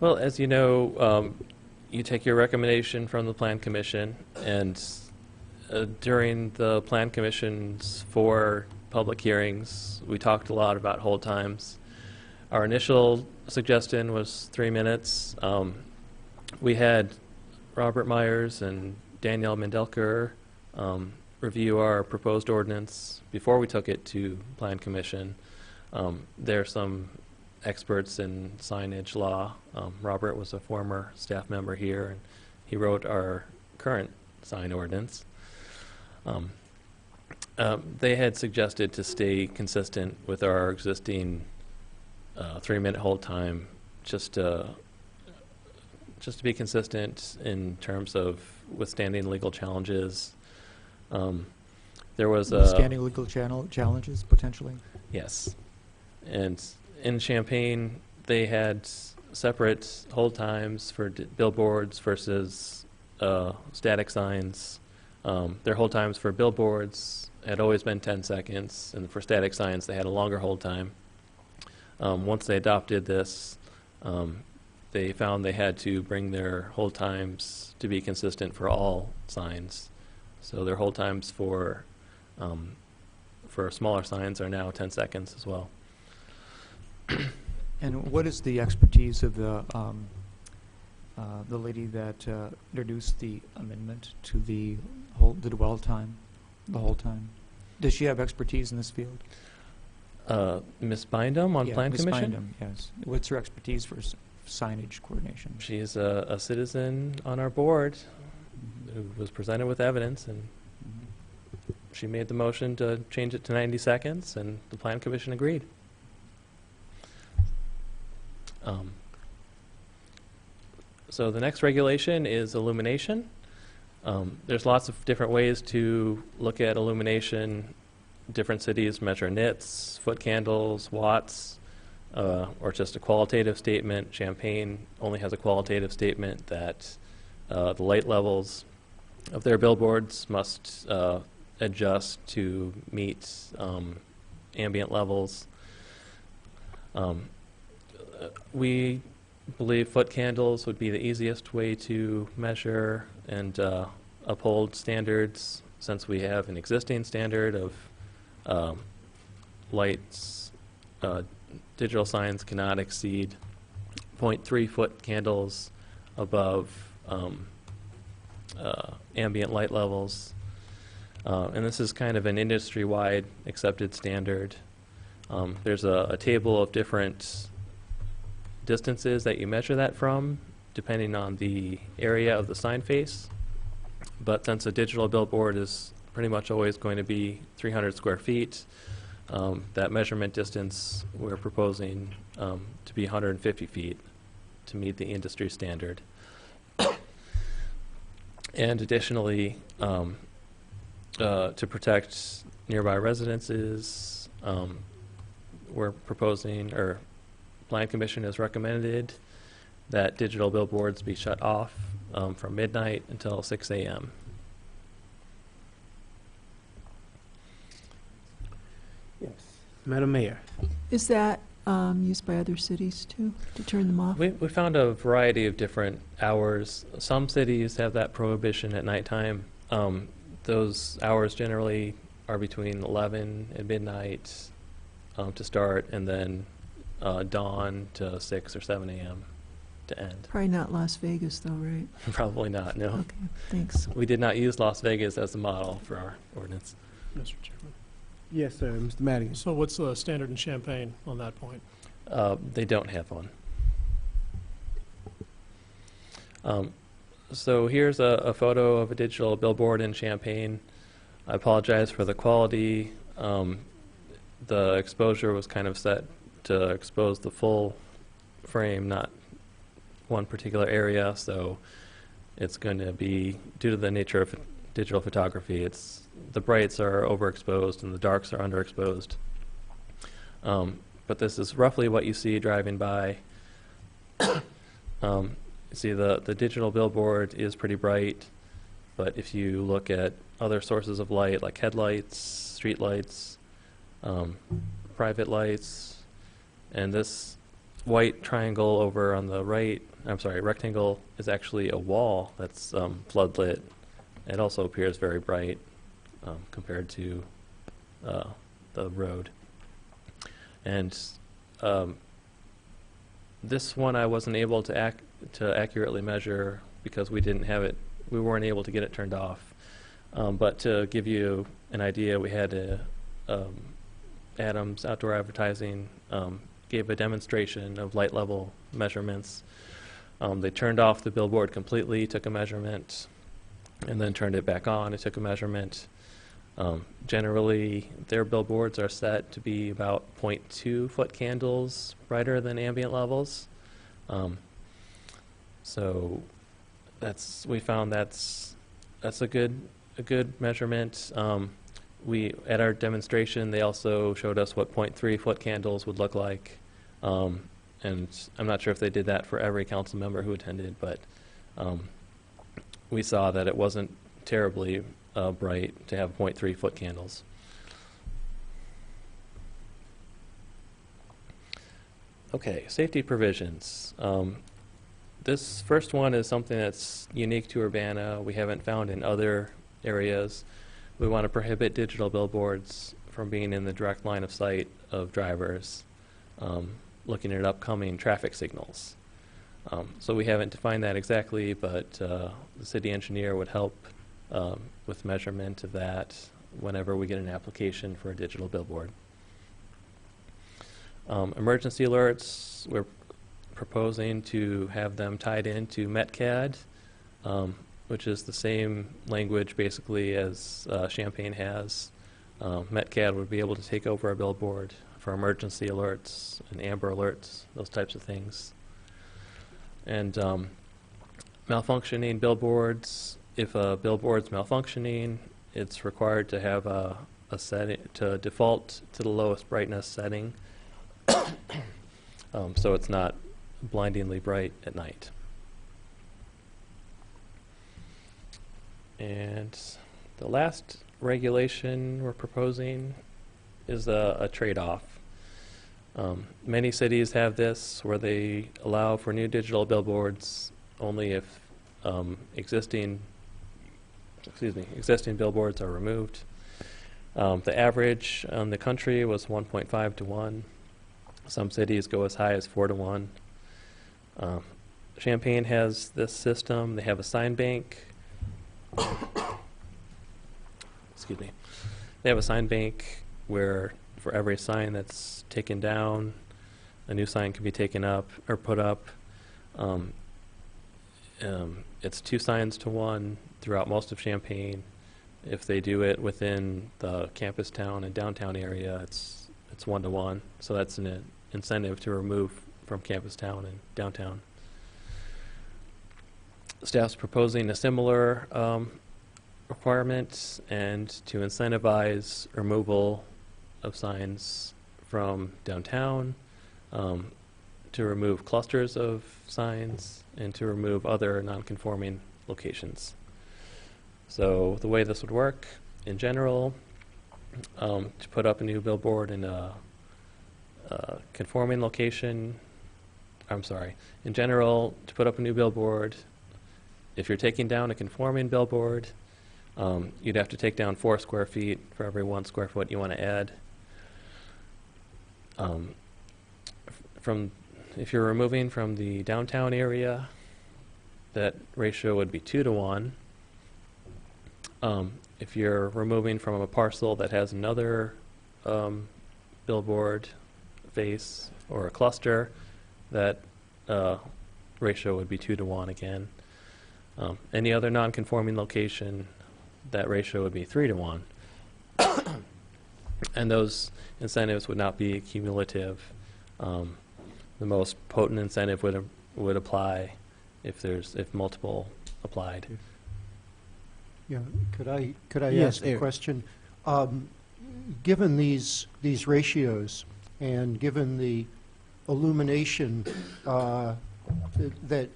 Well, as you know, you take your recommendation from the Plan Commission, and during the Plan Commission's 4 public hearings, we talked a lot about hold times. Our initial suggestion was 3 minutes. We had Robert Myers and Danielle Mendelker review our proposed ordinance before we took it to Plan Commission. There are some experts in signage law. Robert was a former staff member here, and he wrote our current sign ordinance. They had suggested to stay consistent with our existing 3-minute hold time, just to be consistent in terms of withstanding legal challenges. There was withstanding legal challenges potentially. Yes, and in Champaign they had separate hold times for billboards versus static signs. Their hold times for billboards had always been 10 seconds, and for static signs they had a longer hold time. Once they adopted this, they found they had to bring their hold times to be consistent for all signs. So their hold times for smaller signs are now 10 seconds as well. And what is the expertise of the lady that introduced the amendment to the dwell time, the hold time? Does she have expertise in this field? Ms. Bindum on Plan Ms. Commission? Bindum, yes. What's her expertise for signage coordination? She is a citizen on our board who was presented with evidence, and she made the motion to change it to 90 seconds, and the Plan Commission agreed. So the next regulation is illumination. There's lots of different ways to look at illumination. Different cities measure nits, foot candles, watts, or just a qualitative statement. Champaign only has a qualitative statement that the light levels of their billboards must adjust to meet ambient levels. We believe foot candles would be the easiest way to measure and uphold standards, since we have an existing standard of lights. Digital signs cannot exceed 0.3 foot candles above ambient light levels. And this is kind of an industry-wide accepted standard. There's a table of different distances that you measure that from, depending on the area of the sign face. But since a digital billboard is pretty much always going to be 300 square feet, that measurement distance we're proposing to be 150 feet to meet the industry standard. And additionally, to protect nearby residences, we're proposing, or Plan Commission has recommended that digital billboards be shut off from midnight until 6 a.m. Yes. Madam Mayor. Is that used by other cities too, to turn them off? We found a variety of different hours. Some cities have that prohibition at nighttime. Those hours generally are between 11 and midnight to start, and then dawn to 6 or 7 a.m. to end. Probably not Las Vegas though, right? Probably not, no. Okay, thanks. We did not use Las Vegas as the model for our ordinance. Mr. Chairman. Yes, sir. Mr. Madigan. So what's the standard in Champaign on that point? They don't have one. So here's a photo of a digital billboard in Champaign. I apologize for the quality. The exposure was kind of set to expose the full frame, not one particular area, so it's going to be, due to the nature of digital photography, the brights are overexposed and the darks are underexposed. But this is roughly what you see driving by. You see the digital billboard is pretty bright, but if you look at other sources of light like headlights, street lights, private lights, and this white triangle over on the right, I'm sorry, rectangle, is actually a wall that's floodlit. It also appears very bright compared to the road. And this one I wasn't able to accurately measure because we didn't have it, we weren't able to get it turned off. But to give you an idea, we had Adams Outdoor Advertising gave a demonstration of light level measurements. They turned off the billboard completely, took a measurement, and then turned it back on and took a measurement. Generally, their billboards are set to be about 0.2 foot candles brighter than ambient levels. So we found that's a good measurement. At our demonstration, they also showed us what 0.3 foot candles would look like. And I'm not sure if they did that for every council member who attended, but we saw that it wasn't terribly bright to have 0.3 foot candles. Okay, safety provisions. This first one is something that's unique to Urbana. We haven't found in other areas. We want to prohibit digital billboards from being in the direct line of sight of drivers looking at upcoming traffic signals. So we haven't defined that exactly, but the city engineer would help with measurement of that whenever we get an application for a digital billboard. Emergency alerts, we're proposing to have them tied into Metcad, which is the same language basically as Champaign has. Metcad would be able to take over a billboard for emergency alerts and Amber alerts, those types of things. And malfunctioning billboards, if a billboard's malfunctioning, it's required to have a setting to default to the lowest brightness setting, so it's not blindingly bright at night. And the last regulation we're proposing is a trade-off. Many cities have this where they allow for new digital billboards only if existing billboards are removed. The average on the country was 1.5 to 1. Some cities go as high as 4 to 1. Champaign has this system. They have a sign bank. Excuse me. They have a sign bank where for every sign that's taken down, a new sign can be taken up or put up. It's 2 signs to 1 throughout most of Champaign. If they do it within the campus town and downtown area, it's 1 to 1. So that's an incentive to remove from campus town and downtown. Staff's proposing a similar requirement and to incentivize removal of signs from downtown, to remove clusters of signs, and to remove other non-conforming locations. So the way this would work, in general, to put up a new billboard in a conforming location, in general, to put up a new billboard, if you're taking down a conforming billboard, you'd have to take down 4 square feet for every 1 square foot you want to add. If you're removing from the downtown area, that ratio would be 2 to 1. If you're removing from a parcel that has another billboard face or a cluster, that ratio would be 2 to 1 again. Any other non-conforming location, that ratio would be 3 to 1. And those incentives would not be cumulative. The most potent incentive would apply if multiple applied. Yeah, could I Yes, ask a Eric. question? Given these ratios and given the illumination that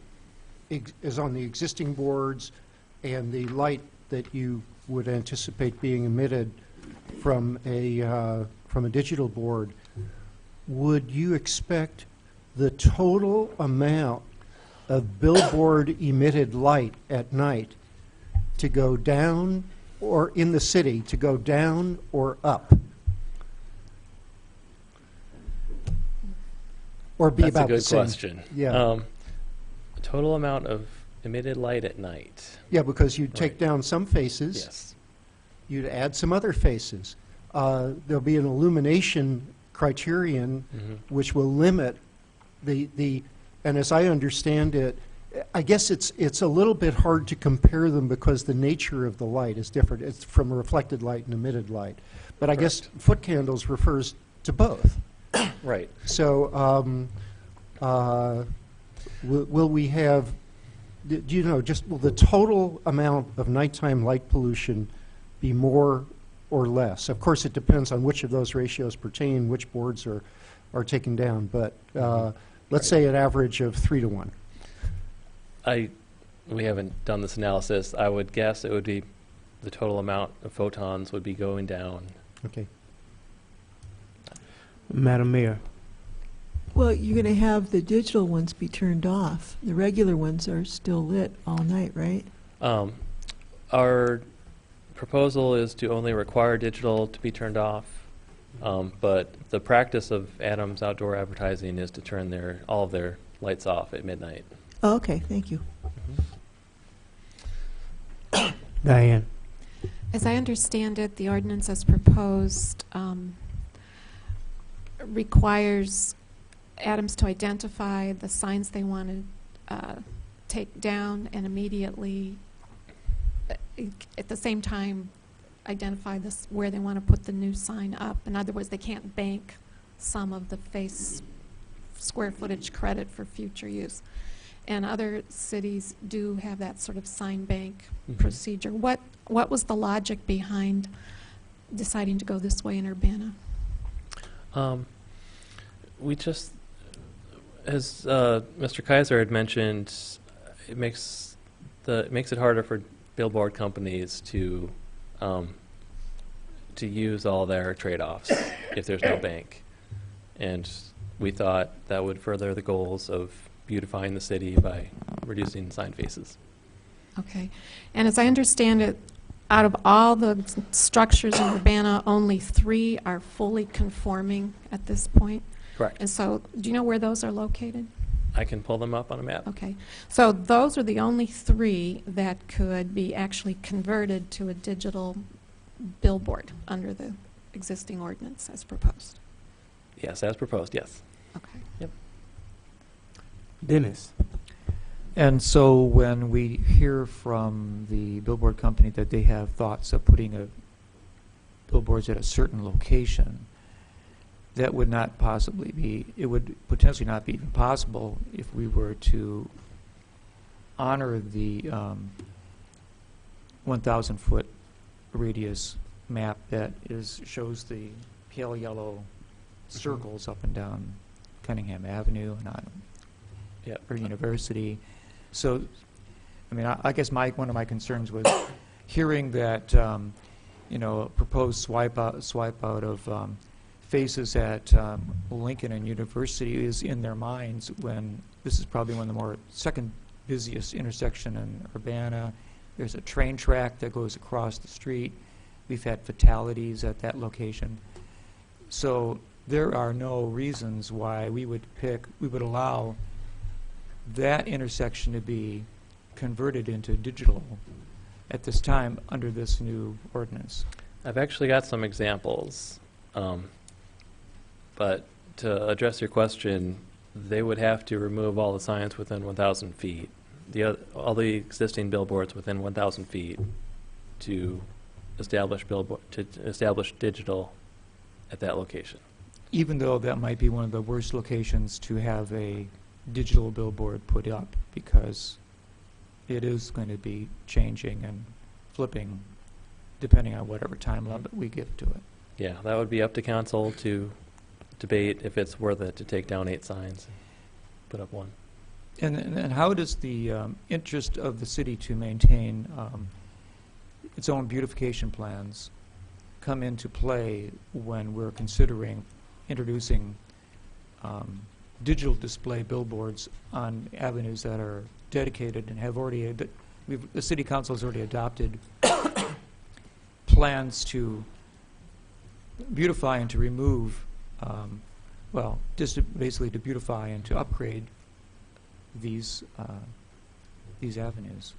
is on the existing boards and the light that you would anticipate being emitted from a digital board, would you expect the total amount of billboard emitted light at night to go down, or in the city, to go down or up? Or be That's about a the good same? question. Yeah. Total amount of emitted light at night. Yeah, because you'd take Right. down some faces. Yes. You'd add some other faces. There'll be an illumination criterion which will limit the, and as I understand it, I guess it's a little bit hard to compare them because the nature of the light is different. It's from reflected light and emitted light. But I guess foot candles refers to both. Right. So will we have, do you know, just will the total amount of nighttime light pollution be more or less? Of course, it depends on which of those ratios pertain, which boards are taken down. But let's say an average of 3 to 1. We haven't done this analysis. I would guess it would be the total amount of photons would be going down. Okay. Madam Mayor. Well, you're going to have the digital ones be turned off. The regular ones are still lit all night, right? Our proposal is to only require digital to be turned off, but the practice of Adams Outdoor Advertising is to turn all of their lights off at midnight. Oh, okay, thank you. Diane. As I understand it, the ordinance as proposed requires Adams to identify the signs they want to take down and immediately, at the same time, identify where they want to put the new sign up. In other words, they can't bank some of the face square footage credit for future use. And other cities do have that sort of sign bank procedure. What was the logic behind deciding to go this way in Urbana? We just, as Mr. Kaiser had mentioned, it makes it harder for billboard companies to use all their trade-offs if there's no bank, and we thought that would further the goals of beautifying the city by reducing sign faces. Okay. And as I understand it, out of all the structures in Urbana, only 3 are fully conforming at this point? Correct. And so, do you know where those are located? I can pull them up on a map. Okay. So those are the only 3 that could be actually converted to a digital billboard under the existing ordinance as proposed? Yes, as proposed, yes. Okay. Yep. Dennis. And so when we hear from the billboard company that they have thoughts of putting billboards at a certain location, that would not possibly be, it would potentially not be even possible if we were to honor the 1,000-foot radius map that shows the pale yellow circles up and down Cunningham Avenue and on for University. So, I mean, I guess one of my concerns was hearing that you know, a proposed swipe out of faces at Lincoln and University is in their minds when this is probably one of the more second busiest intersection in Urbana. There's a train track that goes across the street. We've had fatalities at that location. So there are no reasons why we would allow that intersection to be converted into digital at this time under this new ordinance. I've actually got some examples, but to address your question, they would have to remove all the signs within 1,000 feet, all the existing billboards within 1,000 feet to establish digital at that location. Even though that might be one of the worst locations to have a digital billboard put up, because it is going to be changing and flipping depending on whatever time limit we give to it. Yeah, that would be up to council to debate if it's worth it to take down 8 signs and put up 1. And how does the interest of the city to maintain its own beautification plans come into play when we're considering introducing digital display billboards on avenues that are dedicated and have already, the city council has already adopted plans to beautify and to remove, well, just basically to beautify and to upgrade these avenues.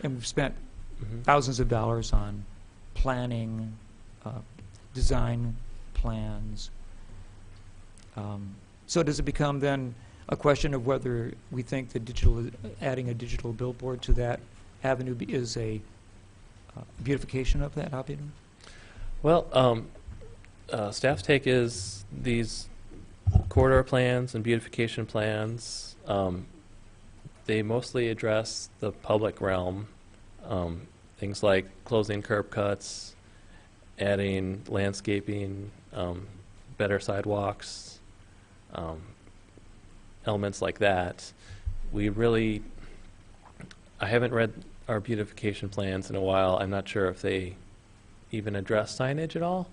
And we've spent thousands of dollars on planning, design plans. So does it become then a question of whether we think that adding a digital billboard to that avenue is a beautification of that avenue? Well, staff's take is these corridor plans and beautification plans, they mostly address the public realm, things like closing curb cuts, adding landscaping, better sidewalks, elements like that. I haven't read our beautification plans in a while. I'm not sure if they even address signage at all.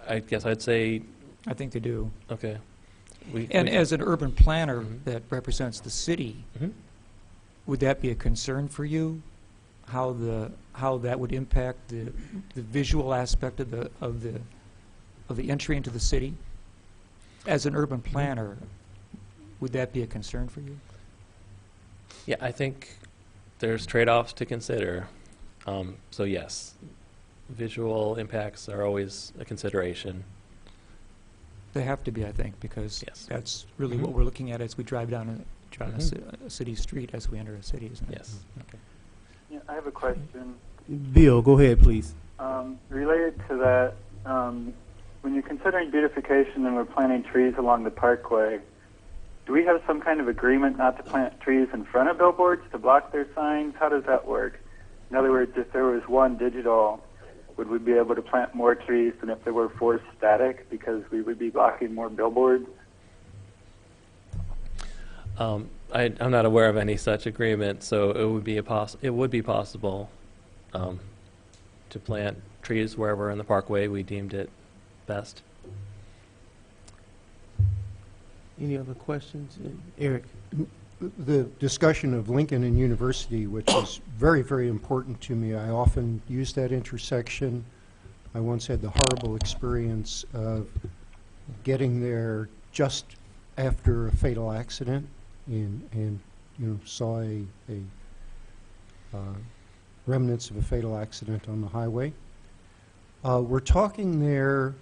I guess I'd say... I think they do. Okay. As an urban planner that represents the city, would that be a concern for you? How that would impact the visual aspect of the entry into the city? As an urban planner, would that be a concern for you? Yeah, I think there's trade-offs to consider. So yes, visual impacts are always a consideration. They have to be, I think, because that's really what we're looking at as we drive down a city street as we enter a city, isn't it? Yes. Okay. Yeah, I have a question. Bill, go ahead, please. Related to that, when you're considering beautification and we're planting trees along the parkway, do we have some kind of agreement not to plant trees in front of billboards to block their signs? How does that work? In other words, if there was one digital, would we be able to plant more trees than if there were 4 static because we would be blocking more billboards? I'm not aware of any such agreement, so it would be possible to plant trees wherever in the parkway we deemed it best. Any other questions? Eric? The discussion of Lincoln and University, which is very, very important to me. I often use that intersection. I once had the horrible experience of getting there just after a fatal accident and saw a remnants of a fatal accident on the highway. We're talking there,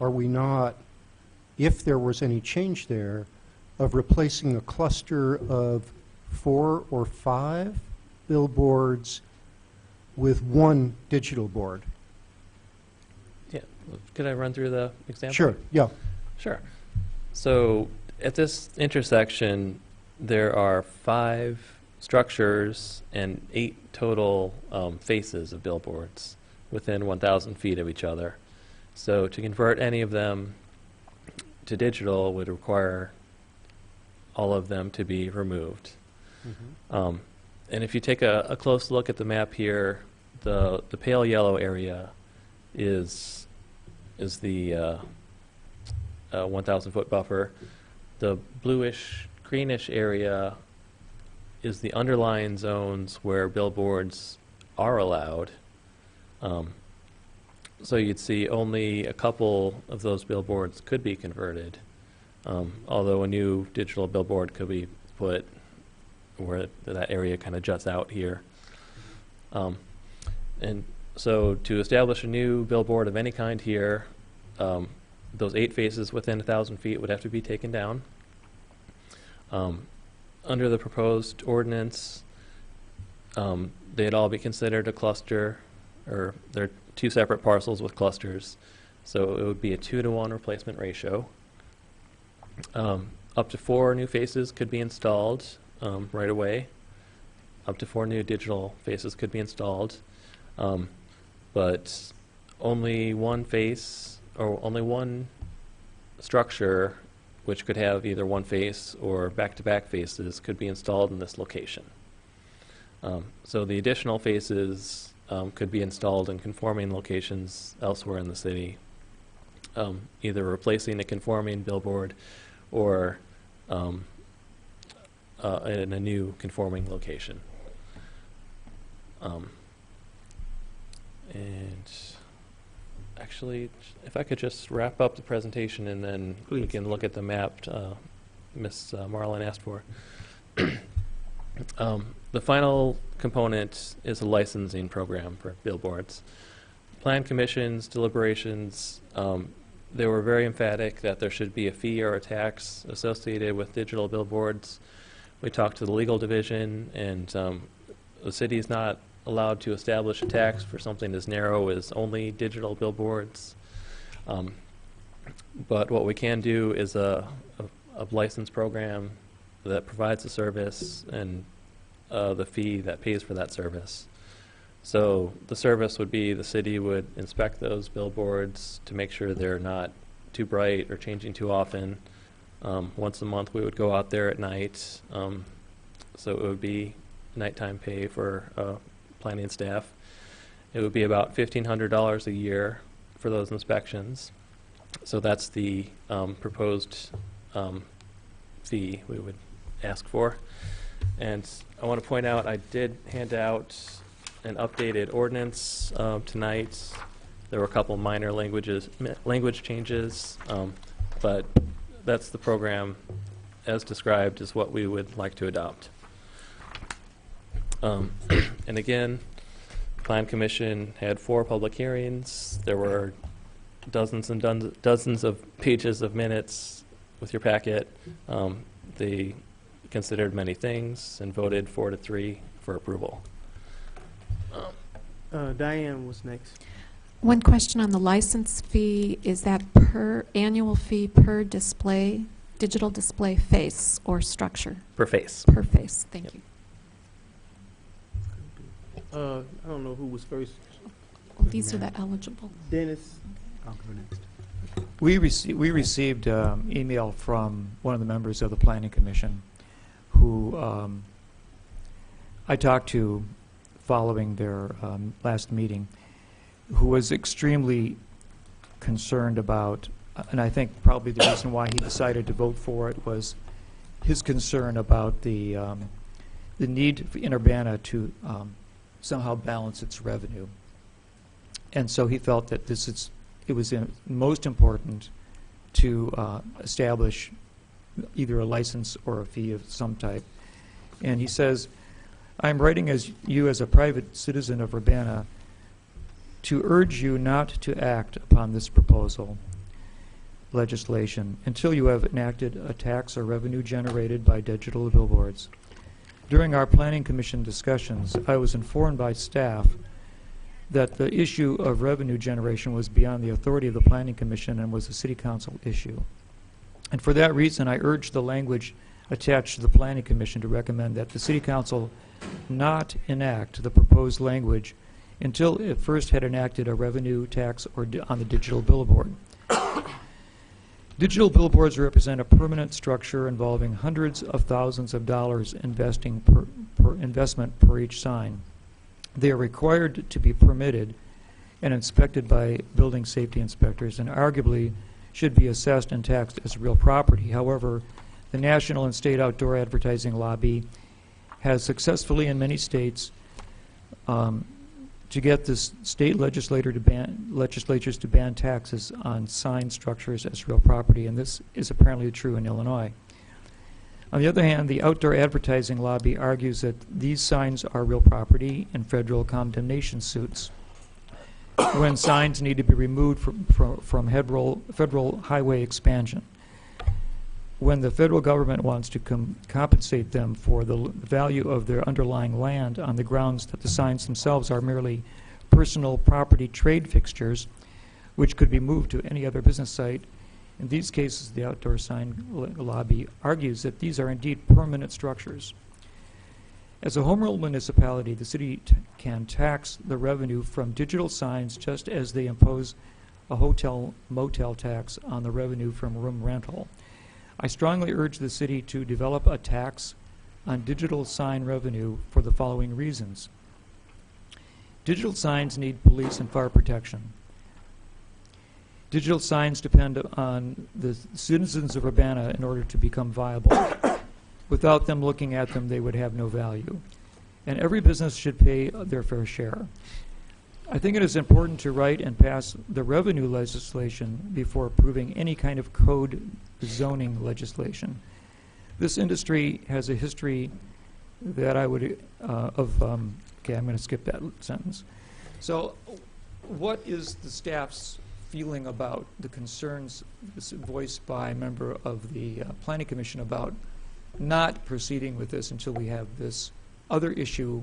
are we not, if there was any change there, of replacing a cluster of 4 or 5 billboards with one digital board. Yeah. Could I run through the example? Sure, yeah. Sure. So at this intersection, there are 5 structures and 8 total faces of billboards within 1,000 feet of each other. So to convert any of them to digital would require all of them to be removed. And if you take a close look at the map here, the pale yellow area is the 1,000-foot buffer. The bluish, greenish area is the underlying zones where billboards are allowed. So you'd see only a couple of those billboards could be converted, although a new digital billboard could be put where that area kind of juts out here. And so to establish a new billboard of any kind here, those 8 faces within 1,000 feet would have to be taken down. Under the proposed ordinance, they'd all be considered a cluster, or they're 2 separate parcels with clusters. So it would be a 2-to-1 replacement ratio. Up to 4 new faces could be installed right away. Up to 4 new digital faces could be installed. But only one face, or only one structure, which could have either one face or back-to-back faces, could be installed in this location. So the additional faces could be installed in conforming locations elsewhere in the city, either replacing a conforming billboard or in a new conforming location. And actually, if I could just wrap up the presentation and then we can look at the map Ms. Marlin asked for. The final component is a licensing program for billboards. Plan Commission's deliberations, they were very emphatic that there should be a fee or a tax associated with digital billboards. We talked to the legal division, and the city is not allowed to establish a tax for something as narrow as only digital billboards. But what we can do is a license program that provides a service and the fee that pays for that service. So the service would be the city would inspect those billboards to make sure they're not too bright or changing too often. Once a month we would go out there at night. So it would be nighttime pay for planning staff. It would be about $1,500 a year for those inspections. So that's the proposed fee we would ask for. And I want to point out I did hand out an updated ordinance tonight. There were a couple minor language changes, but that's the program as described is what we would like to adopt. And again, Plan Commission had 4 public hearings. There were dozens and dozens of pages of minutes with your packet. They considered many things and voted 4-3 for approval. Diane was next. One question on the license fee, is that per annual fee per display, digital display face or structure? Per face. Per face, thank you. I don't know who was first. Well, these are the eligible. Dennis. I'll go next. We received email from one of the members of the Planning Commission who I talked to following their last meeting, who was extremely concerned about, and I think probably the reason why he decided to vote for it was his concern about the need in Urbana to somehow balance its revenue. And so he felt that it was most important to establish either a license or a fee of some type. And he says, I'm writing as a private citizen of Urbana to urge you not to act upon this proposal legislation until you have enacted a tax or revenue generated by digital billboards. During our Planning Commission discussions, I was informed by staff that the issue of revenue generation was beyond the authority of the Planning Commission and was a City Council issue. And for that reason, I urge the language attached to the Planning Commission to recommend that the City Council not enact the proposed language until it first had enacted a revenue tax on the digital billboard. Digital billboards represent a permanent structure involving hundreds of thousands of dollars investment per each sign. They are required to be permitted and inspected by building safety inspectors, and arguably should be assessed and taxed as real property. However, the national and state outdoor advertising lobby has successfully in many states to get the state legislatures to ban taxes on sign structures as real property, and this is apparently true in Illinois. On the other hand, the outdoor advertising lobby argues that these signs are real property in federal condemnation suits when signs need to be removed from federal highway expansion. When the federal government wants to compensate them for the value of their underlying land on the grounds that the signs themselves are merely personal property trade fixtures, which could be moved to any other business site. In these cases, the outdoor sign lobby argues that these are indeed permanent structures. As a home rule municipality, the city can tax the revenue from digital signs just as they impose a hotel-motel tax on the revenue from room rental. I strongly urge the city to develop a tax on digital sign revenue for the following reasons. Digital signs need police and fire protection. Digital signs depend on the citizens of Urbana in order to become viable. Without them looking at them, they would have no value. And every business should pay their fair share. I think it is important to write and pass the revenue legislation before approving any kind of code zoning legislation. This industry has a history that I would, okay, I'm going to skip that sentence. So what is the staff's feeling about the concerns voiced by a member of the Planning Commission about not proceeding with this until we have this other issue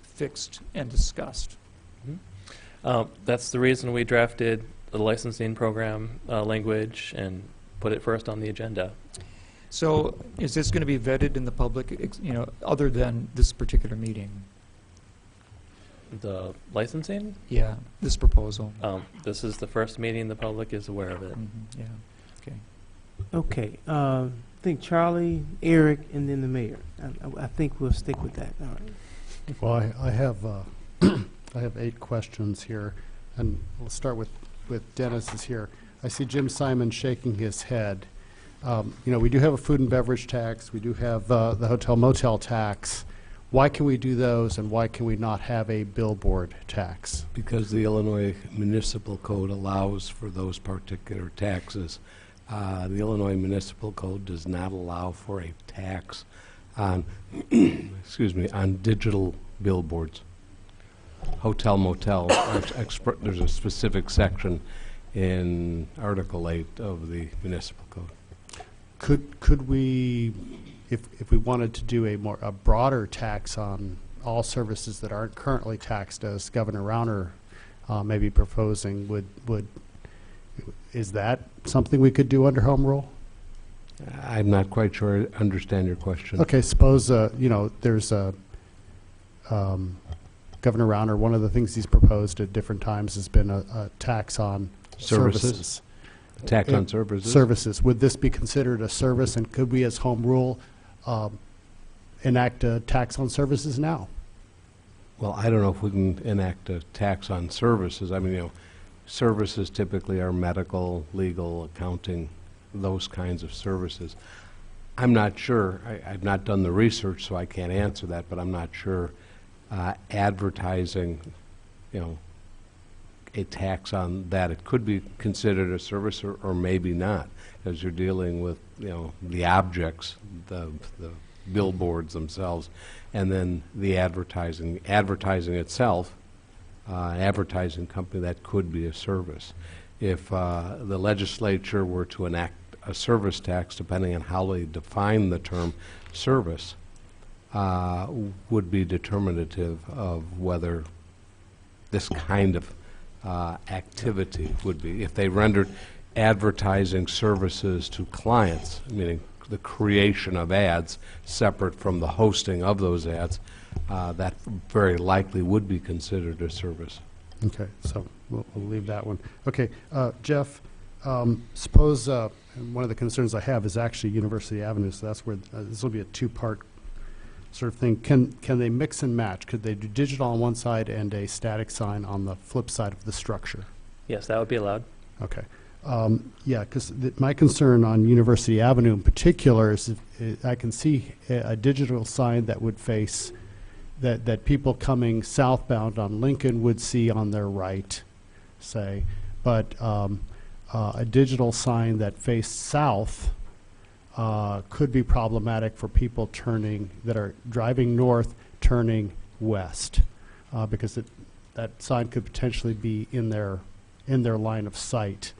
fixed and discussed? That's the reason we drafted the licensing program language and put it first on the agenda. So is this going to be vetted in the public, other than this particular meeting? The licensing? Yeah, this proposal. This is the first meeting the public is aware of it. Yeah, okay. Okay, I think Charlie, Eric, and then the mayor. I think we'll stick with that. All right. Well, I have I have 8 questions here, and we'll start with Dennis is here. I see Jim Simon shaking his head. We do have a food and beverage tax. We do have the hotel motel tax. Why can we do those, and why can we not have a billboard tax? Because the Illinois Municipal Code allows for those particular taxes. The Illinois Municipal Code does not allow for a tax on, on digital billboards. Hotel, motel, there's a specific section in Article 8 of the Municipal Code. Could we, if we wanted to do a broader tax on all services that aren't currently taxed, as Governor Rauner may be proposing, is that something we could do under home rule? I'm not quite sure I understand your question. Okay, suppose there's a Governor Rauner. One of the things he's proposed at different times has been a tax on services. Tax on services. Services. Would this be considered a service, and could we, as home rule, enact a tax on services now? Well, I don't know if we can enact a tax on services. I mean, services typically are medical, legal, accounting, those kinds of services. I'm not sure. I've not done the research, so I can't answer that, but I'm not sure advertising, a tax on that. It could be considered a service or maybe not, because you're dealing with, the objects, the billboards themselves, and then the advertising itself, advertising company, that could be a service. If the legislature were to enact a service tax, depending on how they define the term service, would be determinative of whether this kind of activity would be. If they rendered advertising services to clients, meaning the creation of ads separate from the hosting of those ads, that very likely would be considered a service. Okay, so we'll leave that one. Okay, Jeff, suppose, and one of the concerns I have is actually University Avenue, so that's where, this will be a two-part sort of thing. Can they mix and match? Could they do digital on one side and a static sign on the flip side of the structure? Yes, that would be allowed. Okay. Yeah, because my concern on University Avenue in particular is I can see a digital sign that would face, that people coming southbound on Lincoln would see on their right, say, but a digital sign that faced south could be problematic for people that are driving north, turning west, because that sign could potentially be in their line of sight.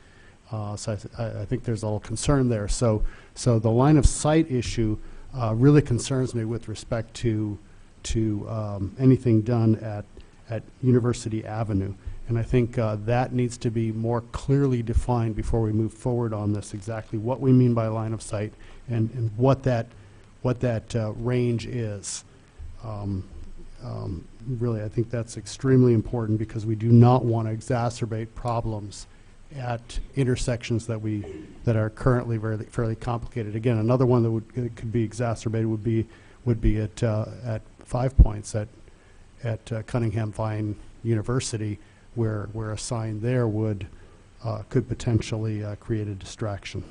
So I think there's a little concern there. So the line of sight issue really concerns me with respect to anything done at University Avenue. And I think that needs to be more clearly defined before we move forward on this, exactly what we mean by line of sight and what that range is. Really, I think that's extremely important because we do not want to exacerbate problems at intersections that are currently fairly complicated. Again, another one that could be exacerbated would be at 5 Points at Cunningham Vine University, where a sign there could potentially create a distraction.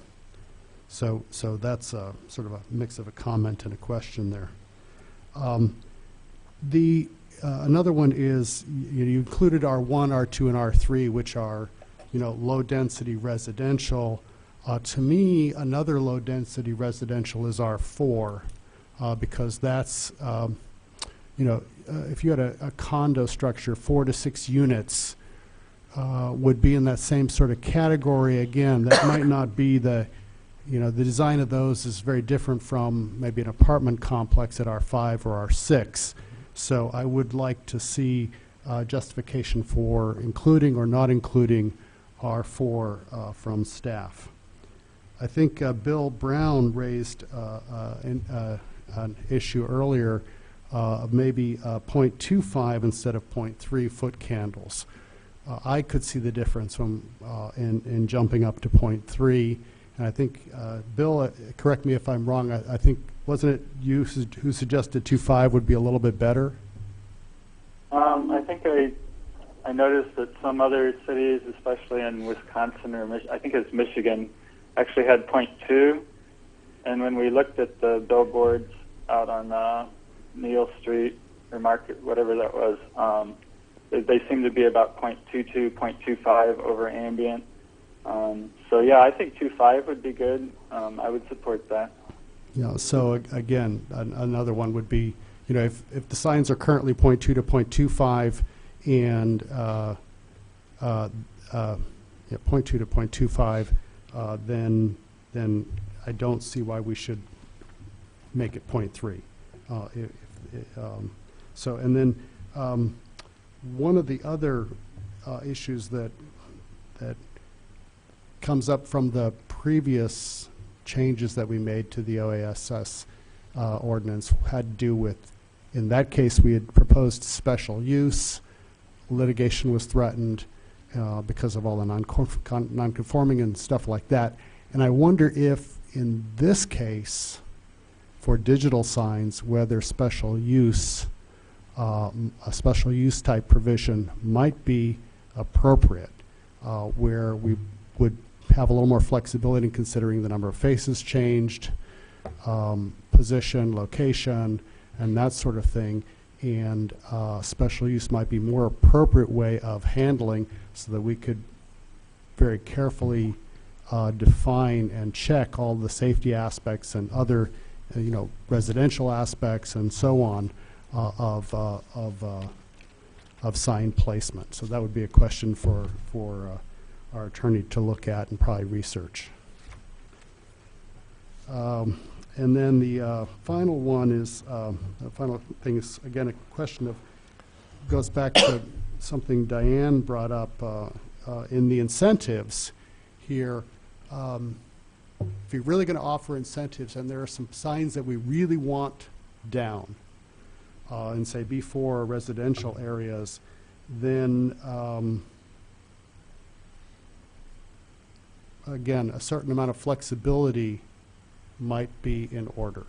So that's sort of a mix of a comment and a question there. Another one is you included R1, R2, and R3, which are low density residential. To me, another low density residential is R4 because that's if you had a condo structure, 4 to 6 units would be in that same sort of category. Again, that might not be the design of those is very different from maybe an apartment complex at R5 or R6. So I would like to see justification for including or not including R4 from staff. I think Bill Brown raised an issue earlier of maybe 0.25 instead of 0.3 foot candles. I could see the difference from in jumping up to 0.3. And I think, Bill, correct me if I'm wrong, I think, wasn't it you who suggested 2.5 would be a little bit better? I think I noticed that some other cities, especially in Wisconsin or I think it's Michigan, actually had 0.2. And when we looked at the billboards out on Neal Street or Market, whatever that was, they seem to be about 0.22, 0.25 over ambient. So yeah, I think 2.5 would be good. I would support that. Yeah. So again, another one would be, if the signs are currently 0.2 to 0.25 and 0.2 to 0.25, then I don't see why we should make it 0.3. And then one of the other issues that comes up from the previous changes that we made to the OASS ordinance had to do with, in that case, we had proposed special use. Litigation was threatened because of all the non-conforming and stuff like that. And I wonder if, in this case, for digital signs, whether special use, a special use type provision might be appropriate, where we would have a little more flexibility in considering the number of faces changed, position, location, and that sort of thing. And special use might be a more appropriate way of handling so that we could very carefully define and check all the safety aspects and other, residential aspects and so on of sign placement. So that would be a question for our attorney to look at and probably research. And then the final one is, the final thing is, again, a question of, goes back to something Diane brought up in the incentives here. if you're really going to offer incentives, and there are some signs that we really want down, in say B4 residential areas, then again, a certain amount of flexibility might be in order.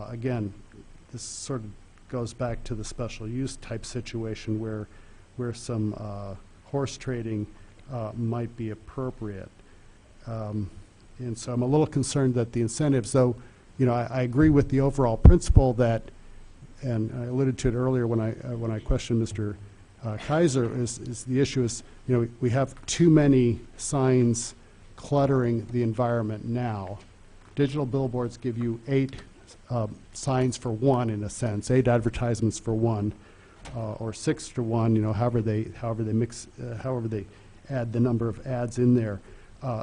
Again, this sort of goes back to the special use type situation where some horse trading might be appropriate. And so I'm a little concerned that the incentives, though, you know, I agree with the overall principle that, and I alluded to it earlier when I questioned Mr. Kaiser, is the issue is, you know, we have too many signs cluttering the environment now. Digital billboards give you 8 signs for one, in a sense, 8 advertisements for one, or 6 to 1, you know, however they add the number of ads in there.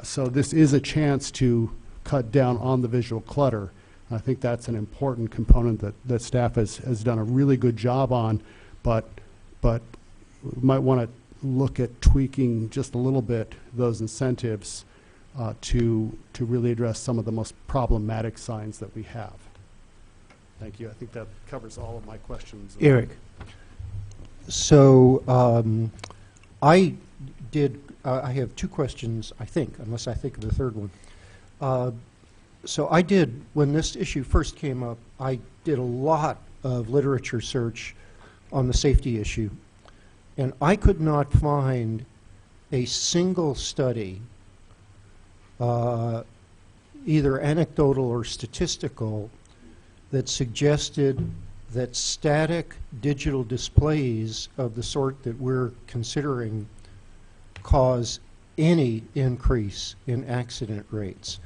So this is a chance to cut down on the visual clutter. I think that's an important component that staff has done a really good job on, but we might want to look at tweaking just a little bit those incentives to really address some of the most problematic signs that we have. Thank you. I think that covers all of my questions. Eric. So I have 2 questions, I think, unless I think of the third one. So I did, when this issue first came up, I did a lot of literature search on the safety issue, and I could not find a single study, either anecdotal or statistical, that suggested that static digital displays of the sort that we're considering cause any increase in accident rates.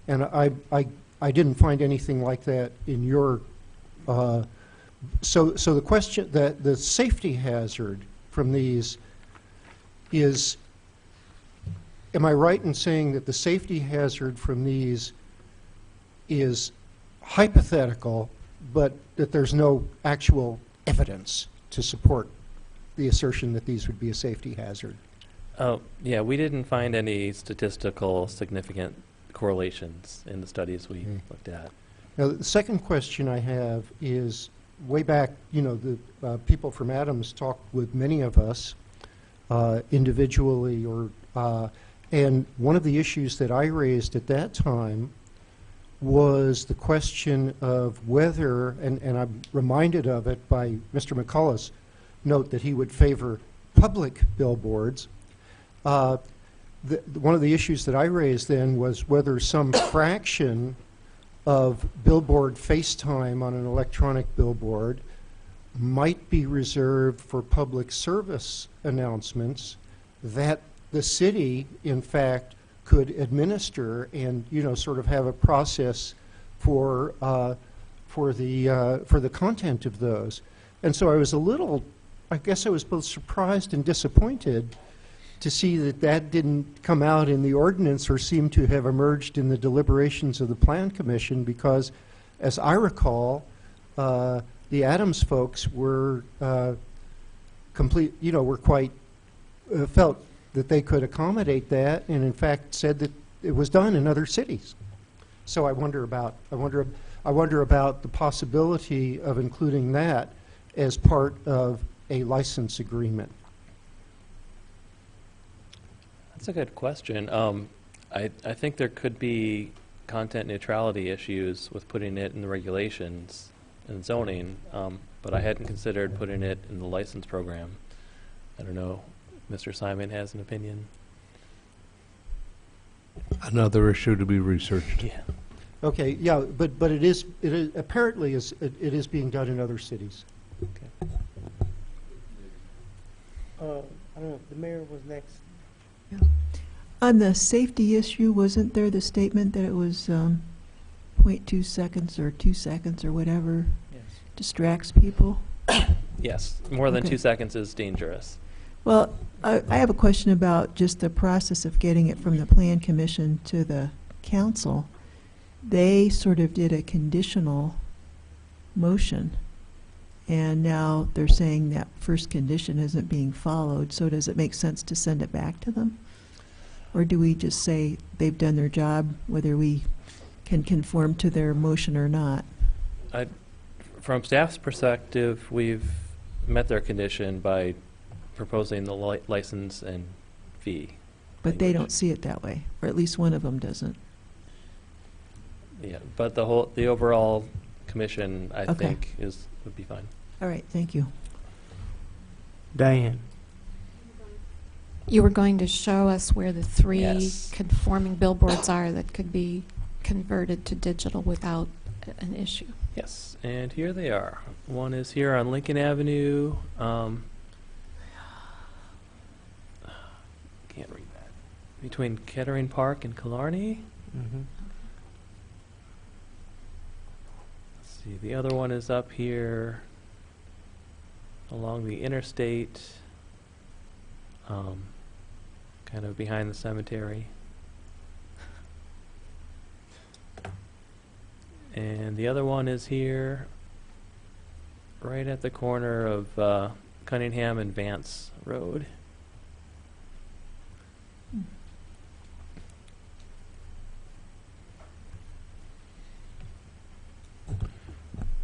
And I didn't find anything like that in your, so the question, that the safety hazard from these is, am I right in saying that the safety hazard from these is hypothetical, but that there's no actual evidence to support the assertion that these would be a safety hazard? Yeah, we didn't find any statistical significant correlations in the studies we looked at. Now, the second question I have is, way back, you know, the people from Adams talked with many of us individually, and one of the issues that I raised at that time was the question of whether, and I'm reminded of it by Mr. McCullough's note that he would favor public billboards. One of the issues that I raised then was whether some fraction of billboard face time on an electronic billboard might be reserved for public service announcements that the city, in fact, could administer and, you know, sort of have a process for the content of those. And so I was a little, I guess I was both surprised and disappointed to see that that didn't come out in the ordinance or seem to have emerged in the deliberations of the Plan Commission, because, as I recall, the Adams folks were were quite felt that they could accommodate that, and in fact said that it was done in other cities. So I wonder about the possibility of including that as part of a license agreement. That's a good question. I think there could be content neutrality issues with putting it in the regulations and zoning, but I hadn't considered putting it in the license program. I don't know. Mr. Simon has an opinion. Another issue to be researched. Yeah. Okay. Yeah, but it is apparently it is being done in other cities. Okay. I don't know. The mayor was next. Yeah. On the safety issue, wasn't there the statement that it was 0.2 seconds or 2 seconds or whatever distracts people? Yes, more than Okay. 2 seconds is dangerous. Well, I have a question about just the process of getting it from the Plan Commission to the council. They sort of did a conditional motion, and now they're saying that first condition isn't being followed, so does it make sense to send it back to them? Or do we just say they've done their job, whether we can conform to their motion or not? From staff's perspective, we've met their condition by proposing the license and fee. But they don't see it that way, or at least one of them doesn't. Yeah, but the overall commission, I Okay. think, would be fine. All right, thank you. Diane? You were going to show us where the three Yes. conforming billboards are that could be converted to digital without an issue. Yes, and here they are. One is here on Lincoln Avenue. Can't read that. Between Kettering Park and Killarney. Mm-hmm. Let's see, the other one is up here along the interstate, kind of behind the cemetery. And the other one is here, right at the corner of Cunningham and Vance Road.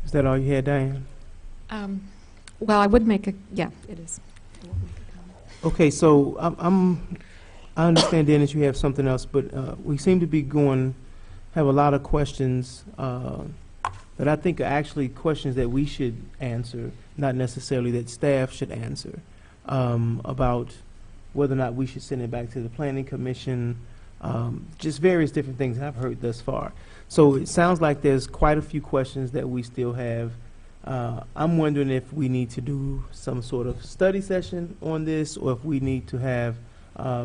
Is that all you had, Diane? Well, I would make a, yeah, it is. I will make a comment. Okay, so I understand, Dennis, you have something else, but we seem to be have a lot of questions that I think are actually questions that we should answer, not necessarily that staff should answer, about whether or not we should send it back to the planning commission, just various different things I've heard thus far. So it sounds like there's quite a few questions that we still have. I'm wondering if we need to do some sort of study session on this, or if we need to have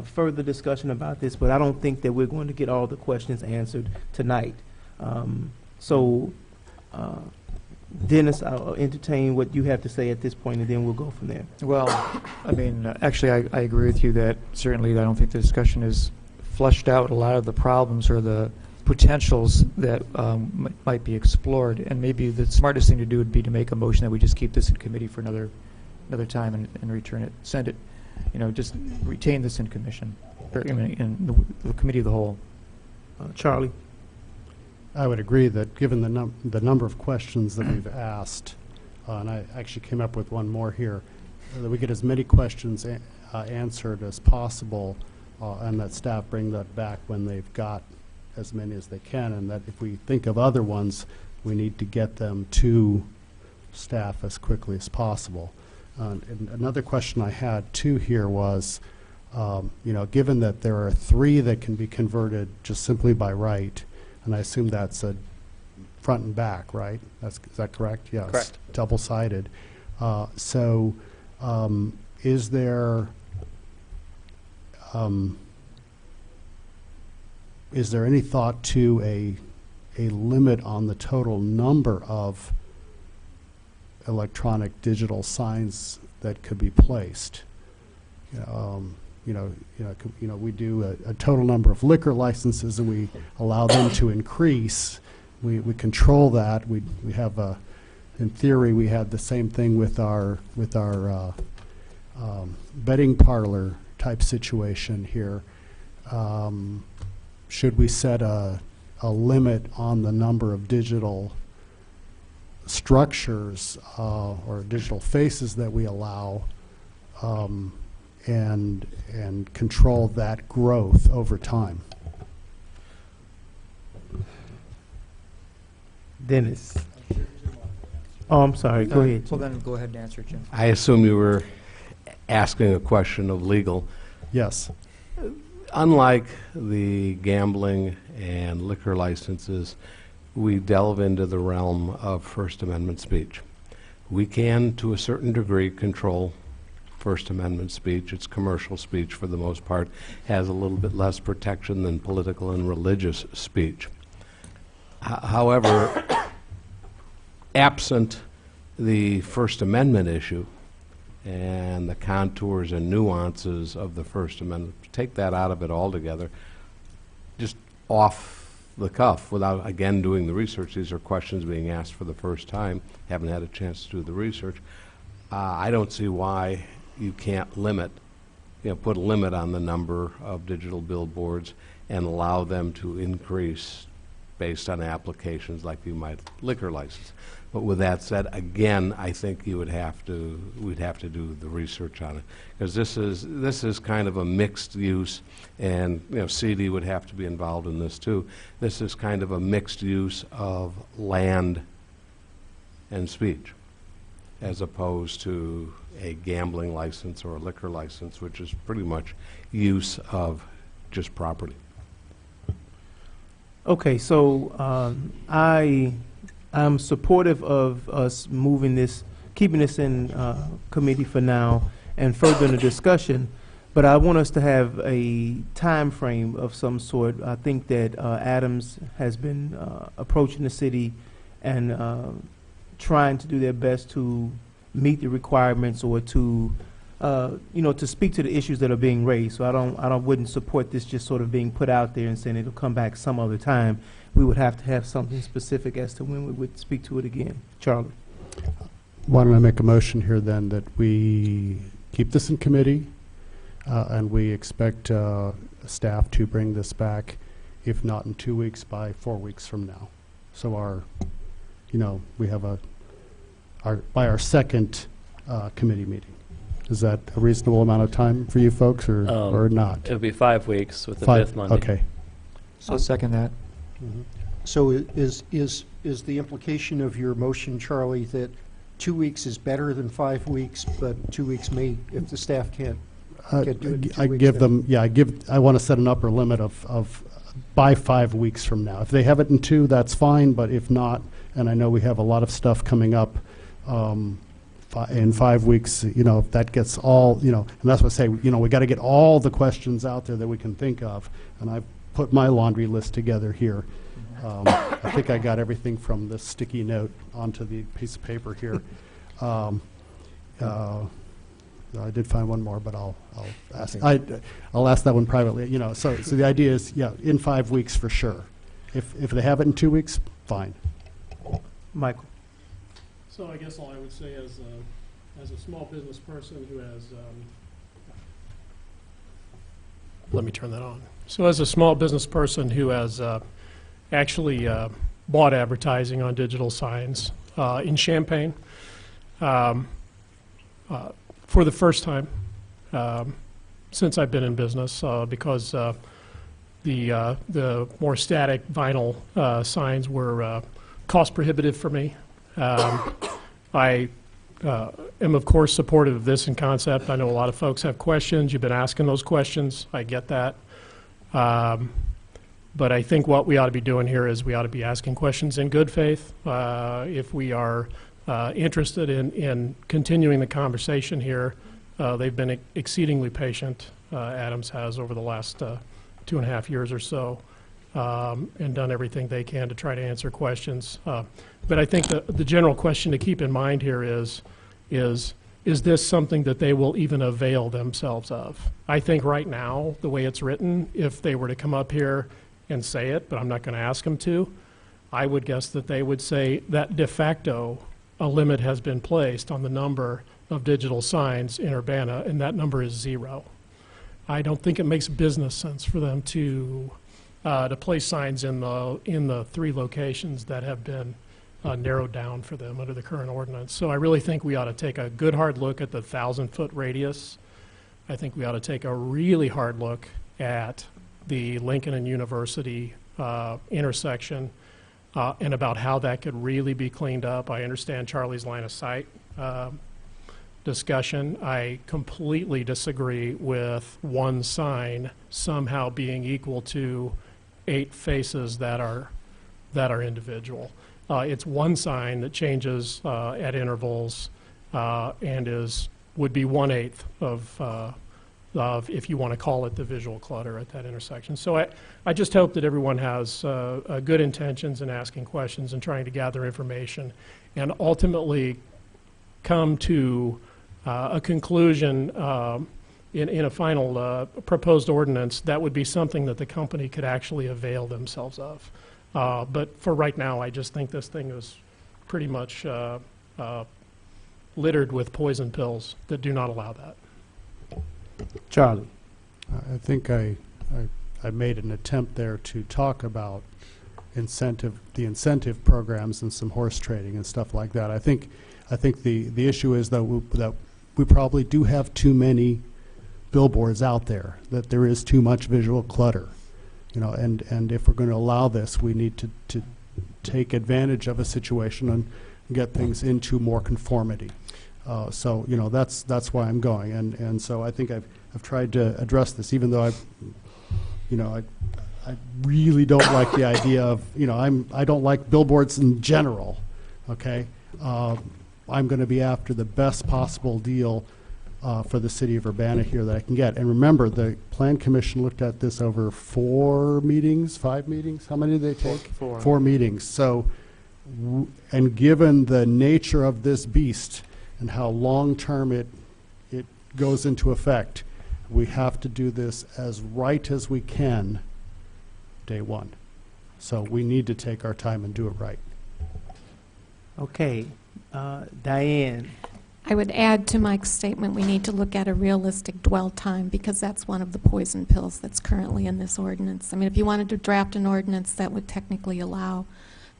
further discussion about this, but I don't think that we're going to get all the questions answered tonight. Dennis, I'll entertain what you have to say at this point, and then we'll go from there. Well, I mean, actually, I agree with you that certainly I don't think the discussion has fleshed out a lot of the problems or the potentials that might be explored. And maybe the smartest thing to do would be to make a motion that we just keep this in committee for another time and return it, send it, just retain this in commission, or in the committee of the whole. Charlie? I would agree that given the number of questions that we've asked, and I actually came up with one more here, that we get as many questions answered as possible, and that staff bring that back when they've got as many as they can, and that if we think of other ones, we need to get them to staff as quickly as possible. And another question I had too here was, given that there are 3 that can be converted just simply by right, and I assume that's a front and back, right? Is that correct? Yes. Correct. Double-sided. Is there any thought to a limit on the total number of electronic digital signs that could be placed? We do a total number of liquor licenses, and we allow them to increase. We control that. We have in theory, we had the same thing with our betting parlor type situation here. Should we set a limit on the number of digital structures or digital faces that we allow, and control that growth over time? Dennis? Oh, I'm sorry. Go ahead. Well, then go ahead and answer, Jim. I assume you were asking a question of legal. Yes. Unlike the gambling and liquor licenses, we delve into the realm of First Amendment speech. We can, to a certain degree, control First Amendment speech. It's commercial speech for the most part, has a little bit less protection than political and religious speech. However, absent the First Amendment issue and the contours and nuances of the First Amendment, take that out of it altogether, just off the cuff, without, again, doing the research. These are questions being asked for the first time, haven't had a chance to do the research. I don't see why you can't limit put a limit on the number of digital billboards and allow them to increase based on applications like you might liquor license. But with that said, again, I think we'd have to do the research on it, because this is kind of a mixed use, and CD would have to be involved in this too. This is kind of a mixed use of land and speech, as opposed to a gambling license or a liquor license, which is pretty much use of just property. Okay, so I'm supportive of us moving this, keeping this in committee for now and further in the discussion, but I want us to have a time frame of some sort. I think that Adams has been approaching the city and trying to do their best to meet the requirements or to to speak to the issues that are being raised. So I wouldn't support this just sort of being put out there and saying it'll come back some other time. We would have to have something specific as to when we would speak to it again. Charlie. Why don't I make a motion here then that we keep this in committee and we expect staff to bring this back, if not in 2 weeks, by 4 weeks from now. So we have by our second committee meeting. Is that a reasonable amount of time for you folks, or not? It would be 5 weeks with the 5, fifth Monday. okay. I'll second that. So is the implication of your motion, Charlie, that 2 weeks is better than 5 weeks, but 2 weeks may, if the staff can't do it in 2 I weeks, give then- them, I want to set an upper limit of by 5 weeks from now. If they have it in 2, that's fine, but if not, and I know we have a lot of stuff coming up in 5 weeks, if that gets all, and that's what I say, we got to get all the questions out there that we can think of, and I've put my laundry list together here. I think I got everything from this sticky note onto the piece of paper here. I did find one more, but I'll ask. I'll ask that one privately. So the idea is, in 5 weeks for sure. If they have it in 2 weeks, fine. Michael. So I guess all I would say as a small business person who has, let me turn that on. So as a small business person who has actually bought advertising on digital signs in Champaign for the first time since I've been in business, because the more static vinyl signs were cost prohibitive for me. I am, of course, supportive of this in concept. I know a lot of folks have questions. You've been asking those questions. I get that. But I think what we ought to be doing here is we ought to be asking questions in good faith. If we are interested in continuing the conversation here, they've been exceedingly patient, Adams has, over the last 2.5 years or so, and done everything they can to try to answer questions. But I think the general question to keep in mind here is this something that they will even avail themselves of? I think right now, the way it's written, if they were to come up here and say it, but I'm not going to ask them to, I would guess that they would say that de facto a limit has been placed on the number of digital signs in Urbana, and that number is 0. I don't think it makes business sense for them to place signs in the 3 locations that have been narrowed down for them under the current ordinance. So I really think we ought to take a good hard look at the 1,000-foot radius. I think we ought to take a really hard look at the Lincoln and University intersection and about how that could really be cleaned up. I understand Charlie's line of sight discussion. I completely disagree with one sign somehow being equal to 8 faces that are individual. It's one sign that changes at intervals and would be 1/8 of, if you want to call it, the visual clutter at that intersection. So I just hope that everyone has good intentions in asking questions and trying to gather information and ultimately come to a conclusion in a final proposed ordinance that would be something that the company could actually avail themselves of. But for right now, I just think this thing is pretty much littered with poison pills that do not allow that. Charlie? I think I made an attempt there to talk about the incentive programs and some horse trading and stuff like that. I think the issue is that we probably do have too many billboards out there, that there is too much visual clutter, and if we're going to allow this, we need to take advantage of a situation and get things into more conformity. So that's why I'm going, and so I think I've tried to address this, even though I really don't like the idea of I don't like billboards in general. Okay, I'm going to be after the best possible deal for the city of Urbana here that I can get. And remember, the Plan Commission looked at this over 5 meetings. How many did they take? 4. 4 meetings. So, and given the nature of this beast and how long-term it goes into effect, we have to do this as right as we can day one. So we need to take our time and do it right. Okay, Diane. I would add to Mike's statement, we need to look at a realistic dwell time, because that's one of the poison pills that's currently in this ordinance. I mean, if you wanted to draft an ordinance that would technically allow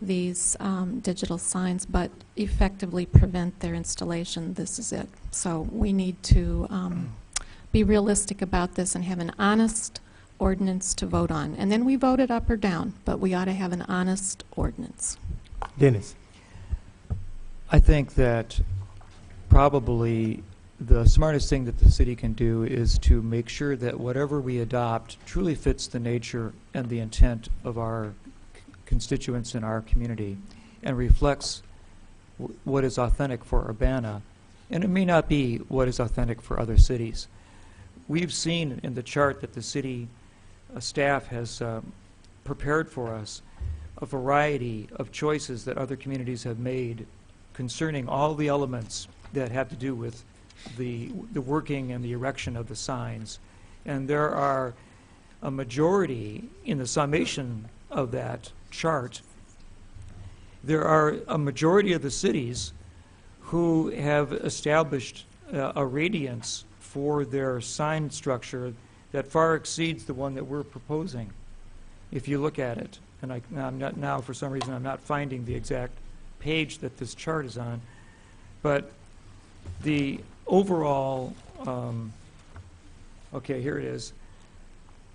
these digital signs, but effectively prevent their installation, this is it. So we need to be realistic about this and have an honest ordinance to vote on. And then we vote it up or down, but we ought to have an honest ordinance. Dennis? I think that probably the smartest thing that the city can do is to make sure that whatever we adopt truly fits the nature and the intent of our constituents in our community and reflects what is authentic for Urbana, and it may not be what is authentic for other cities. We've seen in the chart that the city staff has prepared for us a variety of choices that other communities have made concerning all the elements that have to do with the working and the erection of the signs. And there are a majority in the summation of that chart. There are a majority of the cities who have established a radiance for their sign structure that far exceeds the one that we're proposing, if you look at it. And I'm not now, for some reason, I'm not finding the exact page that this chart is on, but the overall, okay, here it is.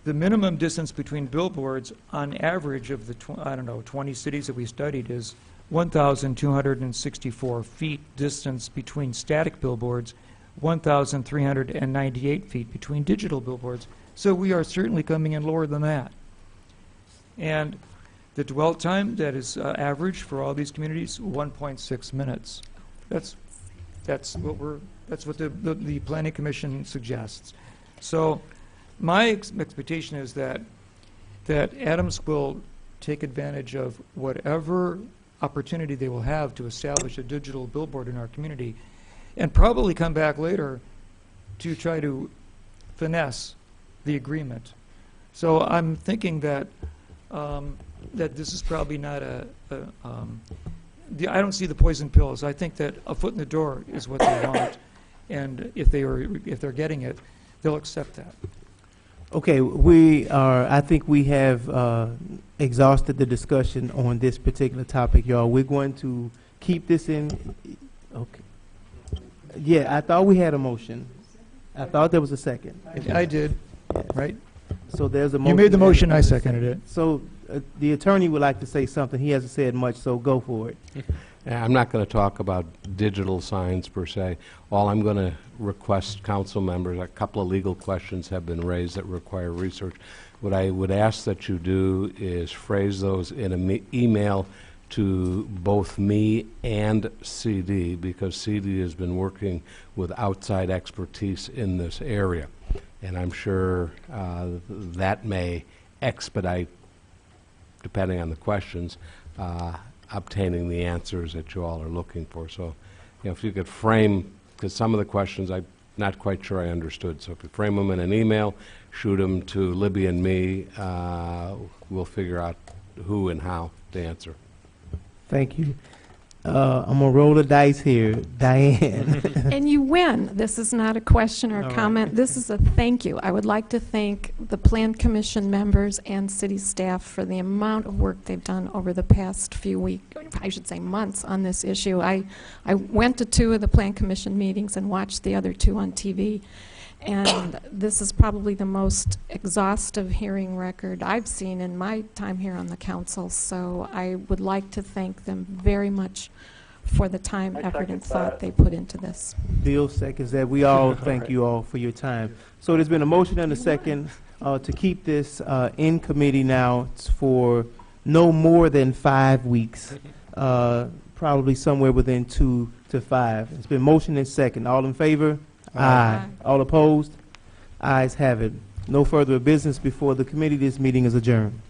The minimum distance between billboards on average of the, 20 cities that we studied is 1,264 feet distance between static billboards, 1,398 feet between digital billboards. So we are certainly coming in lower than that. And the dwell time that is average for all these communities, 1.6 minutes. That's what the Planning Commission suggests. So my expectation is that Adams will take advantage of whatever opportunity they will have to establish a digital billboard in our community, and probably come back later to try to finesse the agreement. So I'm thinking that that this is probably not I don't see the poison pills. I think that a foot in the door is what they want, and if they're getting it, they'll accept that. Okay, I think we have exhausted the discussion on this particular topic, y'all. We're going to keep this in, okay. Yeah, I thought we had a motion. I thought there was a second. I did, right? So there's a motion. You made the motion, I seconded it. So the attorney would like to say something. He hasn't said much, so go for it. I'm not going to talk about digital signs per se. All I'm going to request council members, a couple of legal questions have been raised that require research. What I would ask that you do is phrase those in an email to both me and CD, because CD has been working with outside expertise in this area. And I'm sure that may expedite, depending on the questions, obtaining the answers that you all are looking for. So, if you could frame, because some of the questions I'm not quite sure I understood. So if you frame them in an email, shoot them to Libby and me, we'll figure out who and how to answer. Thank you. I'm gonna roll the dice here, Diane. And you win. This is not a question or a comment. This is a thank you. I would like to thank the Plan Commission members and city staff for the amount of work they've done over the past few weeks, I should say months, on this issue. I went to 2 of the Plan Commission meetings and watched the other 2 on TV. And this is probably the most exhaustive hearing record I've seen in my time here on the council. So I would like to thank them very much for the time, effort, and thought they put into this. Bill seconds that. We all thank you all for your time. So there's been a motion and a second to keep this in committee now for no more than 5 weeks, probably somewhere within 2 to 5. It's been motion and second. All in favor? Aye. All opposed? Ayes have it. No further business before the committee. This meeting is adjourned.